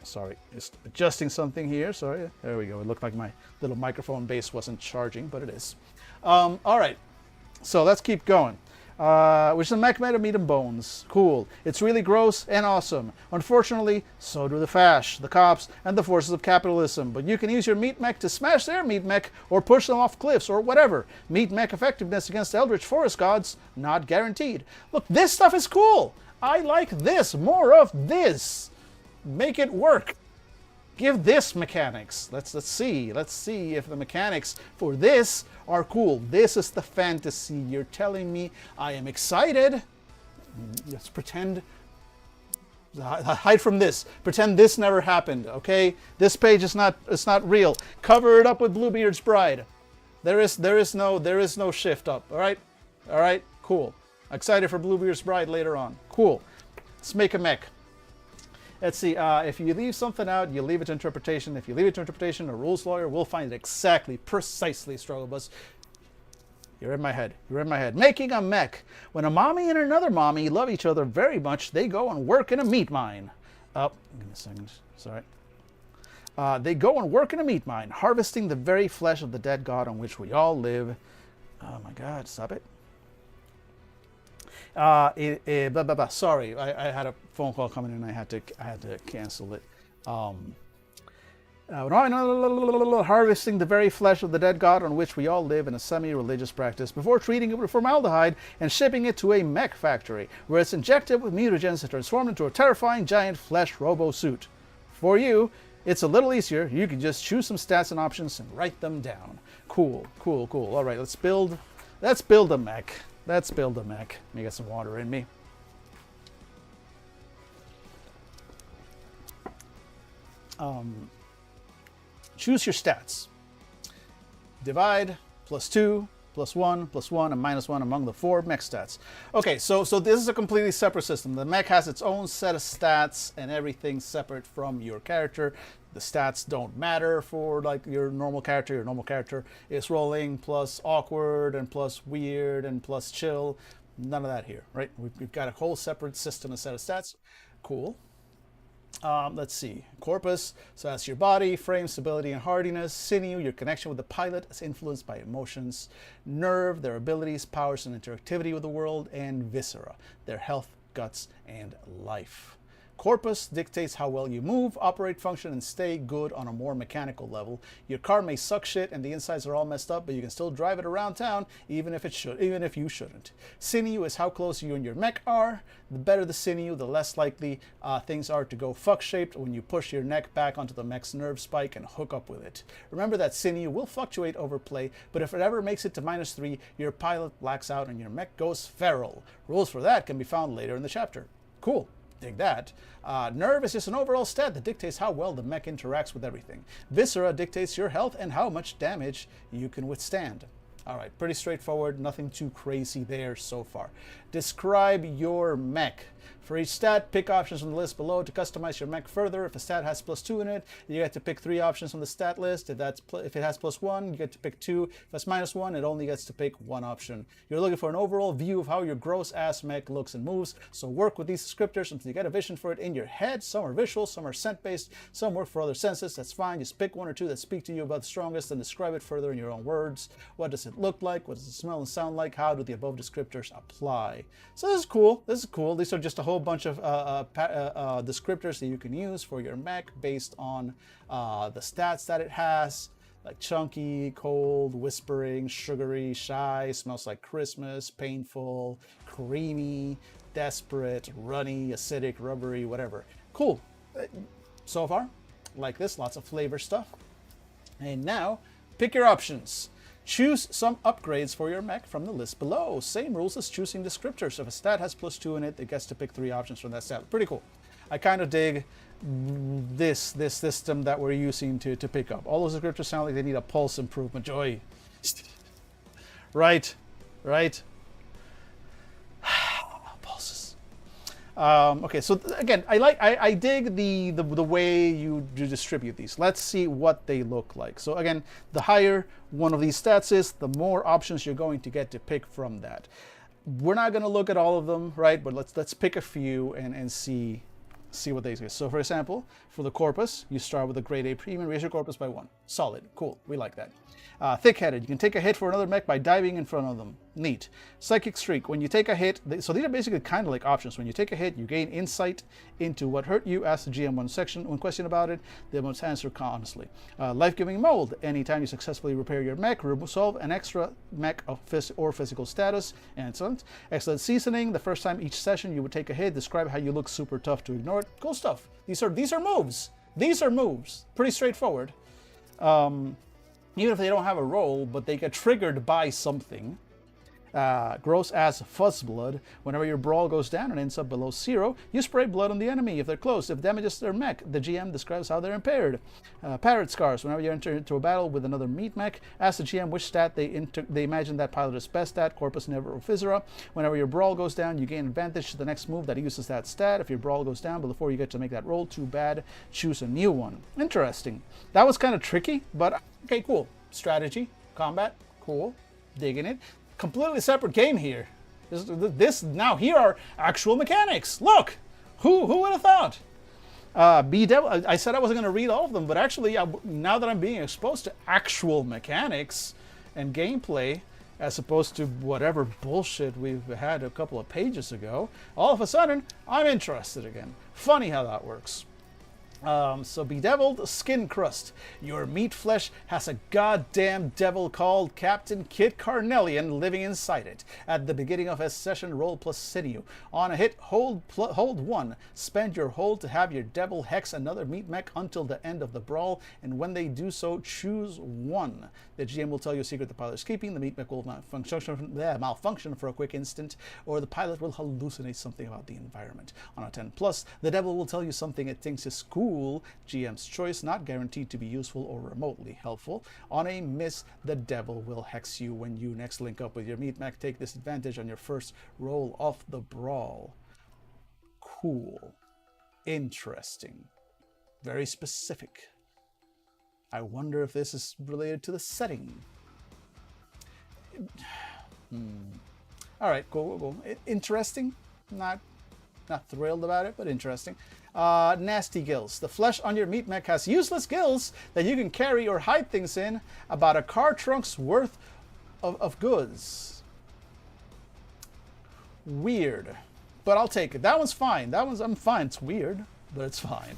Sorry, just adjusting something here. Sorry, there we go. It looked like my little microphone base wasn't charging, but it is. All right, so let's keep going. Which is a mech made of meat and bones. Cool. It's really gross and awesome. Unfortunately, so do the Fash, the cops, and the forces of capitalism. But you can use your meat mech to smash their meat mech or push them off cliffs or whatever. Meat mech effectiveness against eldritch forest gods, not guaranteed. Look, this stuff is cool. I like this. More of this. Make it work. Give this mechanics. Let's see if the mechanics for this are cool. This is the fantasy. You're telling me I am excited. Let's pretend. Hide from this. Pretend this never happened. Okay, this page is not real. Cover it up with Bluebeard's Bride. There is no shift up. All right, cool. Excited for Bluebeard's Bride later on. Cool. Let's make a mech. Let's see, if you leave something out, you leave it to interpretation. If you leave it to interpretation, a rules lawyer will find it precisely, Strugglebus. You're in my head. Making a mech. When a mommy and another mommy love each other very much, they go and work in a meat mine. Oh, give me a second. Sorry. They go and work in a meat mine, harvesting the very flesh of the dead god on which we all live. Oh my God, stop it. Sorry, I had a phone call coming in. I had to cancel it. Harvesting the very flesh of the dead god on which we all live in a semi-religious practice before treating it with formaldehyde and shipping it to a mech factory where it's injected with mutagens and transformed into a terrifying giant flesh robo-suit. For you, it's a little easier. You can just choose some stats and options and write them down. Cool. All right, let's build a mech. Let me get some water in me. Choose your stats. Divide, +2, +1, +1, and -1 among the 4 mech stats. Okay, so this is a completely separate system. The mech has its own set of stats and everything separate from your character. The stats don't matter for like your normal character. Your normal character is rolling plus awkward and plus weird and plus chill. None of that here, right? We've got a whole separate system and set of stats. Cool. Let's see. Corpus, so that's your body, frame, stability, and hardiness. Sinew, your connection with the pilot is influenced by emotions. Nerve, their abilities, powers, and interactivity with the world. And viscera, their health, guts, and life. Corpus dictates how well you move, operate, function, and stay good on a more mechanical level. Your car may suck shit and the insides are all messed up, but you can still drive it around town even if you shouldn't. Sinew is how close you and your mech are. The better the sinew, the less likely things are to go fuck-shaped when you push your neck back onto the mech's nerve spike and hook up with it. Remember that sinew will fluctuate over play, but if it ever makes it to -3, your pilot blacks out and your mech goes feral. Rules for that can be found later in the chapter. Cool. Dig that. Nerve is just an overall stat that dictates how well the mech interacts with everything. Viscera dictates your health and how much damage you can withstand. All right, pretty straightforward, nothing too crazy there so far. Describe your mech. For each stat, pick options from the list below to customize your mech further. If a stat has +2 in it, you get to pick 3 options from the stat list. If it has +1, you get to pick 2. If it's -1, it only gets to pick 1 option. You're looking for an overall view of how your gross-ass mech looks and moves, so work with these descriptors until you get a vision for it in your head. Some are visual, some are scent-based, some work for other senses. That's fine. Just pick 1 or 2 that speak to you about the strongest and describe it further in your own words. What does it look like? What does it smell and sound like? How do the above descriptors apply? So this is cool. This is cool. These are just a whole bunch of descriptors that you can use for your mech based on the stats that it has, like chunky, cold, whispering, sugary, shy, smells like Christmas, painful, creamy, desperate, runny, acidic, rubbery, whatever. Cool. So far, like this, lots of flavor stuff. And now, pick your options. Choose some upgrades for your mech from the list below. Same rules as choosing descriptors. If a stat has +2 in it, it gets to pick 3 options from that stat. Pretty cool. I kind of dig this system that we're using to pick up. All those descriptors sound like they need a pulse improvement. Joy. Right. Pulses. Okay, so again, I dig the way you distribute these. Let's see what they look like. So again, the higher one of these stats is, the more options you're going to get to pick from that. We're not going to look at all of them, right? But let's pick a few and see what they get. So for example, for the corpus, you start with a grade A premium, raise your corpus by 1. Solid, cool, we like that. Thick-headed, you can take a hit for another mech by diving in front of them. Neat. Psychic streak, when you take a hit, so these are basically kind of like options. When you take a hit, you gain insight into what hurt you. Ask the GM one question about it. They must answer honestly. Life-giving mold, anytime you successfully repair your mech, resolve an extra mech of physical status. Excellent. Excellent seasoning, the first time each session you would take a hit, describe how you look super tough to ignore it. Cool stuff. These are moves. These are moves. Pretty straightforward. Even if they don't have a roll, but they get triggered by something. Gross ass fuzz blood. Whenever your brawl goes down and ends up below 0, you spray blood on the enemy if they're close. If it damages their mech, the GM describes how they're impaired. Parrot scars. Whenever you enter into a battle with another meat mech, ask the GM which stat they imagine that pilot is best at. Corpus, never, or viscera. Whenever your brawl goes down, you gain advantage to the next move that uses that stat. If your brawl goes down, but before you get to make that roll, too bad. Choose a new one. Interesting. That was kind of tricky, but okay, cool. Strategy, combat, cool. Digging it. Completely separate game here. Now here are actual mechanics. Look, who would have thought? B-Devil. I said I wasn't going to read all of them, but actually, now that I'm being exposed to actual mechanics and gameplay, as opposed to whatever bullshit we've had a couple of pages ago, all of a sudden I'm interested again. Funny how that works. So bedeviled skin crust. Your meat flesh has a goddamn devil called Captain Kit Carnelian living inside it. At the beginning of a session, roll plus sinew. On a hit, hold 1. Spend your hold to have your devil hex another meat mech until the end of the brawl, and when they do so, choose 1. The GM will tell you a secret the pilot is keeping. The meat mech will malfunction for a quick instant, or the pilot will hallucinate something about the environment. On a 10+, the devil will tell you something it thinks is cool. Cool. GM's choice, not guaranteed to be useful or remotely helpful. On a miss, the devil will hex you when you next link up with your meat mech. Take this advantage on your first roll of the brawl. Cool. Interesting. Very specific. I wonder if this is related to the setting. All right, cool. Interesting. Not thrilled about it, but interesting. Nasty gills. The flesh on your meat mech has useless gills that you can carry or hide things in. About a car trunk's worth of goods. Weird, but I'll take it. That one's fine. I'm fine. It's weird, but it's fine.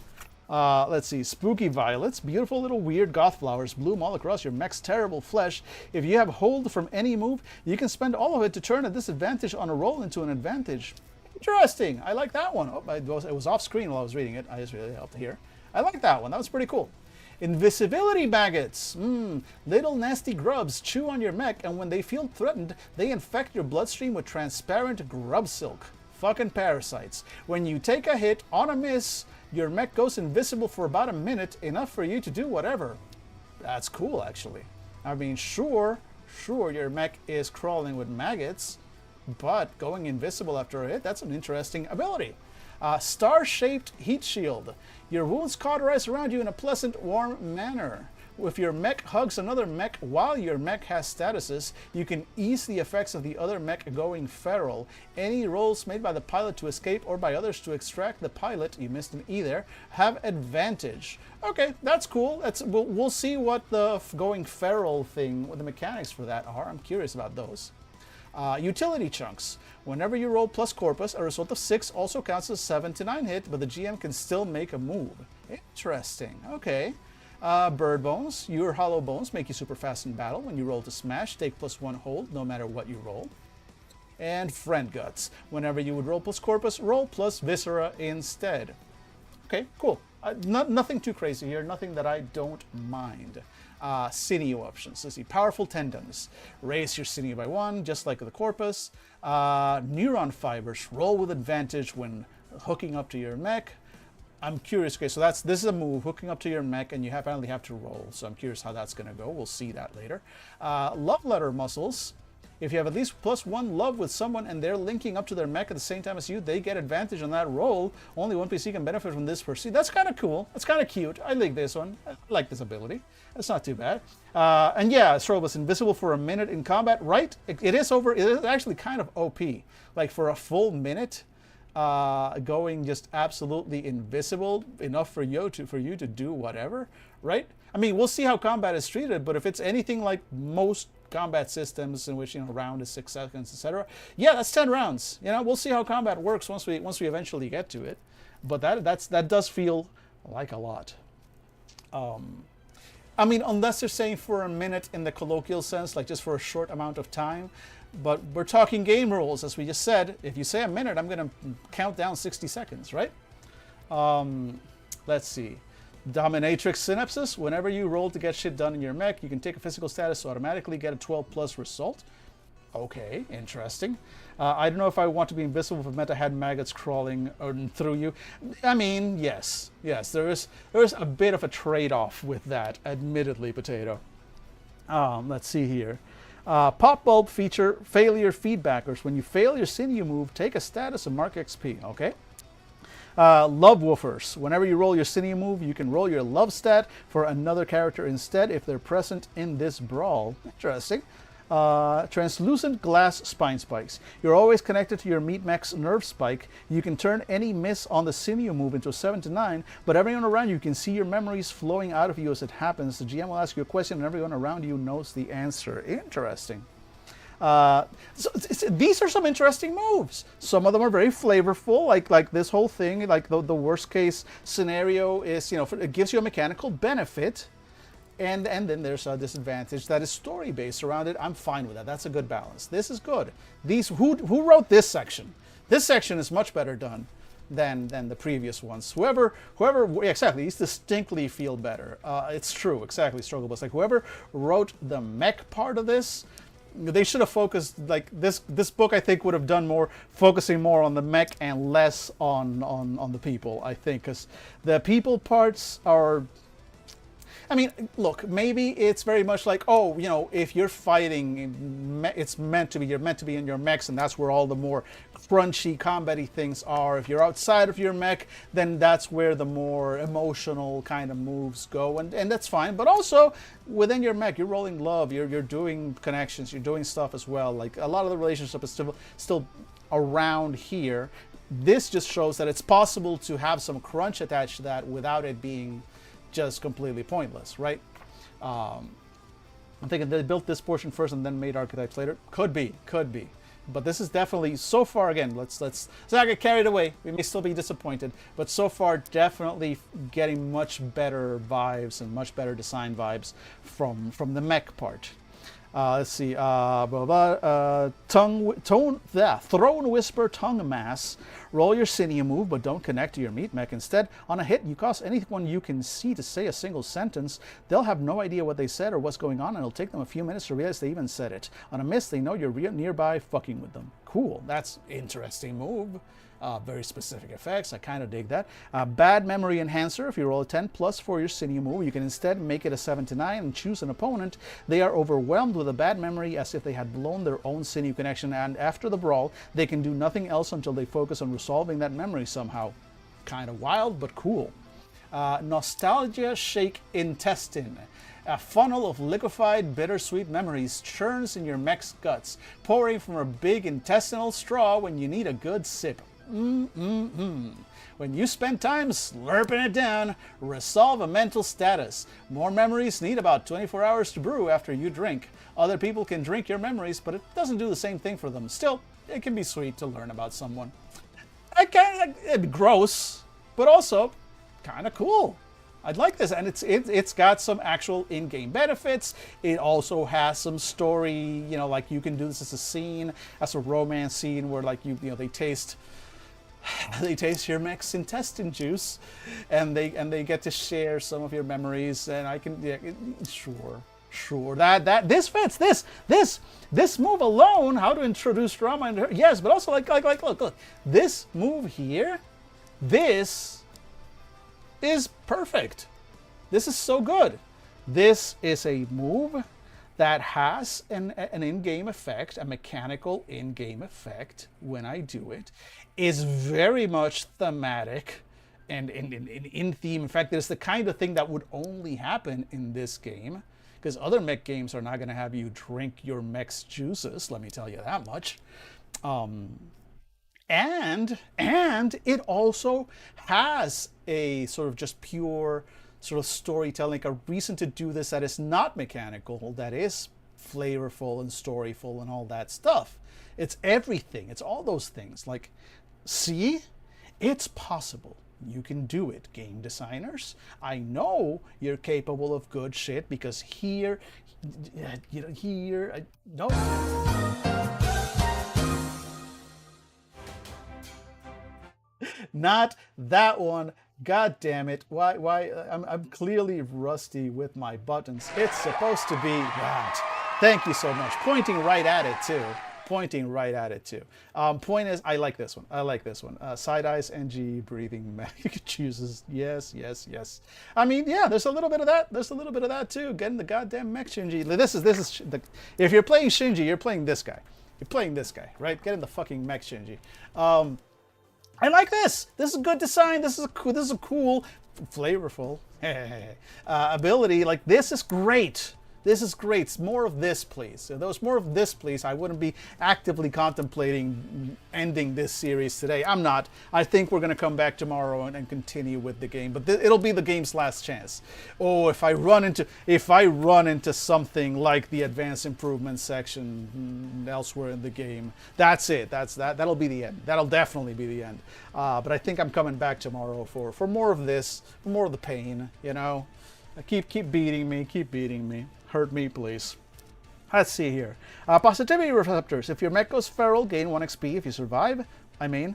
Let's see. Spooky violets. Beautiful little weird goth flowers bloom all across your mech's terrible flesh. If you have hold from any move, you can spend all of it to turn a disadvantage on a roll into an advantage. Interesting. I like that one. Oh, it was off screen while I was reading it. I just really helped here. I like that one. That was pretty cool. Invisibility maggots. Little nasty grubs chew on your mech, and when they feel threatened, they infect your bloodstream with transparent grub silk. Fucking parasites. When you take a hit on a miss, your mech goes invisible for about a minute, enough for you to do whatever. That's cool, actually. I mean, sure, your mech is crawling with maggots, but going invisible after a hit, that's an interesting ability. Star-shaped heat shield. Your wounds cauterize around you in a pleasant, warm manner. If your mech hugs another mech while your mech has statuses, you can ease the effects of the other mech going feral. Any rolls made by the pilot to escape or by others to extract the pilot, you missed an E there, have advantage. Okay, that's cool. We'll see what the going feral thing, what the mechanics for that are. I'm curious about those. Utility chunks. Whenever you roll plus corpus, a result of 6 also counts as 7 to 9 hit, but the GM can still make a move. Interesting. Okay. Bird bones. Your hollow bones make you super fast in battle. When you roll to smash, take +1 hold no matter what you roll. And friend guts. Whenever you would roll plus corpus, roll plus viscera instead. Okay, cool. Nothing too crazy here. Nothing that I don't mind. Sinew options. Let's see. Powerful tendons. Raise your sinew by 1, just like the corpus. Neuron fibers. Roll with advantage when hooking up to your mech. I'm curious. Okay, so this is a move, hooking up to your mech, and you apparently have to roll. So I'm curious how that's going to go. We'll see that later. Love letter muscles. If you have at least +1 love with someone and they're linking up to their mech at the same time as you, they get advantage on that roll. Only one PC can benefit from this per seat. That's kind of cool. That's kind of cute. I like this one. I like this ability. That's not too bad. And yeah, Strobus invisible for a minute in combat. Right? It is actually kind of OP. Like for a full minute, going just absolutely invisible enough for you to do whatever. Right? I mean, we'll see how combat is treated, but if it's anything like most combat systems in which, round is 6 seconds, etc. Yeah, that's 10 rounds. We'll see how combat works once we eventually get to it. But that does feel like a lot. I mean, unless they're saying for a minute in the colloquial sense, like just for a short amount of time. But we're talking game rules, as we just said. If you say a minute, I'm going to count down 60 seconds, right? Let's see. Dominatrix Synapses. Whenever you roll to get shit done in your mech, you can take a physical status to automatically get a 12+ result. Okay, interesting. I don't know if I want to be invisible if meta had maggots crawling through you. I mean, yes, there is a bit of a trade-off with that, admittedly, Potato. Let's see here. Pop bulb feature failure feedbackers. When you fail your sinew move, take a status and mark XP. Okay. Love woofers. Whenever you roll your sinew move, you can roll your love stat for another character instead if they're present in this brawl. Interesting. Translucent glass spine spikes. You're always connected to your meat mech's nerve spike. You can turn any miss on the sinew move into a 7 to 9, but everyone around you can see your memories flowing out of you as it happens. The GM will ask you a question and everyone around you knows the answer. Interesting. These are some interesting moves. Some of them are very flavorful, like this whole thing. Like the worst case scenario is, it gives you a mechanical benefit, and then there's a disadvantage that is story based around it. I'm fine with that. That's a good balance. This is good. Who wrote this section? This section is much better done than the previous ones. Whoever, exactly, these distinctly feel better. It's true, exactly, Struggle Bus. Like whoever wrote the mech part of this, they should have focused, like, this book I think would have done more, focusing more on the mech and less on the people, I think, because the people parts are, I mean, look, maybe it's very much like, oh, you know, if you're fighting, it's meant to be, you're meant to be in your mechs, and that's where all the more crunchy, combat-y things are. If you're outside of your mech, then that's where the more emotional kind of moves go, and that's fine. But also, within your mech, you're rolling love, you're doing connections, you're doing stuff as well. Like, a lot of the relationship is still around here. This just shows that it's possible to have some crunch attached to that without it being just completely pointless, right? I'm thinking they built this portion first and then made archetypes later. Could be. But this is definitely, so far, again, let's not get carried away. We may still be disappointed, but so far, definitely getting much better vibes and much better design vibes from the mech part. Let's see. Throne Whisper Tongue Mass. Roll your sinew move, but don't connect to your meat mech. Instead, on a hit, you cause anyone you can see to say a single sentence. They'll have no idea what they said or what's going on, and it'll take them a few minutes to realize they even said it. On a miss, they know you're nearby fucking with them. Cool. That's interesting move. Very specific effects. I kind of dig that. Bad Memory Enhancer. If you roll a 10 plus for your sinew move, you can instead make it a 7 to 9 and choose an opponent. They are overwhelmed with a bad memory as if they had blown their own sinew connection, and after the brawl, they can do nothing else until they focus on resolving that memory somehow. Kind of wild, but cool. Nostalgia Shake Intestine. A funnel of liquefied, bittersweet memories churns in your mech's guts, pouring from a big intestinal straw when you need a good sip. When you spend time slurping it down, resolve a mental status. More memories need about 24 hours to brew after you drink. Other people can drink your memories, but it doesn't do the same thing for them. Still, it can be sweet to learn about someone. It'd be gross, but also kind of cool. I'd like this, and it's got some actual in-game benefits. It also has some story, you know, like you can do this as a scene, as a romance scene where, like, you know, they taste your mech's intestine juice, and they get to share some of your memories. And I can, yeah, sure that this fits. This move alone, how to introduce drama into her, yes, but also like look, this move here, this is perfect. This is so good. This is a move that has an in-game effect, a mechanical in-game effect when I do it, is very much thematic and in theme. In fact, it's the kind of thing that would only happen in this game, because other mech games are not going to have you drink your mech's juices, let me tell you that much. And it also has a sort of just pure sort of storytelling, like a reason to do this that is not mechanical, that is flavorful and storyful and all that stuff. It's everything. It's all those things. Like, see? It's possible. You can do it, game designers. I know you're capable of good shit, because here, no. Not that one. God damn it. Why? I'm clearly rusty with my buttons. It's supposed to be that. Thank you so much. Pointing right at it, too. Point is, I like this one. Side eyes, NG, breathing, chooses. Yes. I mean, yeah, there's a little bit of that. Too. Getting the goddamn mech Shinji. This is if you're playing Shinji, you're playing this guy. Right? Getting the fucking mech Shinji. I like this. This is good design. This is a cool, flavorful ability. Like, this is great. More of this, please. If there was more of this, please, I wouldn't be actively contemplating ending this series today. I'm not. I think we're going to come back tomorrow and continue with the game, but it'll be the game's last chance. Oh, if I run into something like the advanced improvement section elsewhere in the game, that's it. That'll be the end. That'll definitely be the end. But I think I'm coming back tomorrow for more of this, for more of the pain. You know, keep beating me. Hurt me, please. Let's see here. Positivity receptors. If your mech goes feral, gain 1 XP. If you survive, I mean.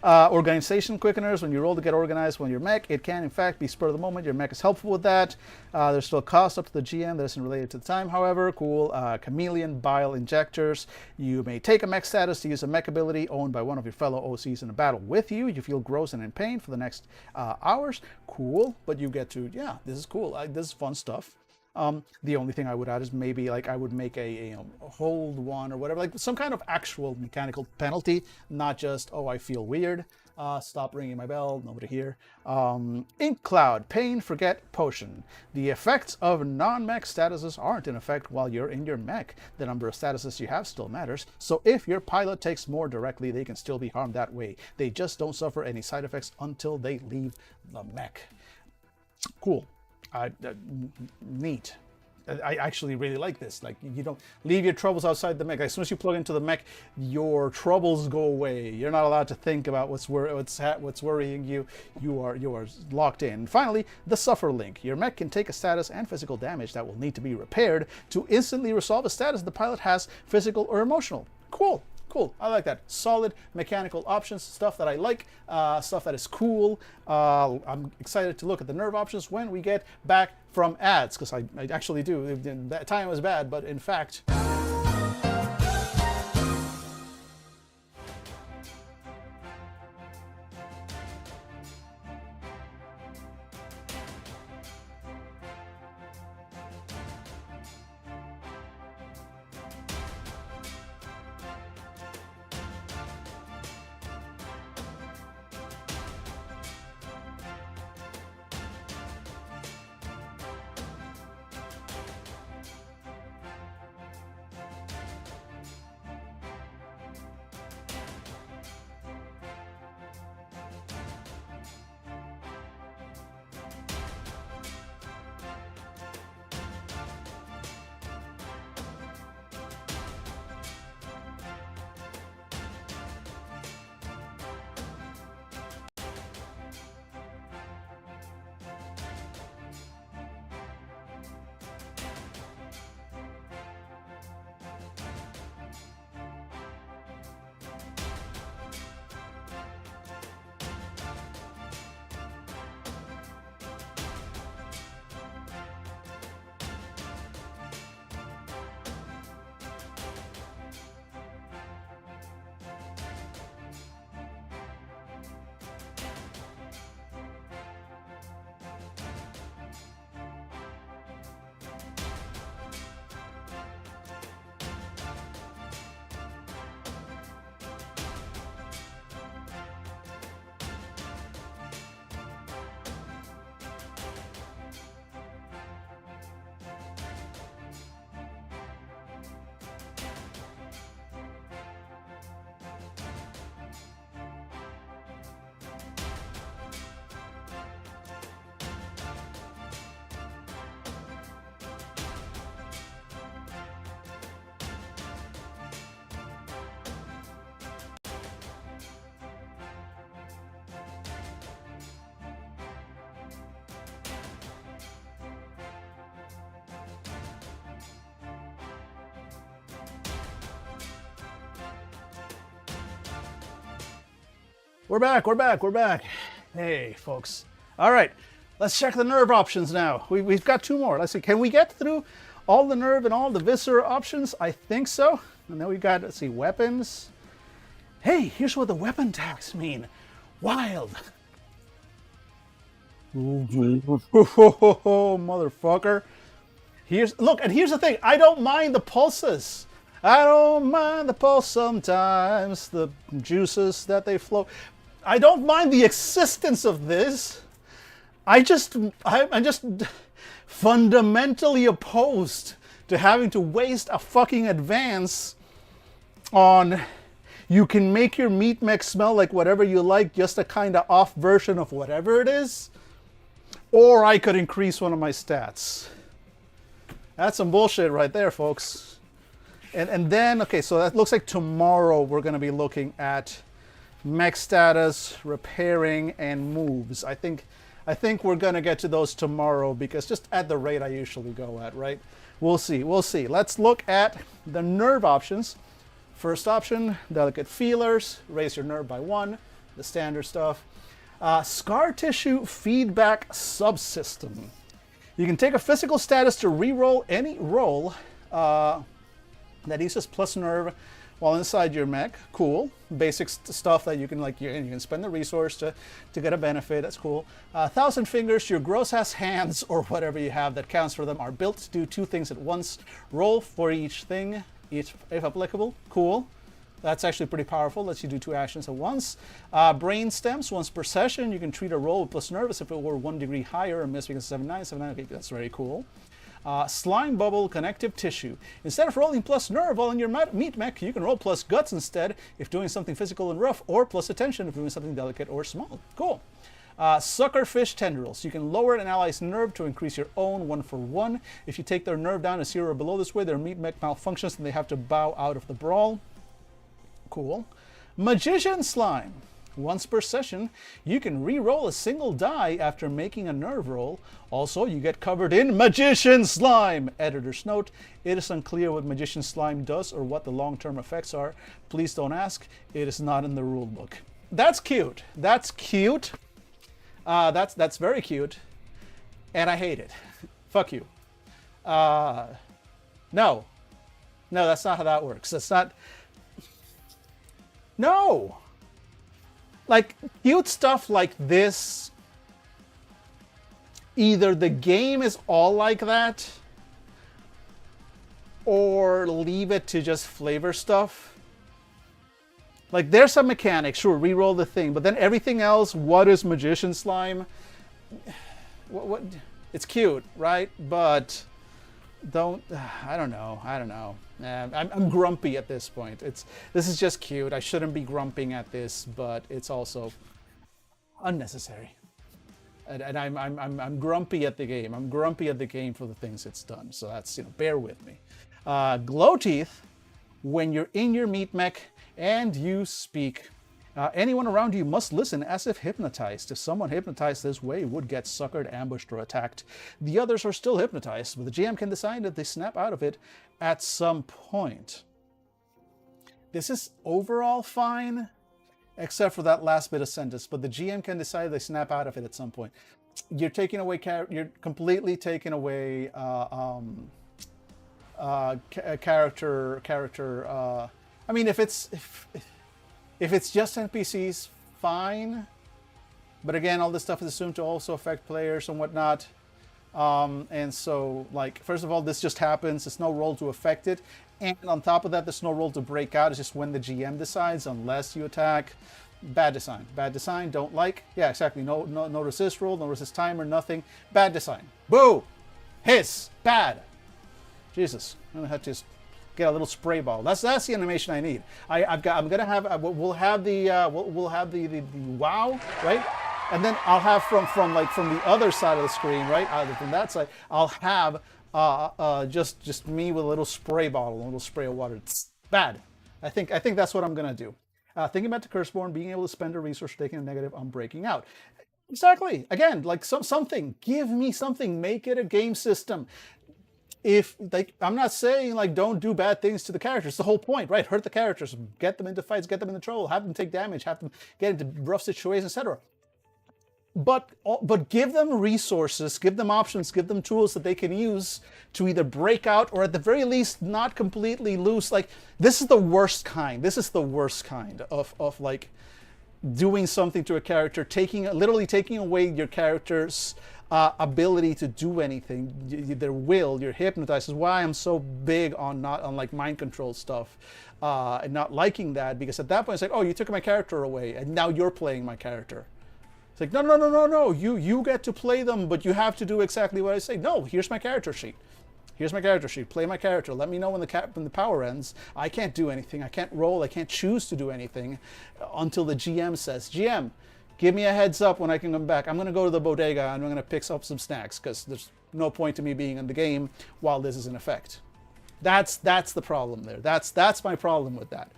Organization quickeners, when you roll to get organized when your mech, it can in fact be spur of the moment. Your mech is helpful with that. There's still a cost up to the GM that isn't related to the time, however. Cool. Chameleon bile injectors. You may take a mech status to use a mech ability owned by one of your fellow OCs in a battle with you. You feel gross and in pain for the next hours. Cool. But you get to, yeah, this is cool. This is fun stuff. The only thing I would add is maybe like I would make a hold one or whatever, like some kind of actual mechanical penalty, not just, oh, I feel weird. Stop ringing my bell, nobody here. Ink Cloud, Pain, Forget, Potion. The effects of non-mech statuses aren't in effect while you're in your mech. The number of statuses you have still matters, so if your pilot takes more directly, they can still be harmed that way. They just don't suffer any side effects until they leave the mech. Cool. Neat. I actually really like this. Like, you don't leave your troubles outside the mech. As soon as you plug into the mech, your troubles go away. You're not allowed to think about what's worrying you. You are locked in. And finally, the Suffer Link. Your mech can take a status and physical damage that will need to be repaired to instantly resolve a status the pilot has, physical or emotional. Cool. Cool. I like that. Solid mechanical options, stuff that I like, stuff that is cool. I'm excited to look at the nerve options when we get back from ads, because I actually do. That time was bad, but in fact... We're back. Hey, folks. All right, let's check the nerve options now. We've got two more. Let's see, can we get through all the nerve and all the viscera options? I think so. And then we got, let's see, weapons. Hey, here's what the weapon tags mean. Wild. Motherfucker. Look, and here's the thing. I don't mind the pulses. I don't mind the pulse sometimes, the juices that they flow. I don't mind the existence of this. I'm just fundamentally opposed to having to waste a fucking advance on you can make your meat mech smell like whatever you like, just a kind of off version of whatever it is. Or I could increase one of my stats. That's some bullshit right there, folks. And then, okay, so that looks like tomorrow we're going to be looking at mech status, repairing, and moves. I think we're going to get to those tomorrow because just at the rate I usually go at, right? We'll see. Let's look at the nerve options First option, delicate feelers, raise your nerve by 1, the standard stuff. Scar tissue feedback subsystem. You can take a physical status to re-roll any roll that uses plus nerve while inside your mech. Cool. Basic stuff that you can you can spend the resource to get a benefit. That's cool. 1,000 fingers. Your gross ass hands or whatever you have that counts for them are built to do 2 things at once. Roll for each thing, if applicable. Cool. That's actually pretty powerful. Lets you do 2 actions at once. Brain stems. Once per session, you can treat a roll with plus nerve as if it were 1 degree higher and miss because 79. Okay, that's very cool. Slime bubble connective tissue. Instead of rolling plus nerve while in your meat mech, you can roll plus guts instead if doing something physical and rough, or plus attention if doing something delicate or small. Cool. Suckerfish tendrils. You can lower an ally's nerve to increase your own 1 for 1. If you take their nerve down to 0 or below this way, their meat mech malfunctions and they have to bow out of the brawl. Cool. Magician slime. Once per session, you can re-roll a single die after making a nerve roll. Also, you get covered in Magician Slime! Editor's note, it is unclear what Magician Slime does or what the long-term effects are. Please don't ask, it is not in the rulebook. That's cute. That's cute. That's very cute. And I hate it. Fuck you. No. No, that's not how that works. That's not... No! Like, cute stuff like this, either the game is all like that, or leave it to just flavor stuff. Like, there's some mechanics, sure, re-roll the thing, but then everything else, what is Magician Slime? What? It's cute, right? But I don't know. I'm grumpy at this point. This is just cute. I shouldn't be grumping at this, but it's also unnecessary. And I'm grumpy at the game. I'm grumpy at the game for the things it's done. So that's, bear with me. Glow teeth. When you're in your meat mech and you speak, anyone around you must listen as if hypnotized. If someone hypnotized this way would get suckered, ambushed, or attacked. The others are still hypnotized, but the GM can decide that they snap out of it at some point. This is overall fine, except for that last bit of sentence, but the GM can decide they snap out of it at some point. You're taking away, you're completely taking away character. I mean, if it's just NPCs, fine. But again, all this stuff is assumed to also affect players and whatnot. And so, first of all, this just happens. There's no roll to affect it. And on top of that, there's no roll to break out. It's just when the GM decides, unless you attack. Bad design. Bad design, don't like. Yeah, exactly. No resist roll, no resist timer, nothing. Bad design. Boo! Hiss! Bad! Jesus. I'm going to have to just get a little spray ball. That's the animation I need. We'll have the wow, right? And then I'll have from the other side of the screen, right? Either from that side, I'll have just me with a little spray bottle, a little spray of water. Bad. I think that's what I'm gonna do. Thinking about the Curseborn, being able to spend a resource taking a negative on breaking out. Exactly. Again, something. Give me something. Make it a game system. If I'm not saying don't do bad things to the characters. It's the whole point, right? Hurt the characters, get them into fights, get them into trouble, have them take damage, have them get into rough situations, etc. But give them resources, give them options, give them tools that they can use to either break out or at the very least not completely lose. This is the worst kind. This is the worst kind of doing something to a character, literally taking away your character's ability to do anything, their will. You're hypnotized. Is why I'm so big on mind control stuff and not liking that, because at that point it's oh, you took my character away and now you're playing my character. It's no. You get to play them, but you have to do exactly what I say. No, here's my character sheet. Here's my character sheet. Play my character. Let me know when the power ends. I can't do anything. I can't roll. I can't choose to do anything until the GM says, GM, give me a heads up when I can come back. I'm going to go to the bodega and I'm going to pick up some snacks because there's no point to me being in the game while this is in effect. That's the problem there. That's my problem with that.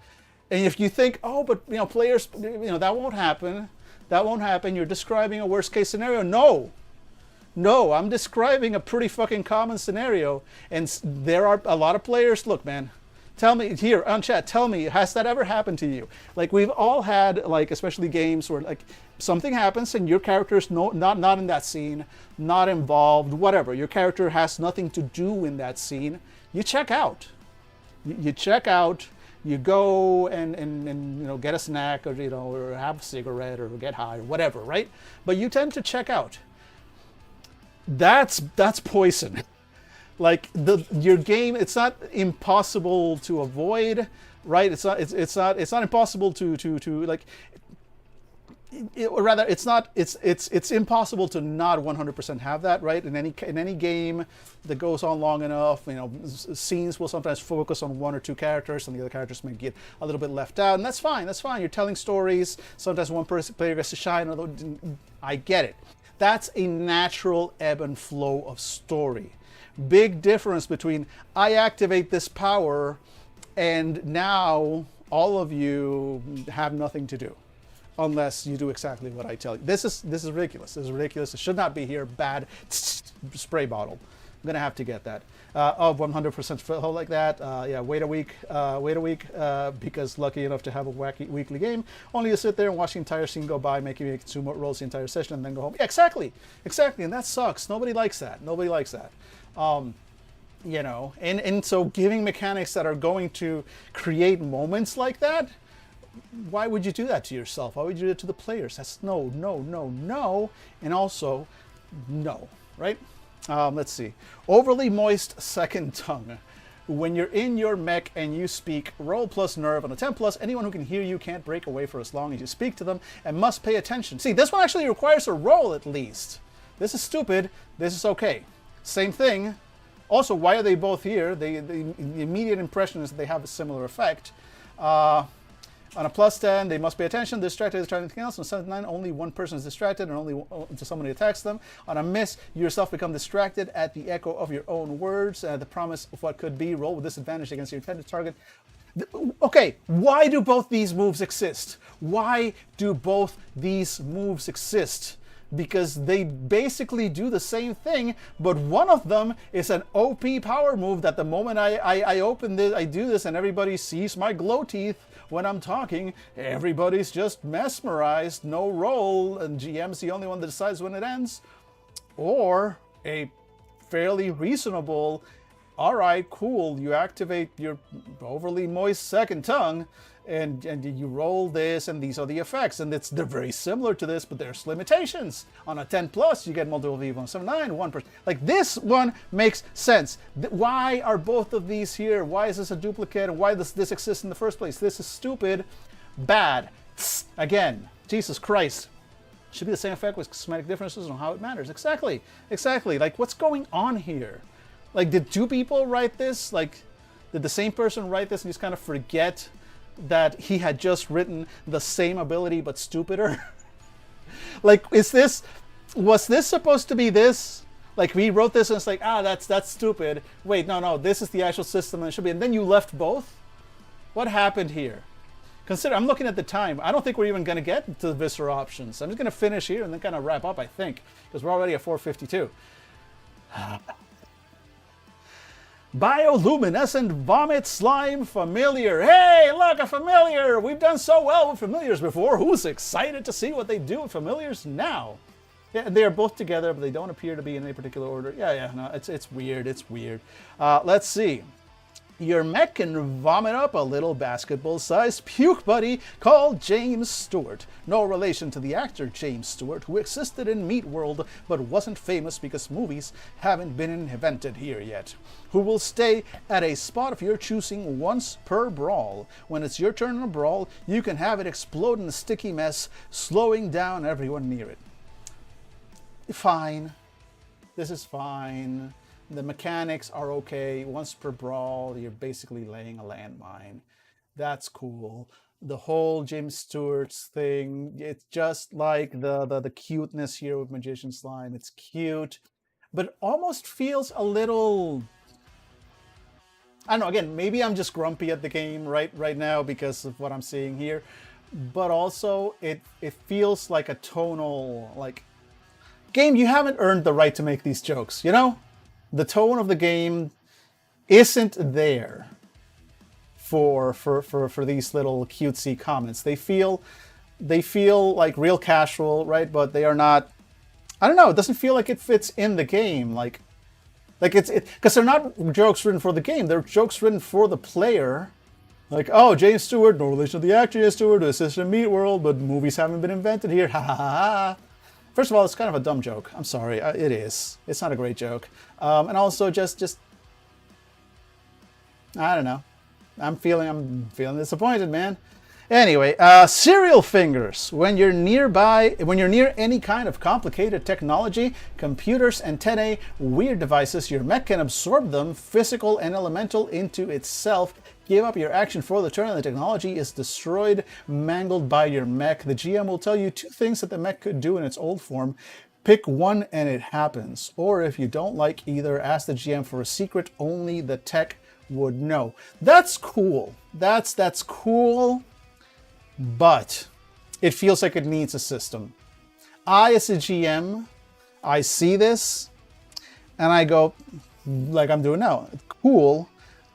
And if you think, oh, but players, that won't happen. That won't happen. You're describing a worst case scenario. No, I'm describing a pretty fucking common scenario. And there are a lot of players. Look, man, Tell me here on chat. Tell me, has that ever happened to you? Like we've all had, like especially games where like something happens and your character's not in that scene, not involved, whatever. Your character has nothing to do in that scene. You check out. You check out. You go and get a snack or or have a cigarette or get high or whatever, right? But you tend to check out. That's poison. Like your game, it's not impossible to avoid, right? It's not impossible to like. Or rather, it's impossible to not 100% have that, right? In any game that goes on long enough, scenes will sometimes focus on one or two characters, and the other characters may get a little bit left out, and that's fine. That's fine. You're telling stories. Sometimes one player gets to shine. Although I get it. That's a natural ebb and flow of story. Big difference between I activate this power, and now all of you have nothing to do. Unless you do exactly what I tell you. This is ridiculous. This is ridiculous. It should not be here. Bad spray bottle. I'm gonna have to get that. 100% fill like that. Yeah, wait a week. Because lucky enough to have a wacky weekly game. Only to sit there and watch the entire scene go by, making me 2 more rolls the entire session, and then go home. Yeah, exactly, and that sucks. Nobody likes that. Nobody likes that. And so giving mechanics that are going to create moments like that. Why would you do that to yourself? Why would you do it to the players? That's no, and also no, right? Let's see. Overly moist second tongue. When you're in your mech and you speak, roll plus nerve on a 10 plus. Anyone who can hear you can't break away for as long as you speak to them and must pay attention. See, this one actually requires a roll at least. This is stupid. This is okay. Same thing. Also, why are they both here? The immediate impression is that they have a similar effect. On a plus 10, they must pay attention, distracted, trying anything else. On a 79, only one person is distracted and only until somebody attacks them. On a miss, you yourself become distracted at the echo of your own words. The promise of what could be. Roll with disadvantage against your intended target. Okay, why do both these moves exist? Why do both these moves exist? Because they basically do the same thing, but one of them is an OP power move that the moment I open this, I do this, and everybody sees my glow teeth when I'm talking. Everybody's just mesmerized, no roll, and GM's the only one that decides when it ends. Or a fairly reasonable, all right, cool, you activate your overly moist second tongue, and you roll this, and these are the effects, and they're very similar to this, but there's limitations. On a 10 plus, you get multiple V1, 79, 1%. Like this one makes sense. Why are both of these here? Why is this a duplicate, and why does this exist in the first place? This is stupid, bad. Again, Jesus Christ. Should be the same effect with cosmetic differences on how it matters. Exactly. Like, what's going on here? Like, did two people write this? Like, did the same person write this and just kind of forget that he had just written the same ability but stupider? Like, was this supposed to be this? Like, we wrote this and it's like, that's stupid. Wait, no, this is the actual system and it should be. And then you left both? What happened here? Consider, I'm looking at the time. I don't think we're even going to get to the Viscera options. I'm just going to finish here and then kind of wrap up, I think, because we're already at 4:52. Bioluminescent vomit slime familiar. Hey, look, a familiar! We've done so well with familiars before. Who's excited to see what they do with familiars now? Yeah, they are both together, but they don't appear to be in any particular order. Yeah, no, it's weird. It's weird. Let's see. Your mech can vomit up a little basketball-sized puke buddy called James Stewart. No relation to the actor James Stewart, who existed in Meat World but wasn't famous because movies haven't been invented here yet. Who will stay at a spot of your choosing once per brawl. When it's your turn in a brawl, you can have it explode in a sticky mess, slowing down everyone near it. Fine. This is fine. The mechanics are okay. Once per brawl, you're basically laying a landmine. That's cool. The whole Jim Stewart's thing, it's just like the cuteness here with Magician Slime. It's cute, but almost feels a little... I don't know, again, maybe I'm just grumpy at the game right now because of what I'm seeing here. But also, it feels like a tonal, like... Game, you haven't earned the right to make these jokes, you know? The tone of the game isn't there. for these little cutesy comments. They feel like real casual, right? But they are not. I don't know. It doesn't feel like it fits in the game. Like it's because they're not jokes written for the game. They're jokes written for the player. Like, oh, James Stewart, no relation to the actor James Stewart, who assisted in Meat World, but movies haven't been invented here. Ha ha ha ha. First of all, it's kind of a dumb joke. I'm sorry. It is. It's not a great joke. And also just I don't know. I'm feeling disappointed, man. Anyway, cereal fingers. When you're near any kind of complicated technology, computers, antennae, weird devices, your mech can absorb them, physical and elemental, into itself. Give up your action for the turn and the technology is destroyed, mangled by your mech. The GM will tell you 2 things that the mech could do in its old form. Pick one and it happens. Or if you don't like either, ask the GM for a secret only the tech would know. That's cool. That's cool. But it feels like it needs a system. I, as a GM, I see this and I go, like I'm doing now, cool,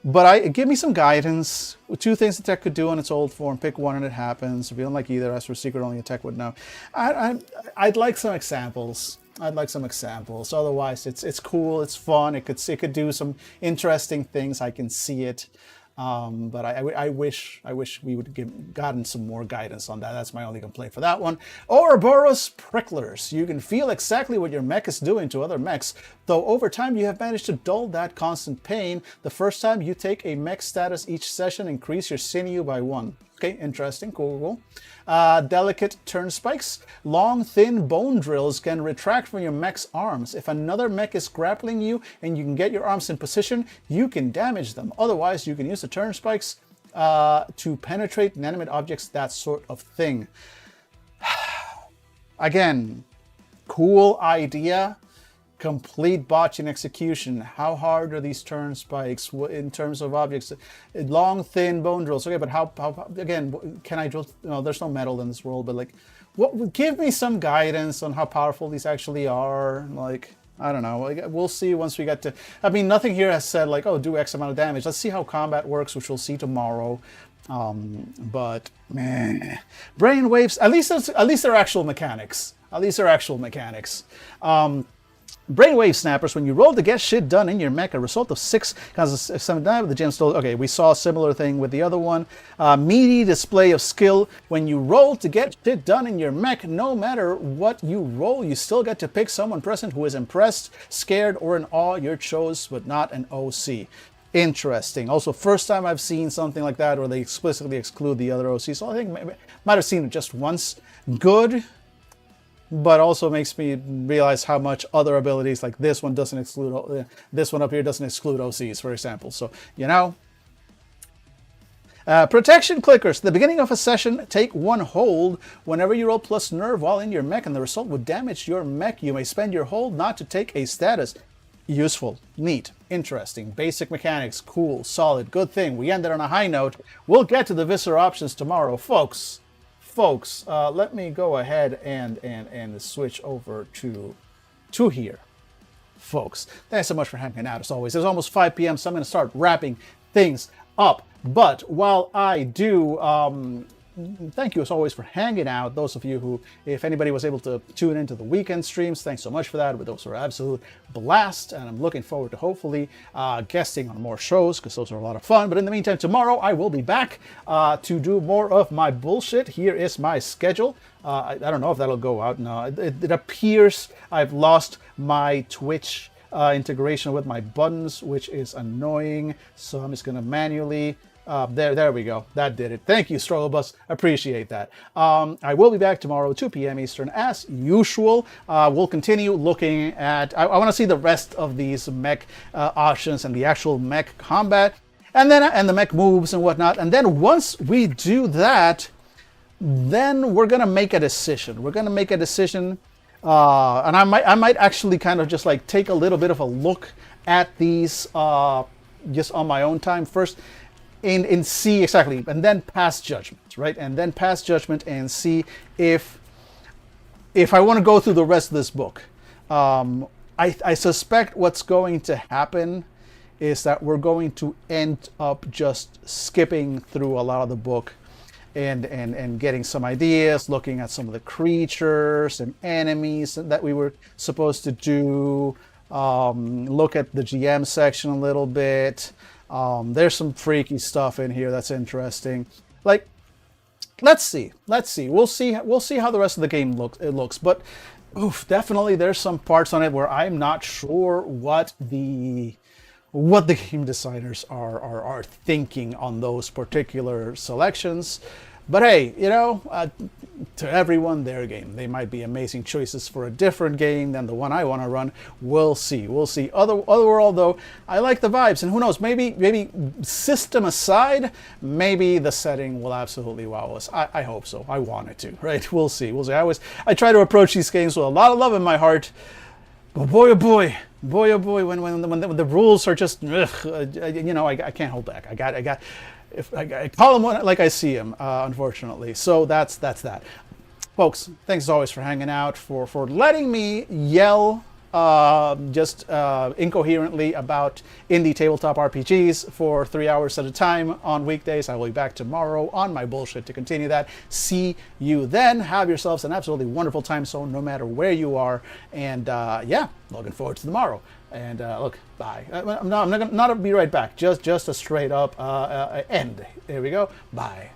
but give me some guidance. 2 things the tech could do in its old form. Pick one and it happens. If you don't like either, ask for a secret only the tech would know. I'd like some examples. Otherwise, it's cool. It's fun. It could do some interesting things. I can see it. But I wish we would gotten some more guidance on that. That's my only complaint for that one. Ouroboros pricklers. You can feel exactly what your mech is doing to other mechs, though over time you have managed to dull that constant pain. The first time you take a mech status each session, increase your sinew by 1. Okay, interesting, cool. Delicate turnspikes. Long, thin bone drills can retract from your mech's arms. If another mech is grappling you and you can get your arms in position, you can damage them. Otherwise, you can use the turnspikes to penetrate inanimate objects, that sort of thing. Again, cool idea. Complete botching execution. How hard are these turnspikes in terms of objects? Long, thin bone drills. Okay, but how again, can I drill? No, there's no metal in this world, but like, give me some guidance on how powerful these actually are. Like, I don't know. Like, we'll see once we get to. I mean, nothing here has said like, oh, do X amount of damage. Let's see how combat works, which we'll see tomorrow. But man, brainwaves. At least they're actual mechanics. Brainwave snappers. When you roll to get shit done in your mech, a result of 6 causes 7 damage. The gem stole. Okay, we saw a similar thing with the other one. Meaty display of skill. When you roll to get shit done in your mech, no matter what you roll, you still get to pick someone present who is impressed, scared, or in awe. Your chose, but not an OC. Interesting. Also, first time I've seen something like that where they explicitly exclude the other OC. So I think maybe, might have seen it just once. Good. But also makes me realize how much other abilities like this one doesn't exclude, this one up here doesn't exclude OCs, for example. So, you know. Protection clickers. At the beginning of a session, take 1 hold whenever you roll plus nerve while in your mech, and the result would damage your mech. You may spend your hold not to take a status. Useful, neat, interesting, basic mechanics, cool, solid, good thing. We ended on a high note. We'll get to the Viscera options tomorrow, folks. Let me go ahead and switch over to here. Folks, thanks so much for hanging out as always. It's almost 5 p.m., so I'm going to start wrapping things up. But while I do, thank you as always for hanging out. Those of you who, if anybody was able to tune into the weekend streams, thanks so much for that. But those were absolute blast, and I'm looking forward to hopefully guesting on more shows, because those are a lot of fun. But in the meantime, tomorrow I will be back to do more of my bullshit. Here is my schedule. I don't know if that'll go out. No, it appears I've lost my Twitch integration with my buttons, which is annoying. So I'm just going to manually... there we go. That did it. Thank you, Strolobus. Appreciate that. I will be back tomorrow, 2 p.m. Eastern, as usual. We'll continue looking at... I want to see the rest of these mech options and the actual mech combat, and the mech moves and whatnot. And then once we do that, then we're gonna make a decision. And I might actually kind of just like take a little bit of a look at these just on my own time first. And see exactly, and then pass judgment, right? And then pass judgment and see if I want to go through the rest of this book. I suspect what's going to happen is that we're going to end up just skipping through a lot of the book and getting some ideas, looking at some of the creatures and enemies that we were supposed to do, look at the GM section a little bit. There's some freaky stuff in here that's interesting. Like, let's see. We'll see how the rest of the game looks. But oof, definitely there's some parts on it where I'm not sure what the game designers are thinking on those particular selections. But hey, you know, to everyone their game. They might be amazing choices for a different game than the one I want to run. We'll see. Otherworld, though, I like the vibes, and who knows? Maybe system aside, maybe the setting will absolutely wow us. I hope so. I want it to. Right? We'll see. I try to approach these games with a lot of love in my heart. But boy, oh boy, when the rules are just, you know, I can't hold back. I call them like I see them, unfortunately. So that's that. Folks, thanks as always for hanging out, for letting me yell just incoherently about indie tabletop RPGs for 3 hours at a time on weekdays. I will be back tomorrow on my bullshit to continue that. See you then. Have yourselves an absolutely wonderful time zone no matter where you are. And yeah, looking forward to tomorrow. And look, bye. I'm not be right back. Just a straight up end. Here we go. Bye.